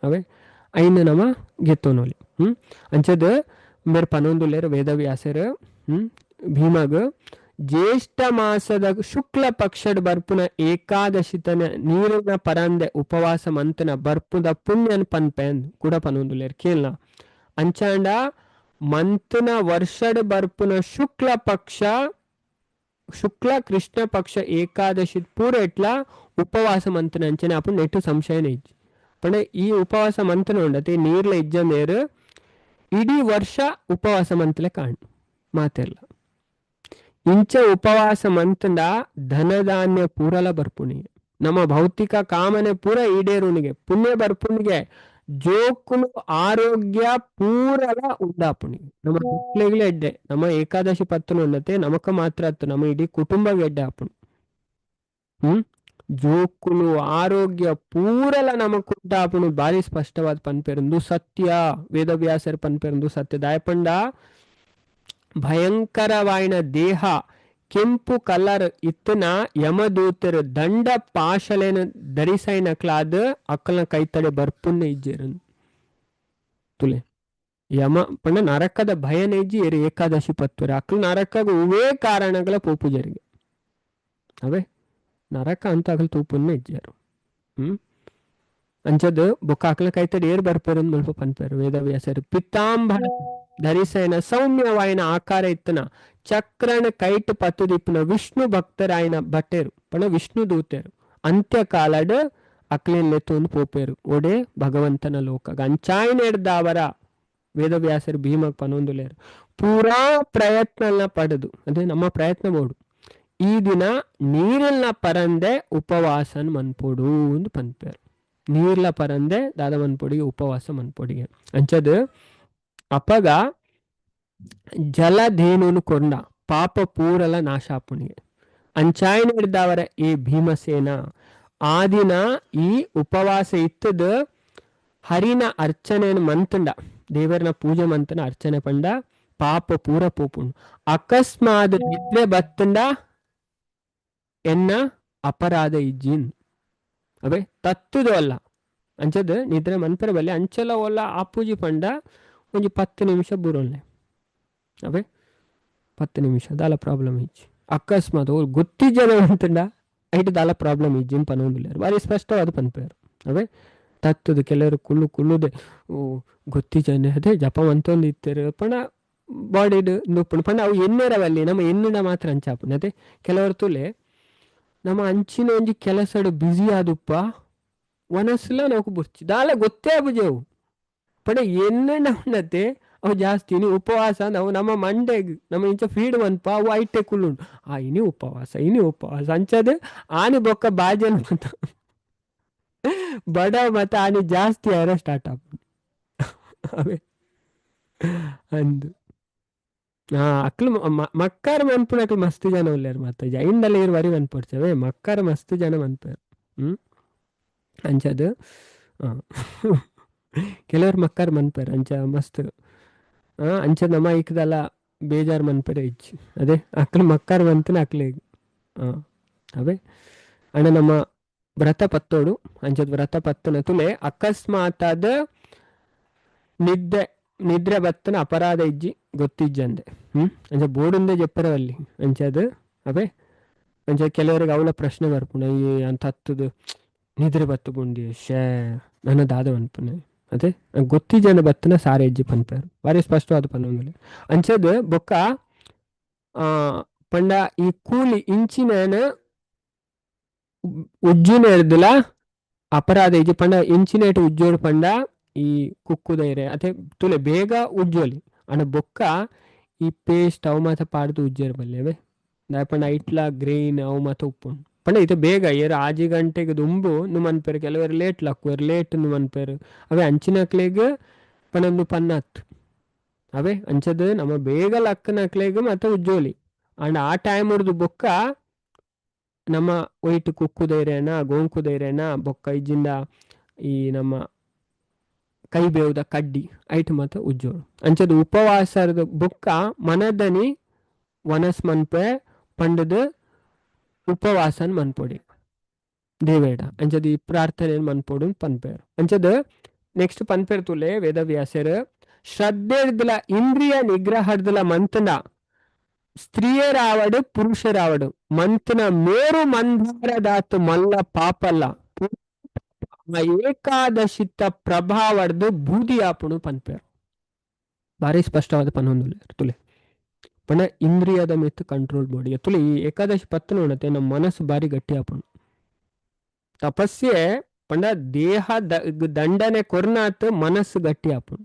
ಅವೇ ಐನ್ ನಮ ಗೆತ್ತೋನಲ್ಲಿ ಅಂಚದ ಮೇರೆ ಪನೊಂದುಲ್ಲೇರು ವೇದವ್ಯಾಸರು ಭೀಮಗ್ ಜ್ಯೇಷ್ಠ ಮಾಸದ ಶುಕ್ಲ ಪಕ್ಷಡ್ ಬರ್ಪುನ ಏಕಾದಶಿತನ ನೀರಿನ ಪರಂದೆ ಉಪವಾಸ ಮಂತನ ಬರ್ಪುದ ಪುಣ್ಯನ್ ಪನ್ಪೆನ್ ಕೂಡ ಪನೊಂದುಲ್ಲೇರು ಕೇಳ್ನ ಅಂಚಾಂಡ ಮಂತನ ವರ್ಷಡ್ ಬರ್ಪುನ ಶುಕ್ಲ ಪಕ್ಷ ಶುಕ್ಲ ಕೃಷ್ಣ ಪಕ್ಷ ಏಕಾದಶಿ ಪೂರ ಎಟ್ಲ ಉಪವಾಸ ಮಂತನ ಅಂಚನೆ ಅಪ್ಪ ನೆಟ್ಟು ಸಂಶಯನೇ ಇಜ್ಜಿ ಪಂಡ ಈ ಉಪವಾಸ ಮಂತನ ಉಂಡತೆ ನೀರ್ಲ ಇಜ್ಜ ಮೇರು ಇಡೀ ವರ್ಷ ಉಪವಾಸ ಮಂತಲೆ ಕಾಣ್ ಮಾತೆಲ್ಲ ಇಂಚ ಉಪವಾಸ ಮಂತಂಡ ಧನಧಾನ್ಯ ಪೂರಲ ಬರ್ಪುಣಿ ನಮ್ಮ ಭೌತಿಕ ಕಾಮನೆ ಪೂರ ಈಡೇರುನಿಗೆ ಪುಣ್ಯ ಬರ್ಪುಣಿಗೆ ಜೋಕುಲು ಆರೋಗ್ಯ ಪೂರಲ ಉಂಡಾಪುಣಿ ನಮ್ಮ ಮಕ್ಕಳಿಗೆ ಎಡ್ಡೆ ನಮ್ಮ ಏಕಾದಶಿ ಪತ್ತನು ಉನ್ನತೆ ನಮಕ ಮಾತ್ರ ಅತ್ತು ನಮ್ಮ ಇಡೀ ಕುಟುಂಬ ಎಡ್ಡೆ ಆಪುಣಿ ಜೋಕುಲು ಆರೋಗ್ಯ ಪೂರಲ ನಮಕುಂಟಾಪುಣಿ ಬಾರಿ ಸ್ಪಷ್ಟವಾದ ಪನ್ಪೇರಂದು ಸತ್ಯ ವೇದವ್ಯಾಸರ ಪನ್ಪೇರಂದು ಸತ್ಯ ದಾಯಪಂಡ ಭಯಂಕರವಾಯಿನ ದೇಹ ಕೆಂಪು ಕಲರ್ ಇತ್ತನ ಯಮದೂತರು ದಂಡ ಪಾಶಲೇನ ಧರಿಸೈನ ಕ್ಲಾದ್ ಅಕ್ಕಲ್ನ ಕೈತಡೆ ಬರ್ಪುನ್ನ ಇಜ್ಜೇರನ್ ತುಲೆ ಯಮ ಪಂಡ ನರಕದ ಭಯನ ಇಜ್ಜಿ ಏರಿ ಏಕಾದಶಿ ಪತ್ತುರೆ ಅಕ್ಕಲ್ ನರಕಗ ಉವೇ ಕಾರಣಗಳ ಪೋಪುಜರಿಗೆ ಅವೇ ನರಕ ಅಂತ ಅಕಲ್ ತೂಪುನ್ನ ಇಜ್ಜಾರು ಅಂಚದ್ ಬೊಕ್ಕ ಅಕ್ಕಲ ಕೈತಡೆ ಏರ್ ಬರ್ಪೇರನ್ ಮುಲ್ಪ ಪನ್ಪೇರು ವೇದವ್ಯಾಸರು ಪಿತಾಂಬರ ಧರಿಸೈನ ಸೌಮ್ಯವಾಯಿನ ಆಕಾರ ಇತ್ತನ ಚಕ್ರನ ಕೈಟ್ ಪತ್ತುದಿಪ್ಪನ ವಿಷ್ಣು ಭಕ್ತರಾಯನ ಭಟ್ಟೇರು ಪಣ ವಿಷ್ಣು ದೂತೇರು ಅಂತ್ಯಕಾಲಡ್ ಅಕ್ಲೆನ್ನೆತ್ತೊಂದು ಪೋಪೇರು ಒಡೆ ಭಗವಂತನ ಲೋಕ ಅಂಚಾಯನ ಹಿಡ್ದಾವರ ವೇದವ್ಯಾಸರು ಭೀಮಕ್ ಪನೊಂದುಲೇರು ಪೂರಾ ಪ್ರಯತ್ನನ ಪಡೆದು ಅದೇ ನಮ್ಮ ಪ್ರಯತ್ನ ಬೋಡು ಈ ದಿನ ನೀರಿನ ಪರಂದೆ ಉಪವಾಸನ್ ಮನ್ಪೊಡು ಒಂದು ಪನ್ಪೇರು ನೀರ್ಲ ಪರಂದೆ ದಾದ ಮನ್ಪೊಡಿಗೆ ಉಪವಾಸ ಮನ್ಪೊಡಿಗೆ ಅಂಚದು ಅಪಗ ಜಲಧೇನುನು ಕೊಂಡ ಪಾಪ ಪೂರಲ ನಾಶಾಪುಣಿಗೆ ಅಂಚಾಯನ ಹಿಡ್ದವರ ಈ ಭೀಮಸೇನ ಆ ದಿನ ಈ ಉಪವಾಸ ಇತ್ತದ ಹರಿನ ಅರ್ಚನೆಯನ್ನು ಮಂತಂಡ ದೇವರನ ಪೂಜೆ ಮಂತನ ಅರ್ಚನೆ ಪಂಡ ಪಾಪ ಪೂರ ಪೋಪುಂಡು ಅಕಸ್ಮಾತ್ ನಿದ್ರೆ ಬತ್ತಂಡ ಎನ್ನ ಅಪರಾಧ ಇಜ್ಜಿನ್ ಅವೇ ತತ್ತುದು ಅಲ್ಲ ಅಂಚದ ನಿದ್ರೆ ಮನ್ಪರ ಬಲ್ಲೆ ಅಂಚಲ ಒಲ್ಲ ಆ ಪೂಜೆ ಪಂಡ ಒಂಜಿ 10 ನಿಮಿಷ ಬುರೋನ್ಲೆ ಅವೇ 10 ನಿಮಿಷ ದಾಲ ಪ್ರಾಬ್ಲಮ್ ಇಜ್ಜಿ ಅಕಸ್ಮಾತ್ ಅವ್ರು ಗೊತ್ತಿ ಜನ ಅಂತಂಡ ಐಟ್ ದಾಲ ಪ್ರಾಬ್ಲಮ್ ಇಜ್ಜಿನ್ ಪನೊಂದುಲ್ಲೇರು ಬಾರಿ ಸ್ಪಷ್ಟವಾದ ಪನ್ಪೇರು ಅವೇ ತತ್ತದು ಕೆಲವರು ಕುಳ್ಳುದೆ ಗೊತ್ತಿ ಜನ ಅದೇ ಜಪ ಅಂತೊಂದು ಇತ್ತೇರು ಪಣ ಬಾಡಿಡ್ ನುಪ್ಪುಣು ಪಂಡ ಅವು ಎನ್ನೆರವಲ್ಲಿ ನಮ್ಮ ಎನ್ನುಡ ಮಾತ್ರ ಅಂಚಾಪುಣ ಅದೇ ಕೆಲವರು ತುಲೆ ನಮ್ಮ ಅಂಚಿನ ಒಂಜಿ ಕೆಲಸಡು ಬ್ಯುಸಿ ಆದುಪ್ಪ ಒನಸ್ಲ ನಾವು ಬುರ್ಚಿ ದಾಲ ಗೊತ್ತೇ ಆಬುಜವು ಪಡ ಎನ್ನೆಣ್ಣ ಉಣ್ಣತೆ ಅವು ಜಾಸ್ತಿ ಇನಿ ಉಪವಾಸ ನಾವು ನಮ್ಮ ಮಂಡೆಗೆ ನಮ್ಮ ಇಂಚ ಫೀಡ್ ಮನ್ಪ ಅವು ಐಟೆ ಕುಳ್ಳುಂಡು ಇನಿ ಉಪವಾಸ ಅಂಚದು ಆನೆ ಬೊಕ್ಕ ಬಾಜನ ಮತ ಬಡ ಮತ ಆನೆ ಜಾಸ್ತಿ ಆರ ಸ್ಟಾರ್ಟ್ ಆಗ ಅವೇ ಅಂದು ಅಕ್ಲು ಮಕ್ಕಾರ ಮನ್ಪುಣಕ್ಲು ಮಸ್ತ್ ಜನ ಉಲ್ಲೇರು ಮತ್ತೆ ಜೈಂಡಲ್ಲ ಇರು ವರಿ ಮನ್ಪುಡ್ಸವೆ ಮಕ್ಕಾರ ಮಸ್ತ್ ಜನ ಮನ್ಪೇರು ಅಂಚದು ಕೆಲವರು ಮಕ್ಕಾರ ಮನ್ಪೇರು ಅಂಚ ಮಸ್ತ್ ಅಂಚ ನಮ್ಮ ಇಕ್ಕದಲ್ಲ ಬೇಜಾರು ಮನ್ಪೇರೆ ಇಚ್ಚಿ ಅದೇ ಅಕ್ಲು ಮಕ್ಕಾರ ಮಂತನ ಅಕ್ಲಿಗೆ ಅವೇ ಅಣ್ಣ ನಮ್ಮ ವ್ರತ ಪತ್ತೋಡು ಅಂಚದ ವ್ರತ ಪತ್ತನ ತುಲೆ ಅಕಸ್ಮಾತಾದ ನಿದ್ರೆ ಬತ್ತನ ಅಪರಾಧ ಇಜ್ಜಿ ಗೊತ್ತಿಜ್ಜಂದೆ ಅಂಚ ಬೋರ್ಡಿಂದ ಜಪ್ಪರವಲ್ಲಿ ಅಂಚದು ಅವೇ ಅಂಚ ಕೆಲವರಿಗೆ ಅವಳ ಪ್ರಶ್ನೆ ಬರ್ಪುಣ ಈ ಅಂತ ಹತ್ತದು ನಿದ್ರೆ ಬತ್ತು ಬುಂಡಿ ನನ್ನ ದಾದ ಅನ್ಪುನೆ ಅದೇ ಗೊತ್ತಿಜ್ಜನ ಬತ್ತನ ಸಾರೆ ಇಜ್ಜಿ ಪನ್ಪೇರು ಬಾರಿ ಸ್ಪಷ್ಟವಾದ ಪನ್ನೊಂದುಲೆ ಅಂಚದು ಬೊಕ್ಕ ಪಂಡ ಈ ಕೂಲಿ ಇಂಚಿನ ಉಜ್ಜುನ ಇರ್ದಿಲ್ಲ ಅಪರಾಧ ಇಜ್ಜಿ ಪಂಡ ಇಂಚಿನೇಟ್ ಉಜ್ಜೋಡು ಪಂಡ ಈ ಕುಕ್ಕುದೈರೆ ಅದೇ ತುಲೆ ಬೇಗ ಉಜ್ಜೋಲಿ ಅಣ್ಣ ಬೊಕ್ಕ ಈ ಪೇಸ್ಟ್ ಅವು ಮಾತ ಪಾಡ್ದು ಉಜ್ಜೇರು ಬಲ್ಲೇವೆ ದಾಯಪಂಡ ಐಟ್ಲ ಗ್ರೀನ್ ಅವು ಮಾತ ಉಪ್ಪುಂಡು ಪಂಡ ಇದು ಬೇಗ ಏರು 6 ಗಂಟೆಗೆ ದುಂಬು ನುಮನ್ಪೇರು ಕೆಲವರು ಲೇಟ್ ಲಕ್ಕುವರು ಲೇಟ್ ನುಮನ್ಪೇರು ಅವೇ ಅಂಚಿನಕ್ಲೆಗ್ ಪಣಂದು ಪನ್ನತ್ತು ಅವೇ ಅಂಚದು ನಮ್ಮ ಬೇಗ ಲಕ್ಕನಕ್ಲೆಗ್ ಮತ್ತೆ ಉಜ್ಜೋಲಿ ಅಂಡ್ ಆ ಟೈಮ್ ಹೊಡೆದು ಬೊಕ್ಕ ನಮ್ಮ ಒಯ್ಟ್ ಕುಕ್ಕುದೈರೇನ ಗೋಂಕುದೈರೇನ ಬೊಕ್ಕ ಇಜ್ಜಿಂದ ಈ ನಮ್ಮ ಕೈ ಬೇವುದ ಕಡ್ಡಿ ಐಟ್ ಮಾತ ಉಜ್ಜೋಳು ಅಂಚದು ಉಪವಾಸದ ಬೊಕ್ಕ ಮನದನಿ ವನಸ್ ಮನ್ಪೆ ಪಂಡದ ಉಪವಾಸನ್ ಮನ್ಪೊಡಿ ದೇವೇಡ ಅಂಚದು ಈ ಪ್ರಾರ್ಥನೆ ಮನ್ಪೊಡು ಪನ್ಪೇರು ಅಂಚದು ನೆಕ್ಸ್ಟ್ ಪನ್ಪೇರು ತುಲೆ ವೇದವ್ಯಾಸರು ಶ್ರದ್ಧೆರ್ದಲ ಇಂದ್ರಿಯ ನಿಗ್ರಹರ್ದಲ ಮಂತನ ಸ್ತ್ರೀಯರಾವಡು ಪುರುಷರಾವಡು ಮಂತನ ಮೇರು ಮಂದಾರದಾತು ಮಲ್ಲ ಪಾಪಲ್ಲ ಏಕಾದಶಿತ ಪ್ರಭಾವಡ್ದು ಬೂದಿ ಆಪುಣು ಪನ್ಪೇರು ಬಾರಿ ಸ್ಪಷ್ಟವಾದ ಪನ್ನೊಂದುಲೆ ತುಲೆ ಪಣ ಇಂದ್ರಿಯದ ಮಿತ್ ಕಂಟ್ರೋಲ್ ಬಾಡಿ ತುಲೆ ಈ ಏಕಾದಶಿ ಪತ್ತು ನೋಡತ್ತೆ ನಮ್ಮ ಮನಸ್ಸು ಬಾರಿ ಗಟ್ಟಿ ಆಪುಣು ತಪಸ್ಸೆ ಪಂಡ ದೇಹ ದಂಡನೆ ಕೊರ್ನಾತ್ ಮನಸ್ಸು ಗಟ್ಟಿ ಆಪುಣು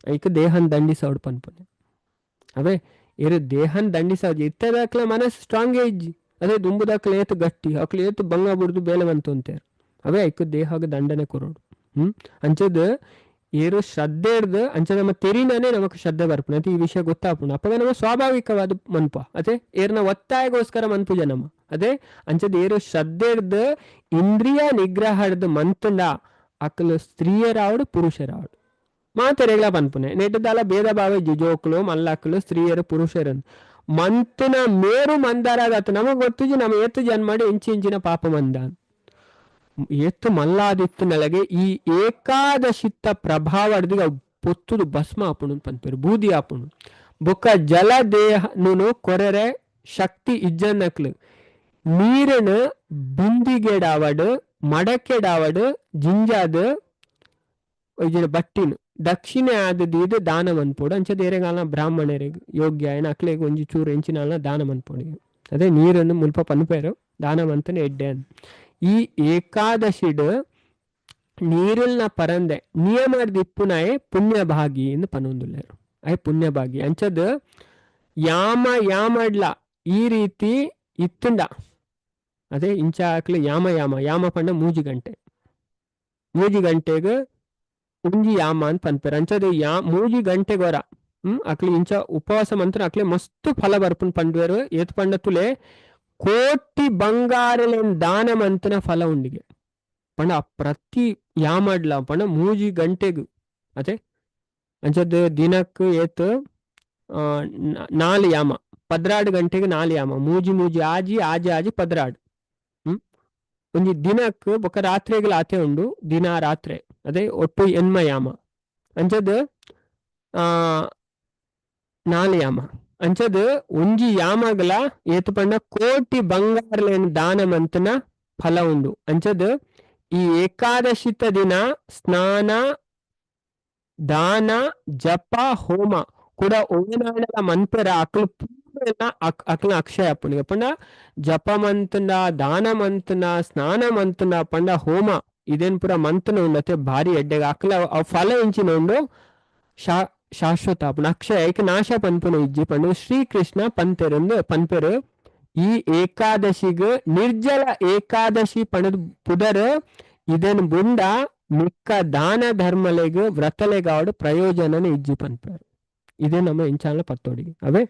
ಐಕ ದೇಹನ್ ದಂಡಿಸೋಡು ಪನ್ಪನೆ ಅವೇ ಏರು ದೇಹನ್ ದಂಡಿಸಾಜಿ ಇತ್ತದಾಕ್ಲೆ ಮನಸ್ಸು ಸ್ಟ್ರಾಂಗ್ ಇಜ್ಜಿ ಅದೇ ದುಂಬುದಾಕ್ಲೆ ಏತು ಗಟ್ಟಿ ಅಕ್ಲೆ ಏತು ಬಂಗ ಬಿಡ್ದು ಬೇಲೆ ಬಂತು ಅಂತೇರು ಅವೇ ಐಕು ದೇಹಕ್ಕೆ ದಂಡನೆ ಕೊರೋಡು ಅಂಚದ ಏರು ಶ್ರದ್ಧೆ ಹಿಡ್ದು ಅಂಚ ನಮ್ಮ ತೆರಿನಾನೇ ನಮಕ್ ಶ್ರದ್ಧೆ ಬರ್ಪುಣ ಅಂತ ಈ ವಿಷಯ ಗೊತ್ತಾಪುಣ ಅಪ್ಪಾಗ ನಮ್ಮ ಸ್ವಾಭಾವಿಕವಾದ ಮನ್ಪ ಅದೇ ಏರ್ನ ಒತ್ತಾಯಗೋಸ್ಕರ ಮನ್ಪುಜ ನಮ್ಮ ಅದೇ ಅಂಚದ ಏರು ಶ್ರದ್ಧೆ ಹಿಡ್ದು ಇಂದ್ರಿಯ ನಿಗ್ರಹ ಹಿಡ್ದು ಮಂತಂಡ ಅಕ್ಕಲು ಸ್ತ್ರೀಯರಾವಡು ಪುರುಷರಾವಡು ಮಾತೆರೆಗಳ ಪನ್ಪುನೆ ನೆಟ್ಟದಾಲ ಭೇದ ಭಾವ ಜೋಕ್ಲು ಮಲ್ಲಕ್ಕಲು ಸ್ತ್ರೀಯರು ಪುರುಷರು ಮಂತನ ಮೇರು ಮಂದಾರಾಗತ್ತ ನಮಗ್ ಗೊತ್ತುಜಿ ನಮ್ಮ ಎತ್ತು ಜನ್ಮಾಡಿ ಇಂಚಿನ ಪಾಪ ಮಂದ ಎತ್ತು ಮಲ್ಲಾದಿತ್ತು ನೆಲಗೆ ಈ ಏಕಾದಶಿತ್ತ ಪ್ರಭಾವ ಹಿಡ್ದಿಗ ಪೊತ್ತುದು ಭಸ್ಮ ಆಪುಣು ಪನ್ಪೇರು ಬೂದಿ ಆಪುಣು ಬೊಕ್ಕ ಜಲ ದೇಹನು ಕೊರೆರೆ ಶಕ್ತಿ ಇಜ್ಜನ್ನಕ್ಲು ನೀರನ್ನು ಬಿಂದಿಗೆಡಾವಡು ಮಡಕೆಡಾವಡು ಜಿಂಜಾದ ಬಟ್ಟಿನು ದಕ್ಷಿಣ ಆದದ್ದು ದಾನ ಮನ್ಪೋಡು ಅಂಚ ದೇರೆಗಾಲ ಬ್ರಾಹ್ಮಣರಿಗೆ ಯೋಗ್ಯ ಏನ ಅಕ್ಲೆಗೆ ಒಂಜಿ ಚೂರು ಎಂಚಿನ ದಾನ ಮನ್ಪೋಡಿ ಅದೇ ನೀರನ್ನು ಮುಲ್ಪ ಪನ್ಪೇರು ದಾನ ಮಂತನೆ ಎಡ್ಡೆ ಅಂತ ಈ ಏಕಾದಶಿಡು ನೀರಿಲ್ನ ಪರಂದೆ ನಿಯಮದಿಪ್ಪುನಾಯೆ ಪುಣ್ಯಭಾಗಿ ಎಂದು ಪನೊಂದುಲ್ಲೇರು ಅಯ್ಯ ಪುಣ್ಯಭಾಗಿ ಅಂಚದ ಯಾಮ ಯಾಮಡ್ಲ ಈ ರೀತಿ ಇತ್ತುಂಡ ಅದೇ ಇಂಚ ಆಕ್ಲೆ ಯಾಮ ಯಾಮ ಯಾಮ ಪಂಡ ಮೂಜಿ ಗಂಟೆಗೆ ಒಂಜಿ ಯಾಮ ಅಂತ ಪನ್ಪೇರು ಅಂಚದ ಮೂಜಿ ಗಂಟೆಗೊರ ಅಕ್ಲೆ ಇಂಚ ಉಪವಾಸ ಮಂತ್ರ ಅಕ್ಲೆ ಮಸ್ತ್ ಫಲ ಬರ್ಪುನ್ ಪಂಡ್ವೇರು ಏತ್ ಪಂಡ ತುಲೆ ಕೋಟಿ ಬಂಗಾರಲೆನ್ ದಾನ ಮಂತನ ಫಲ ಉಂಡಿಗೆ ಪಂಡ ಪ್ರತಿ ಯಾಮಡ್ಲ ಪಂಡ ಮೂಜಿ ಗಂಟೆಗೂ ಅದೇ ಅಂಚದ ದಿನಕ್ಕೆ ಏತ್ 4 ಯಾಮ 16 ಗಂಟೆಗೆ 4 ಯಾಮ ಮೂಜಿ ಆಜಿ 16 ಒಂಜಿ ದಿನಕ್ಕೆ ಬೊಕ್ಕ ರಾತ್ರಿಗಳು ಆತೆ ಉಂಡು ದಿನ ರಾತ್ರಿ ಅದೇ ಒಟ್ಟು 8 ಯಾಮ ಅಂಚದ 4 ಯಾಮ ಅಂಚದ ಒಂಜಿ ಯಾಮಗಲ ಏತು ಪಂಡ ಕೋಟಿ ಬಂಗಾರಲೇನು ದಾನ ಮಂತನ ಫಲ ಉಂಡು ಅಂಚದ ಈ ಏಕಾದಶಿತ ದಿನ ಸ್ನಾನ ದಾನ ಜಪ ಹೋಮ ಕೂಡ ಓನಾಡಲ ಮನ್ಪೆರ ಅಕ್ಲು ಅಕ್ಲ ಅಕ್ಷಯ ಪುಣಿಗೆ ಪಂಡ ಜಪ ಮಂತನ ದಾನ ಮಂತನ ಸ್ನಾನ ಮಂತನ ಪಂಡ ಹೋಮ ಇದೇನ್ ಪುರ ಮಂತನ ಉಂಡತೆ ಭಾರಿ ಎಡ್ಡೆಗ ಅಕ್ಲ ಫಲ ಇಂಚಿನ ಉಂಡು ಶಾಶ್ವತ ಪುಣ ಅಕ್ಷಯ ಏಕ ನಾಶ ಪನ್ಪುನ ಇಜ್ಜಿ ಪಂಡು ಶ್ರೀಕೃಷ್ಣ ಪನ್ಪೆರು ಈ ಏಕಾದಶಿಗ ನಿರ್ಜಲ ಏಕಾದಶಿ ಪಣದ ಪುದರ್ ಇದನ್ ಬುಂಡ ಮಿಕ್ಕ ದಾನ ಧರ್ಮಲೆಗ್ ವ್ರತಲೆಗಾವಡು ಪ್ರಯೋಜನನ ಇಜ್ಜಿ ಪನ್ಪೇರು ಇದೇ ನಮ್ಮ ಇಂಚಾಲ ಪತ್ತೋಡಿಗೆ ಅವೇ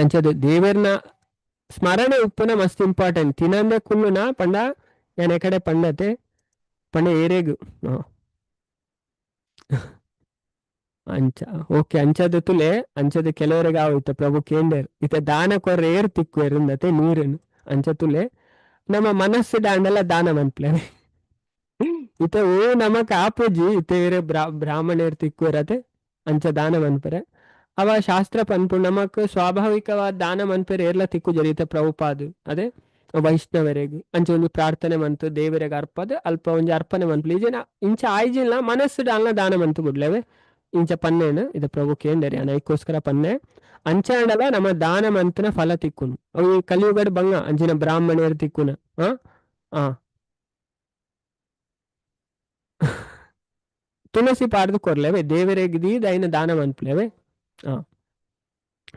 ಅಂಚದು ದೇವರ್ನ ಸ್ಮರಣೆ ಉಪ್ಪುನ ಮಸ್ತ್ ಇಂಪಾರ್ಟೆಂಟ್ ತಿನ್ನಂದೆ ಕುಲ್ಲುನ ಪಂಡ ಏನ ಕಡೆ ಪಂಡತೆ ಪಂಡ ಏರೆಗು ಅಂಚ ಓಕೆ ಅಂಚದ ತುಲೆ ಅಂಚದ ಕೆಲವರಿಗೆ ಆಗೋಯ್ತು ಪ್ರಭು ಕೇಂದ್ರ ಇತ ದಾನ ಕೊರ್ರೆ ಏರ್ ತಿಕ್ಕುವೆರುಂದತೆ ನೀರನ್ನು ಅಂಚ ತುಲೆ ನಮ್ಮ ಮನಸ್ಸು ದಾಂಡೆಲ್ಲ ದಾನ ಮನ್ಪ್ಲೆ ಇತ ಓ ನಮಕ್ ಆಪುಜಿ ಇತ ಏರೆ ಬ್ರಾಹ್ಮಣೇರ್ ತಿಕ್ಕುವೆರತೆ ಅಂಚ ದಾನ ಮನ್ಪರೆ ಅವ ಶಾಸ್ತ್ರ ಪನ್ಪು ನಮಕ್ ಸ್ವಾಭಾವಿಕವಾದ ದಾನ ಮನ್ಪೆರೆ ಏರ್ಲ ತಿಕ್ಕು ಜರೀತ ಪ್ರಭುಪಾದು ಅದೇ ವೈಷ್ಣವರೆಗೆ ಅಂಚ ಒಂದು ಪ್ರಾರ್ಥನೆ ಮಂತು ದೇವರಿಗೆ ಅರ್ಪದ ಅಲ್ಪ ಒಂಜಿ ಅರ್ಪಣೆ ಮನ್ಪುಲಿ ಈಜಿನ ಇಂಚ ಆಯ್ಜಿಲ್ಲ ಮನಸ್ಸು ಡಾಲ್ನ ದಾನ ಮಂತು ಬಿಡ್ಲೇವೆ ಇಂಚ ಪನ್ನೇನು ಇದು ಪ್ರಭು ಕೇಂದ್ರಿ ಅನೈಕೋಸ್ಕರ ಪನ್ನೆ ಅಂಚಾಂಡಲ ನಮ್ಮ ದಾನ ಮಂತನ ಫಲ ತಿಕ್ಕುನು ಅವು ಕಲಿಯುಗಡ್ ಬಂಗ ಅಂಚಿನ ಬ್ರಾಹ್ಮಣಿಯರು ತಿಕ್ಕುನ ತುಳಸಿ ಪಾಡ್ದು ಕೊರ್ಲೇವೆ ದೇವರಿಗೆ ದೈನ ದಾನ ಮನ್ಪ್ಲೇವೆ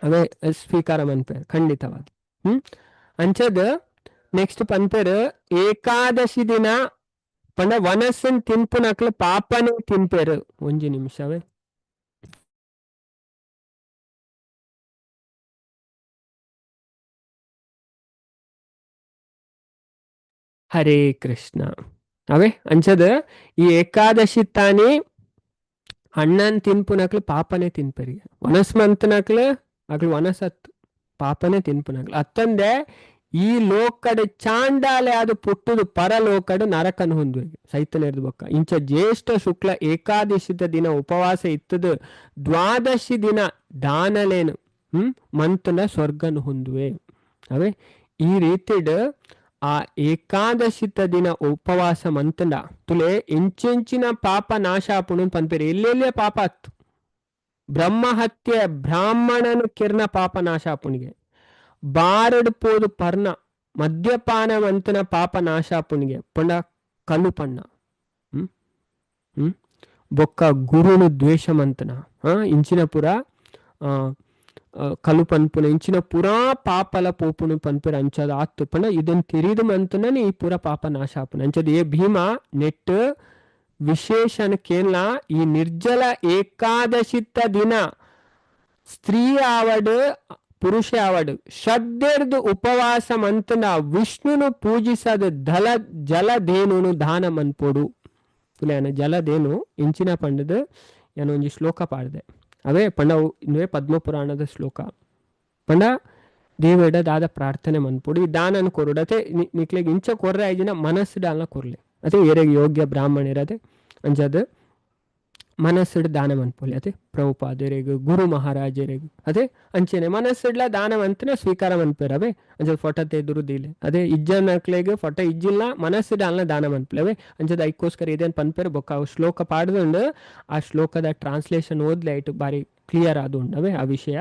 ಅವೇ ಸ್ವೀಕಾರ ಮನ್ಪೇರು ಖಂಡಿತವಾದ ಅಂಚದ ನೆಕ್ಸ್ಟ್ ಪನ್ಪೇರು ಏಕಾದಶಿ ದಿನ ಪಂಡ ವನಸ್ಸನ್ ತಿನ್ಪುನಕ್ಲ ಪಾಪನೇ ತಿನ್ಪೇರು ಒಂಜಿ ನಿಮಿಷವೇ ಹರೇ ಕೃಷ್ಣ ಅವೇ ಅಂಚದ ಈ ಏಕಾದಶಿ ತಾನೇ ಅಣ್ಣನ್ ತಿನ್ಪುನಕ್ಲು ಪಾಪನೇ ತಿನ್ಪರಿಗೆ ವನಸ್ ಮಂತನಕ್ಲು ಅಕ್ಲು ವನಸತ್ತು ಪಾಪನೇ ತಿನ್ಪುನಕ್ಲು ಅತ್ತಂದೆ ಈ ಲೋಕಡೆ ಚಾಂಡಾಲೆ ಅದು ಪುಟ್ಟುದು ಪರಲೋಕಡು ನರಕನು ಹೊಂದುವೆ ಸೈತನೇರ್ದು ಬೊಕ್ಕ ಇಂಚ ಜ್ಯೇಷ್ಠ ಶುಕ್ಲ ಏಕಾದಶಿದ ದಿನ ಉಪವಾಸ ಇತ್ತದು ದ್ವಾದಶಿ ದಿನ ದಾನಲೇನು ಮಂತನ ಸ್ವರ್ಗನು ಹೊಂದುವೆ ಅವೇ ಈ ರೀತಿಡ್ ಆ ಏಕಾದಶಿತ ದಿನ ಉಪವಾಸ ಮಂತಂಡ ತುಲೆ ಇಂಚಿನ ಪಾಪ ನಾಶ ಆಪುಣು ಪನ್ಪೇರು ಎಲ್ಲೆಲ್ಲೇ ಪಾಪ ಹತ್ತು ಬ್ರಹ್ಮ ಹತ್ಯೆ ಬ್ರಾಹ್ಮಣನ ಕಿರ್ನ ಪಾಪ ನಾಶ ಆಪುಣಿಗೆ ಬಾರಡ್ ಪೋದು ಪರ್ಣ ಮದ್ಯಪಾನ ಮಂತನ ಪಾಪ ನಾಶ ಆಪುಣಿಗೆ ಪಂಡ ಕಲ್ಲು ಪಣ್ಣ ಬೊಕ್ಕ ಗುರುನು ದ್ವೇಷ ಮಂತನ ಇಂಚಿನ ಪುರ కలు పన్పున ఇంచిన పురా పాపల పోపును పన్పురు అంచదు ఆత్తు పన ಇದನ್ನು ತಿರಿದು ಮಂತುನನಿ ಈ ಪುರ ಪಾಪ ನಾಶ ಆಪುನ ಅಂಚದು ఏ ಭೀಮ ನೆಟ್ ವಿಶೇಷಣ ಕೇಳ ಈ ನಿರ್ಜಲ ಏಕಾದಶಿತ ದಿನ ಸ್ತ್ರೀ ಆವಡು ಪುರುಷ ಆವಡು ಶ್ರದ್ಧೆರ್ದು ಉಪವಾಸ ಮಂತನ ವಿಷ್ಣುನು ಪೂಜಿಸದ ಜಲಧೇನುನು ದಾನ ಮನ್ಪೊಡು ತುಲೇನ ಜಲಧೇನು ಇಂಚಿನ ಪಂಡದು ಏನೋ ಒಂಜಿ ಶ್ಲೋಕ ಪಾಡ್ದೆ ಅವೇ ಪಂಡ ಇನ್ನೇ ಪದ್ಮಪುರಾಣದ ಶ್ಲೋಕ ಪಂಡ ದೇವೇಡ ದಾದ ಪ್ರಾರ್ಥನೆ ಮನ್ಪೊಡು ಈ ದಾನನ ಕೊರುಡು ಅತೆ ನಿಕ್ಲೆಗ್ ಇಂಚ ಕೊರ್ರೆ ಆಯ್ಜಿನ ಮನಸ್ಸು ದಾನ ಕೊರ್ಲೆ ಅತೆ ಏರೆಗ್ ಯೋಗ್ಯ ಬ್ರಾಹ್ಮಣಿರದೆ ಅಂಚದು ಮನಸ್ಸಿಡ್ ದಾನ ಮನ್ಪೊಲಿ ಅತೆ ಪ್ರಭುಪಾದರೆಗ್ ಗುರು ಮಹಾರಾಜರೆಗ್ ಅದೇ ಅಂಚೆನೆ ಮನಸ್ಸಿಡ್ಲ ದಾನ ಮಂತನ ಸ್ವೀಕಾರ ಮನ್ಪೇರ ಅವೇ ಅಂಚದ ಫೋಟೋ ತೆದುರು ದೀಲೆ ಅದೇ ಇಜ್ಜನಕ್ಲೆಗ್ ಫೋಟೋ ಇಜ್ಜಿಲ್ಲ ಮನಸ್ಸಿಡ ಅಲ್ಲ ದಾನ ಮನ್ಪಲೆ ಅವೇ ಅಂಚದ ಐಕ್ಕೋಸ್ಕರ ಇದೇನು ಪನ್ಪೇರು ಬೊಕ್ಕ ಶ್ಲೋಕ ಪಾಡ್ದುಂಡು ಆ ಶ್ಲೋಕದ ಟ್ರಾನ್ಸ್ಲೇಷನ್ ಓದ್ಲೆ ಆಯ್ತು ಬಾರಿ ಕ್ಲಿಯರ್ ಆದುಂಡು ಅವೇ ಆ ವಿಷಯ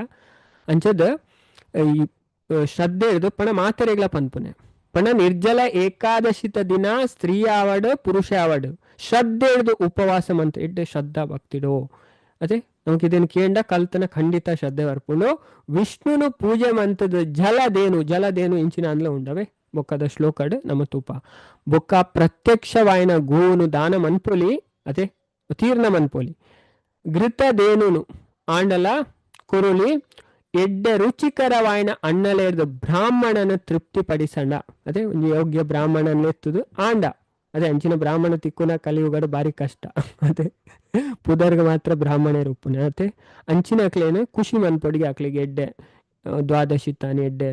ಅಂಚದ ಈ ಶ್ರದ್ಧೆ ಹಿಡಿದು ಪಣ ಮಾತರೆಗ್ಲ ಪನ್ಪುನೆ ಪಣ ನಿರ್ಜಲ ಏಕಾದಶಿತ ದಿನ ಸ್ತ್ರೀ ಆವಡು ಪುರುಷ ಆವಡು ಶ್ರದ್ಧೆ ಹಿಡಿದು ಉಪವಾಸ ಮಂತ ಎಡ್ಡೆ ಶ್ರದ್ಧಾ ಭಕ್ತಿಡೋ ಅದೇ ನಮ್ಗೆ ಇದನ್ನು ಕೇಂಡ ಕಲ್ತನ ಖಂಡಿತ ಶ್ರದ್ಧೆ ಬರ್ಪುಂಡು ವಿಷ್ಣುನು ಪೂಜೆ ಮಂತದ ಜಲದೇನು ಇಂಚಿನ ಅಂದ್ಲ ಉಂಡವೆ ಬೊಕ್ಕದ ಶ್ಲೋಕಡ್ ನಮ್ಮ ತೂಪ ಬೊಕ್ಕ ಪ್ರತ್ಯಕ್ಷವಾಯಿನ ಗೋವುನು ದಾನ ಮನ್ಪೊಲಿ ಅದೇ ತೀರ್ಣ ಮನ್ಪೊಲಿ ಘೃತದೇನುನು ಆಂಡಲ ಕೊರುಲಿ ಎಡ್ಡೆ ರುಚಿಕರವಾಯಿನ ಅಣ್ಣಲೇರ್ದು ಬ್ರಾಹ್ಮಣನ ತೃಪ್ತಿಪಡಿಸಂಡ ಅದೇ ಒಂದು ಯೋಗ್ಯ ಬ್ರಾಹ್ಮಣನೆತ್ತುದು ಆಂಡ ಅದೇ ಅಂಚಿನ ಬ್ರಾಹ್ಮಣ ತಿಕ್ಕುನ ಕಲಿಯುಗಡು ಬಾರಿ ಕಷ್ಟ ಅದೇ ಪುದರ್ಗ ಮಾತ್ರ ಬ್ರಾಹ್ಮಣರು ಉಪ್ಪುನೆ ಅತೆ ಅಂಚಿನ ಅಕ್ಲೇನು ಖುಷಿ ಮನ್ಪೊಡಿಗೆ ಅಕ್ಲಿಗೆ ಎಡ್ಡೆ ದ್ವಾದಶಿ ತಾನೆ ಎಡ್ಡೆ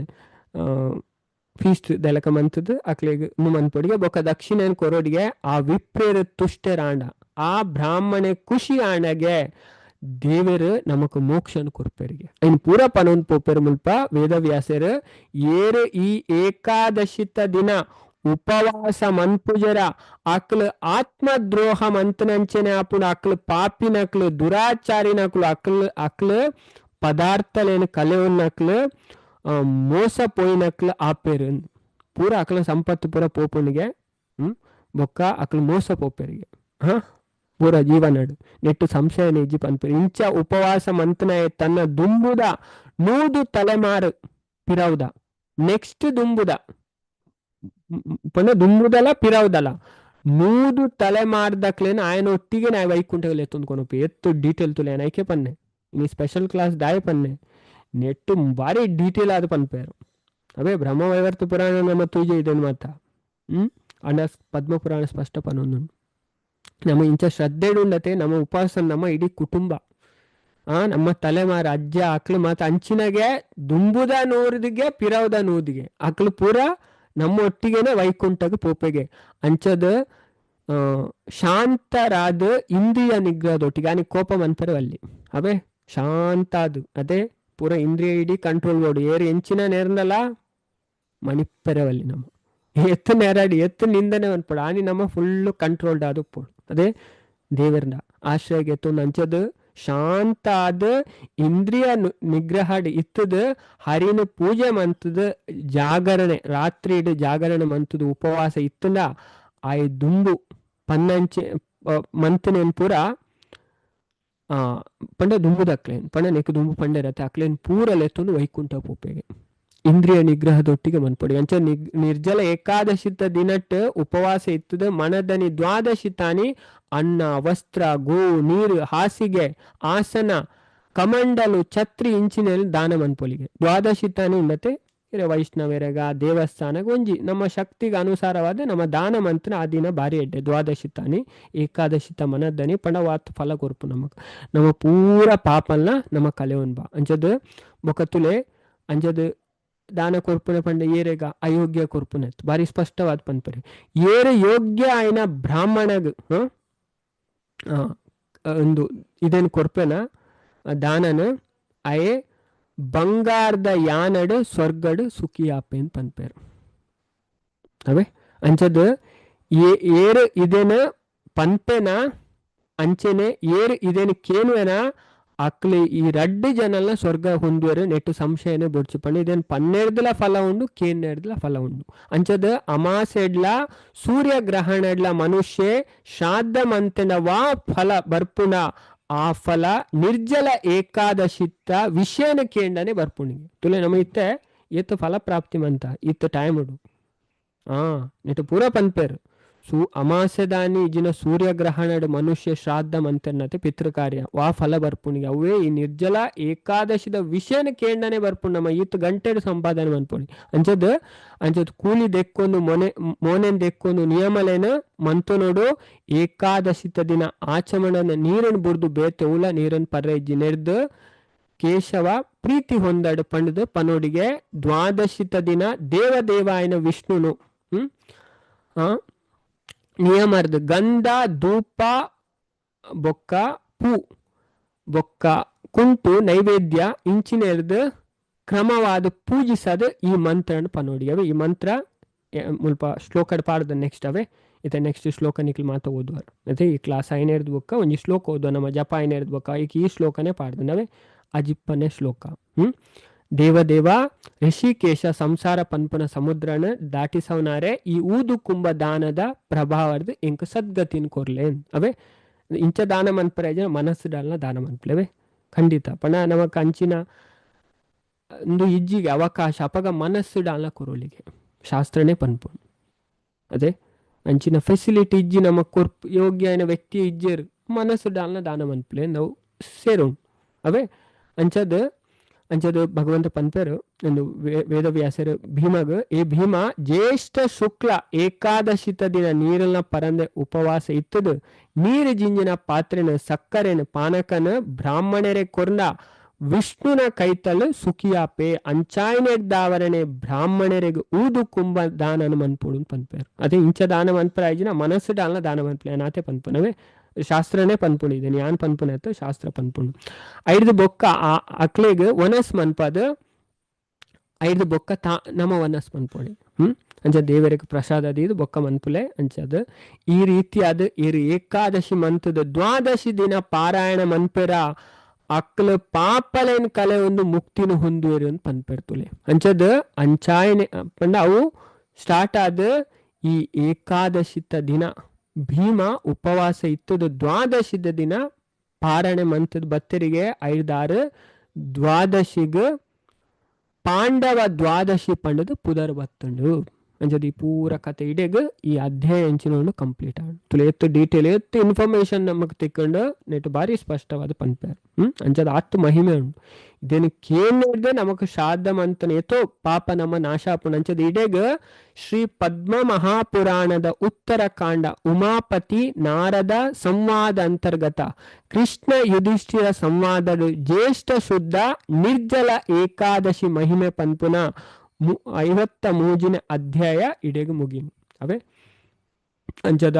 ಫೀಸ್ಟ್ ದೆಲಕ ಮಂತದ್ದು ಅಕ್ಲಿಗೆ ಮನ್ಪೊಡಿಗೆ ಬೊಕ್ಕ ದಕ್ಷಿಣ ಕೊರೋಡಿಗೆ ಆ ವಿಪ್ರೇರು ತುಷ್ಟೆರಾಂಡ ಆ ಬ್ರಾಹ್ಮಣೆ ಖುಷಿ ಆಂಡಗೆ ದೇವರು ನಮಕ್ ಮೋಕ್ಷನ್ ಕೊರ್ಪೇರಿಗೆ ಇನ್ ಪೂರ ಪನೊಂದ್ ಪೋಪೆರ್ ಮುಲ್ಪ ವೇದವ್ಯಾಸರು ಏರು ಈ ಏಕಾದಶಿತ ದಿನ ಉಪವಾಸ ಮನ್ಪುಜರ ಅಕ್ಲು ಆತ್ಮದ್ರೋಹ ಮಂತನಂಚನೆ ಆಪುನ ಅಕ್ಲು ಪಾಪಿನಕ್ಲು ದುರಾಚಾರಿನಕ್ಲು ಅಕ್ಲು ಪದಾರ್ಥಲೇನು ಕಲೆವನ್ನಕ್ಲು ಮೋಸ ಪೋಯಿನಕ್ಲು ಆಪೇರು ಪೂರ ಅಕ್ಲ ಸಂಪತ್ತು ಪೂರ ಪೋಪುನಿಗೆ ಬೊಕ್ಕ ಅಕ್ಲು ಮೋಸ ಪೋಪೇರಿಗೆ ಪೂರ ಜೀವನಡು ನೆಟ್ಟು ಸಂಶಯ ನಿಜಿ ಪನ್ಪೇರು ಇಂಚ ಉಪವಾಸ ಮಂತನ ತನ್ನ ದುಂಬುದ ನೂದು ತಲೆಮಾರು ಪಿರವುದ ನೆಕ್ಸ್ಟ್ ದುಂಬುದ ಪಂಡ ದುಂಬುದಲ್ಲ ಪಿರವುದಲ್ಲ ನೂದು ತಲೆಮಾರ್ದಕ್ಲೇನ ఆయన ಒಟ್ಟಿಗೆ ನಾ ವೈಕುಂಠಗಲ್ ಎತ್ತೊಂದ್ಕೊನೊಪ್ಪಿ ಎತ್ತು ಡೀಟೇಲ್ ತುಲೆ ನೈಕೆ ಪನ್ನೆ ಇನ್ನು ಸ್ಪೆಷಲ್ ಕ್ಲಾಸ್ ದಾಯ ಪನ್ನೆ ನೆಟ್ಟು ಬಾರಿ ಡೀಟೇಲ್ ಆದ ಪನ್ಪೇರು ಅವೇ ಬ್ರಹ್ಮವೈವರ್ತ ಪುರಾಣ ನಮ್ಮ ತೂಜೆ ಇದನ್ನು ಮಾತ ಅಣ್ಣ ಪದ್ಮಪುರಾಣ ಸ್ಪಷ್ಟ ಪನ್ನೊಂದು ನಮ್ಮ ಇಂಚ ಶ್ರದ್ಧೆ ಉಂಡತೆ ನಮ್ಮ ಉಪವಾಸ ನಮ್ಮ ಇಡೀ ಕುಟುಂಬ ನಮ್ಮ ತಲೆಮಾರ ಅಜ್ಜ ಅಕ್ಳು ಮಾತ ಅಂಚಿನಗೆ ದುಂಬುದ ನೂರ್ದಿಗೆ ಪಿರವದ ನೂದಿಗೆ ಅಕ್ಳು ಪೂರ ನಮ್ಮ ಒಟ್ಟಿಗೆನೆ ವೈಕುಂಠಗೆ ಪೋಪೆಗೆ ಅಂಚದ ಶಾಂತರಾದ ಇಂದ್ರಿಯ ನಿಗ್ರಹದೊಟ್ಟಿಗೆ ಆನೆ ಕೋಪ ಮಂತರ ಅಲ್ಲಿ ಅವೇ ಶಾಂತ ಅದು ಅದೇ ಪೂರ ಇಂದ್ರಿಯ ಇಡೀ ಕಂಟ್ರೋಲ್ ಬೋರ್ಡು ಏರು ಎಂಚಿನ ನೇರ್ನಲ್ಲ ಮಣಿಪೆರವಲ್ಲಿ ನಮ್ಮ ಎತ್ತು ನೆರಾಡಿ ಎತ್ತು ನಿಂದನೆ ಅನ್ಪಡ ಆನಿ ನಮ್ಮ ಫುಲ್ಲು ಕಂಟ್ರೋಲ್ಡ್ ಆದ ಪೋಡು ಅದೇ ದೇವರನ್ನ ಆಶ್ರಯಗೆ ಎತ್ತು ನಂಚದು ಶಾಂತ ಆದ ಇಂದ್ರಿಯ ನಿಗ್ರಹ ಇತ್ತದ ಹರಿನ ಪೂಜೆ ಮಂತದ ಜಾಗರಣೆ ರಾತ್ರಿ ಇಡ ಜಾಗರಣೆ ಮಂತದ ಉಪವಾಸ ಇತ್ತಂದ ಆಯ್ ದುಂಬು ಪನ್ನಂಚೆ ಮಂತನೇನ್ ಪೂರ ಪಂಡ ದುಂಬುದ ಅಕ್ಲೇನ್ ಪಂಡ ನೆಕ್ ದುಂಬು ಪಂಡ ಇರತ್ತೆ ಅಕ್ಲೇನ್ ಪೂರ ಲೆತ್ತೊಂದು ವೈಕುಂಠ ಪೂಪೆಗೆ ಇಂದ್ರಿಯ ನಿಗ್ರಹದೊಟ್ಟಿಗೆ ಮನ್ಪೊಡಿ ಅಂಚ ನಿರ್ಜಲ ಏಕಾದಶಿತ ದಿನಟ್ ಉಪವಾಸ ಇತ್ತದ ಮನದನಿ ದ್ವಾದಶಿತಾನಿ ಅನ್ನ ವಸ್ತ್ರ ಗೋ ನೀರು ಹಾಸಿಗೆ ಆಸನ ಕಮಂಡಲು ಛತ್ರಿ ಇಂಚಿನಲ್ಲಿ ದಾನ ಮನ್ಪೊಲಿಗೆ ದ್ವಾದಶಿತಾನಿ ಉಂಡತೆ ವೈಷ್ಣವರೆಗ ದೇವಸ್ಥಾನಗ ಒಂಜಿ ನಮ್ಮ ಶಕ್ತಿಗೆ ಅನುಸಾರವಾದ ನಮ್ಮ ದಾನ ಮಂತ್ರ ಆ ದಿನ ಬಾರಿ ಎಡ್ಡೆ ದ್ವಾದಶಿತಾನಿ ಏಕಾದಶಿತ ಮನದನಿ ಪಣವಾತ್ ಫಲ ಕೊರ್ಪು ನಮ್ಮ ಪೂರ ಪಾಪಲ್ನ ನಮ್ಮ ಕಲೆವನ್ ಬಾ ಅಂಚದ ಬೊಕತುಲೆ ಅಂಚದ ದಾನ ಕೊರ್ಪುನ ಪಂಡ ಏರೆಗ ಅಯೋಗ್ಯ ಕೊರ್ಪುನ ಬಾರಿ ಸ್ಪಷ್ಟವಾದ ಪನ್ಪರೆ ಏರೆ ಯೋಗ್ಯ ಆಯ್ನ ಬ್ರಾಹ್ಮಣಗ್ ಒಂದು ಇದೇನು ಕೊರ್ಪೆನ ದಾನನ ಅಯೇ ಬಂಗಾರದ ಯಾನಡ್ ಸ್ವರ್ಗಡ್ ಸುಖಿಯಾಪೆ ಅಂತ ಪನ್ಪೇರು ಅವೇ ಅಂಚದ ಏರು ಇದೇನ ಪನ್ಪೆನ ಅಂಚೆನೆ ಏರು ಇದೇನು ಕೇನುವೆನ ಅಕ್ಲಿ ಈ ರಡ್ಡು ಜನಲ್ನ ಸ್ವರ್ಗ ಹೊಂದುವರು ನೆಟ್ಟು ಸಂಶಯನೇ ಬೊಡ್ಚು ಪಂಡ ಇದೇನು ಪನ್ನೆರ್ದಲ ಫಲ ಉಂಡು ಕೇನ್ನೆರ್ದಲ ಫಲ ಉಂಡು ಅಂಚದ ಅಮಾಸೆಡ್ಲ ಸೂರ್ಯ ಗ್ರಹಣಡ್ಲ ಮನುಷ್ಯ ಶ್ರಾದ್ದ ಮಂತೆನ ವಾ ಫಲ ಬರ್ಪುನ ಆ ಫಲ ನಿರ್ಜಲ ಏಕಾದಶಿತ್ತ ವಿಷಯನ ಕೇಂಡನೆ ಬರ್ಪುಣಿಗೆ ತುಲೆ ನಮ್ಮ ಇತ್ತೆ ಎತ್ತು ಫಲ ಪ್ರಾಪ್ತಿ ಮಂತ ಇತ್ತು ಟೈಮ್ ಉಡು ನೆಟ್ಟು ಪೂರ ಪನ್ಪೇರು ಅಮಾಸೆದಾನಿ ಇಜಿನ ಸೂರ್ಯಗ್ರಹಣದ ಮನುಷ್ಯ ಶ್ರಾದ್ದ ಮಂತೆನ್ನತೆ ಪಿತೃಕಾರ್ಯ ವಾ ಫಲ ಬರ್ಪುಣಿಗೆ ಅವೇ ಈ ನಿರ್ಜಲ ಏಕಾದಶಿದ ವಿಷಯನ ಕೇಂಡನೆ ಬರ್ಪುಣ್ ನಮ್ಮ ಇತ್ತು ಗಂಟೆಡು ಸಂಪಾದನೆ ಮನ್ಪುಣಿ ಅಂಚದ್ ಕೂಲಿ ದೆಕ್ಕೊಂಡು ಮೋನೆನ್ ದೆಕ್ಕೊಂಡು ನಿಯಮಲೇನ ಮಂತು ನೋಡು ಏಕಾದಶಿತ ದಿನ ಆಚಮಣನ ನೀರನ್ನು ಬುರ್ದು ಬೇತೆ ಉಲ ನೀರನ್ನು ಪರ್ರೆ ಇಜ್ಜಿ ನೆಡ್ದು ಕೇಶವ ಪ್ರೀತಿ ಹೊಂದಡು ಪಂಡದು ಪನೋಡಿಗೆ ದ್ವಾದಶಿತ ದಿನ ದೇವದೇವಾಯನ ವಿಷ್ಣುನು ನಿಯಮರ್ದು ಗಂಧ ಧೂಪ ಬೊಕ್ಕ ಪೂ ಬೊಕ್ಕ ಕುಂಟು ನೈವೇದ್ಯ ಇಂಚಿನೆರ್ದು ಕ್ರಮವಾದ ಪೂಜಿಸದು ಈ ಮಂತ್ರನ ಪನೋಡಿ ಅವೆ ಈ ಮಂತ್ರ ಮುಲ್ಪ ಶ್ಲೋಕಡ್ ಪಾಡ್ದ ನೆಕ್ಸ್ಟ್ ಅವೆ ಇತ್ತೆ ನೆಕ್ಸ್ಟ್ ಶ್ಲೋಕ ನಿಕ್ಲು ಮಾತ ಓದುವರು ಅದೇ ಈ ಕ್ಲಾಸ್ ಐನೇರ್ದು ಬೊಕ್ಕ ಒಂಜಿ ಶ್ಲೋಕ ಓದುವ ನಮ್ಮ ಜಪ ಐನೇರ್ದು ಬೊಕ್ಕ ಈಗ ಈ ಶ್ಲೋಕನೇ ಪಾಡ್ದನವೆ ಅಜಿಪ್ಪನೇ ಶ್ಲೋಕ ದೇವದೇವ ಋಷಿಕೇಶ ಸಂಸಾರ ಪನ್ಪನ ಸಮುದ್ರನ ದಾಟಿಸವನಾರೆ ಈ ಊದು ಕುಂಭ ದಾನದ ಪ್ರಭಾವದ ಇಂಕ ಸದ್ಗತಿನ ಕೊರ್ಲೇನ್ ಅವೇ ಇಂಚ ದಾನ ಮನ್ಪರೆ ಮನಸ್ಸು ಡಾಲ್ನ ದಾನ ಮನ್ಪಲೇವೆ ಖಂಡಿತ ಪಣ ನಮಕ್ ಅಂಚಿನ ಒಂದು ಇಜ್ಜಿಗೆ ಅವಕಾಶ ಅಪಗ ಮನಸ್ಸು ಡಾಲ್ನ ಕೊರೋಲಿಗೆ ಶಾಸ್ತ್ರನೇ ಪನ್ಪು ಅದೇ ಅಂಚಿನ ಫೆಸಿಲಿಟಿ ಇಜ್ಜಿ ನಮಕ್ ಕೊರ್ಪ್ ಯೋಗ್ಯ ವ್ಯಕ್ತಿ ಇಜ್ಜೇರು ಮನಸ್ಸು ಡಾಲ್ನ ದಾನ ಮನ್ಪಲೆ ನಾವು ಸೇರೋಣ ಅವೇ ಅಂಚದು ಭಗವಂತ ಪನ್ಪೇರು ಒಂದು ವೇದವ್ಯಾಸರು ಭೀಮಗ ಏ ಭೀಮ ಜ್ಯೇಷ್ಠ ಶುಕ್ಲ ಏಕಾದಶಿತ ದಿನ ನೀರನ್ನ ಪರಂದೆ ಉಪವಾಸ ಇತ್ತದು ನೀರು ಜಿಂಜಿನ ಪಾತ್ರೆನ ಸಕ್ಕರೆನ ಪಾನಕನ ಬ್ರಾಹ್ಮಣರೇ ಕೊರ್ನ ವಿಷ್ಣುನ ಕೈತಲು ಸುಖಿಯಾಪೆ ಅಂಚಾಯನೆದ್ದಾವರಣೆ ಬ್ರಾಹ್ಮಣರಿಗೆ ಊದು ಕುಂಭ ದಾನ ಮನ್ಪುಡು ಪನ್ಪೇರು ಅದೇ ಇಂಚ ದಾನ ಮನ್ಪರಾಯ್ಜಿನ ಮನಸ್ಸು ಡಾಲ್ನ ದಾನ ಮನ್ಪಲೆ ನಾತೆ ಪನ್ಪುನವೇ ಶಾಸ್ತ್ರನೇ ಪನ್ಪುಣಿದೆ ಯಾನ್ ಪನ್ಪುನತ್ತು ಶಾಸ್ತ್ರ ಪನ್ಪುಣ್ ಐದು ಬೊಕ್ಕ ಅಕ್ಲೆಗೆ ವನಸ್ ಮನ್ಪದ ಐದು ಬೊಕ್ಕ ನಮ್ಮ ವನಸ್ ಮನ್ಪುಣಿ ಅಂಚ ದೇವರಿಗೆ ಪ್ರಸಾದ ಅದು ಬೊಕ್ಕ ಮನ್ಪುಲೆ ಅಂಚದ ಈ ರೀತಿ ಅದು ಇರು ಏಕಾದಶಿ ಮಂತದ ದ್ವಾದಶಿ ದಿನ ಪಾರಾಯಣ ಮನ್ಪೆರ ಅಕ್ಲ ಪಾಪಲೇನ್ ಕಲೆ ಒಂದು ಮುಕ್ತಿನ ಹೊಂದುವರಿ ಒಂದು ಪನ್ಪೆರ್ತುಲೆ ಅಂಚದ ಅಂಚಾಯನೆ ಪಂಡ ಅವು ಸ್ಟಾರ್ಟ್ ಆದ ಈ ಏಕಾದಶಿತ ದಿನ ಭೀಮ ಉಪವಾಸ ಇತ್ತದ ದ್ವಾದಶಿದ ದಿನ ಪಾರಾಯಣ ಮಂತದ ಬತ್ತರಿಗೆ 5-6 ದ್ವಾದಶಿಗ ಪಾಂಡವ ದ್ವಾದಶಿ ಪಂಡದ ಪುದರ್ ಬತ್ತಂಡು ಅಂಚದ ಈ ಪೂರ ಕತೆ ಇಡೆಗ ಈ ಅಧ್ಯಾಯ ಎಂಚಿನ ಕಂಪ್ಲೀಟ್ ಆಗ ತುಲೆ ಎತ್ತು ಡೀಟೇಲ್ ಎತ್ತು ಇನ್ಫಾರ್ಮೇಶನ್ ನಮಗ್ ತಿಕ್ಕೊಂಡು ನೆಟ್ಟು ಬಾರಿ ಸ್ಪಷ್ಟವಾದ ಪನ್ಪೇರು ಅಂಚದ ಆತ್ತು ಮಹಿಮೆ ಉಂಟು ಇದನ್ನು ಕೇಳಿದ್ರೆ ನಮಕ್ ಶ್ರಾದ್ದ ಮಂತನ ಎತ್ತೋ ಪಾಪ ನಮ್ಮ ನಾಶಾಪುಣ ಅಂಚದ ಇಡೆಗ ಶ್ರೀ ಪದ್ಮ ಮಹಾಪುರಾಣದ ಉತ್ತರಕಾಂಡ ಉಮಾಪತಿ ನಾರದ ಸಂವಾದ ಅಂತರ್ಗತ ಕೃಷ್ಣ ಯುಧಿಷ್ಠಿರ ಸಂವಾದದ ಜ್ಯೇಷ್ಠ ಶುದ್ಧ ನಿರ್ಜಲ ಏಕಾದಶಿ ಮಹಿಮೆ ಪನ್ಪುನ 53ನೇ ಅಧ್ಯಾಯ ಇಡೆಗ ಮುಗಿನು ಅವೇ ಅಂಚದ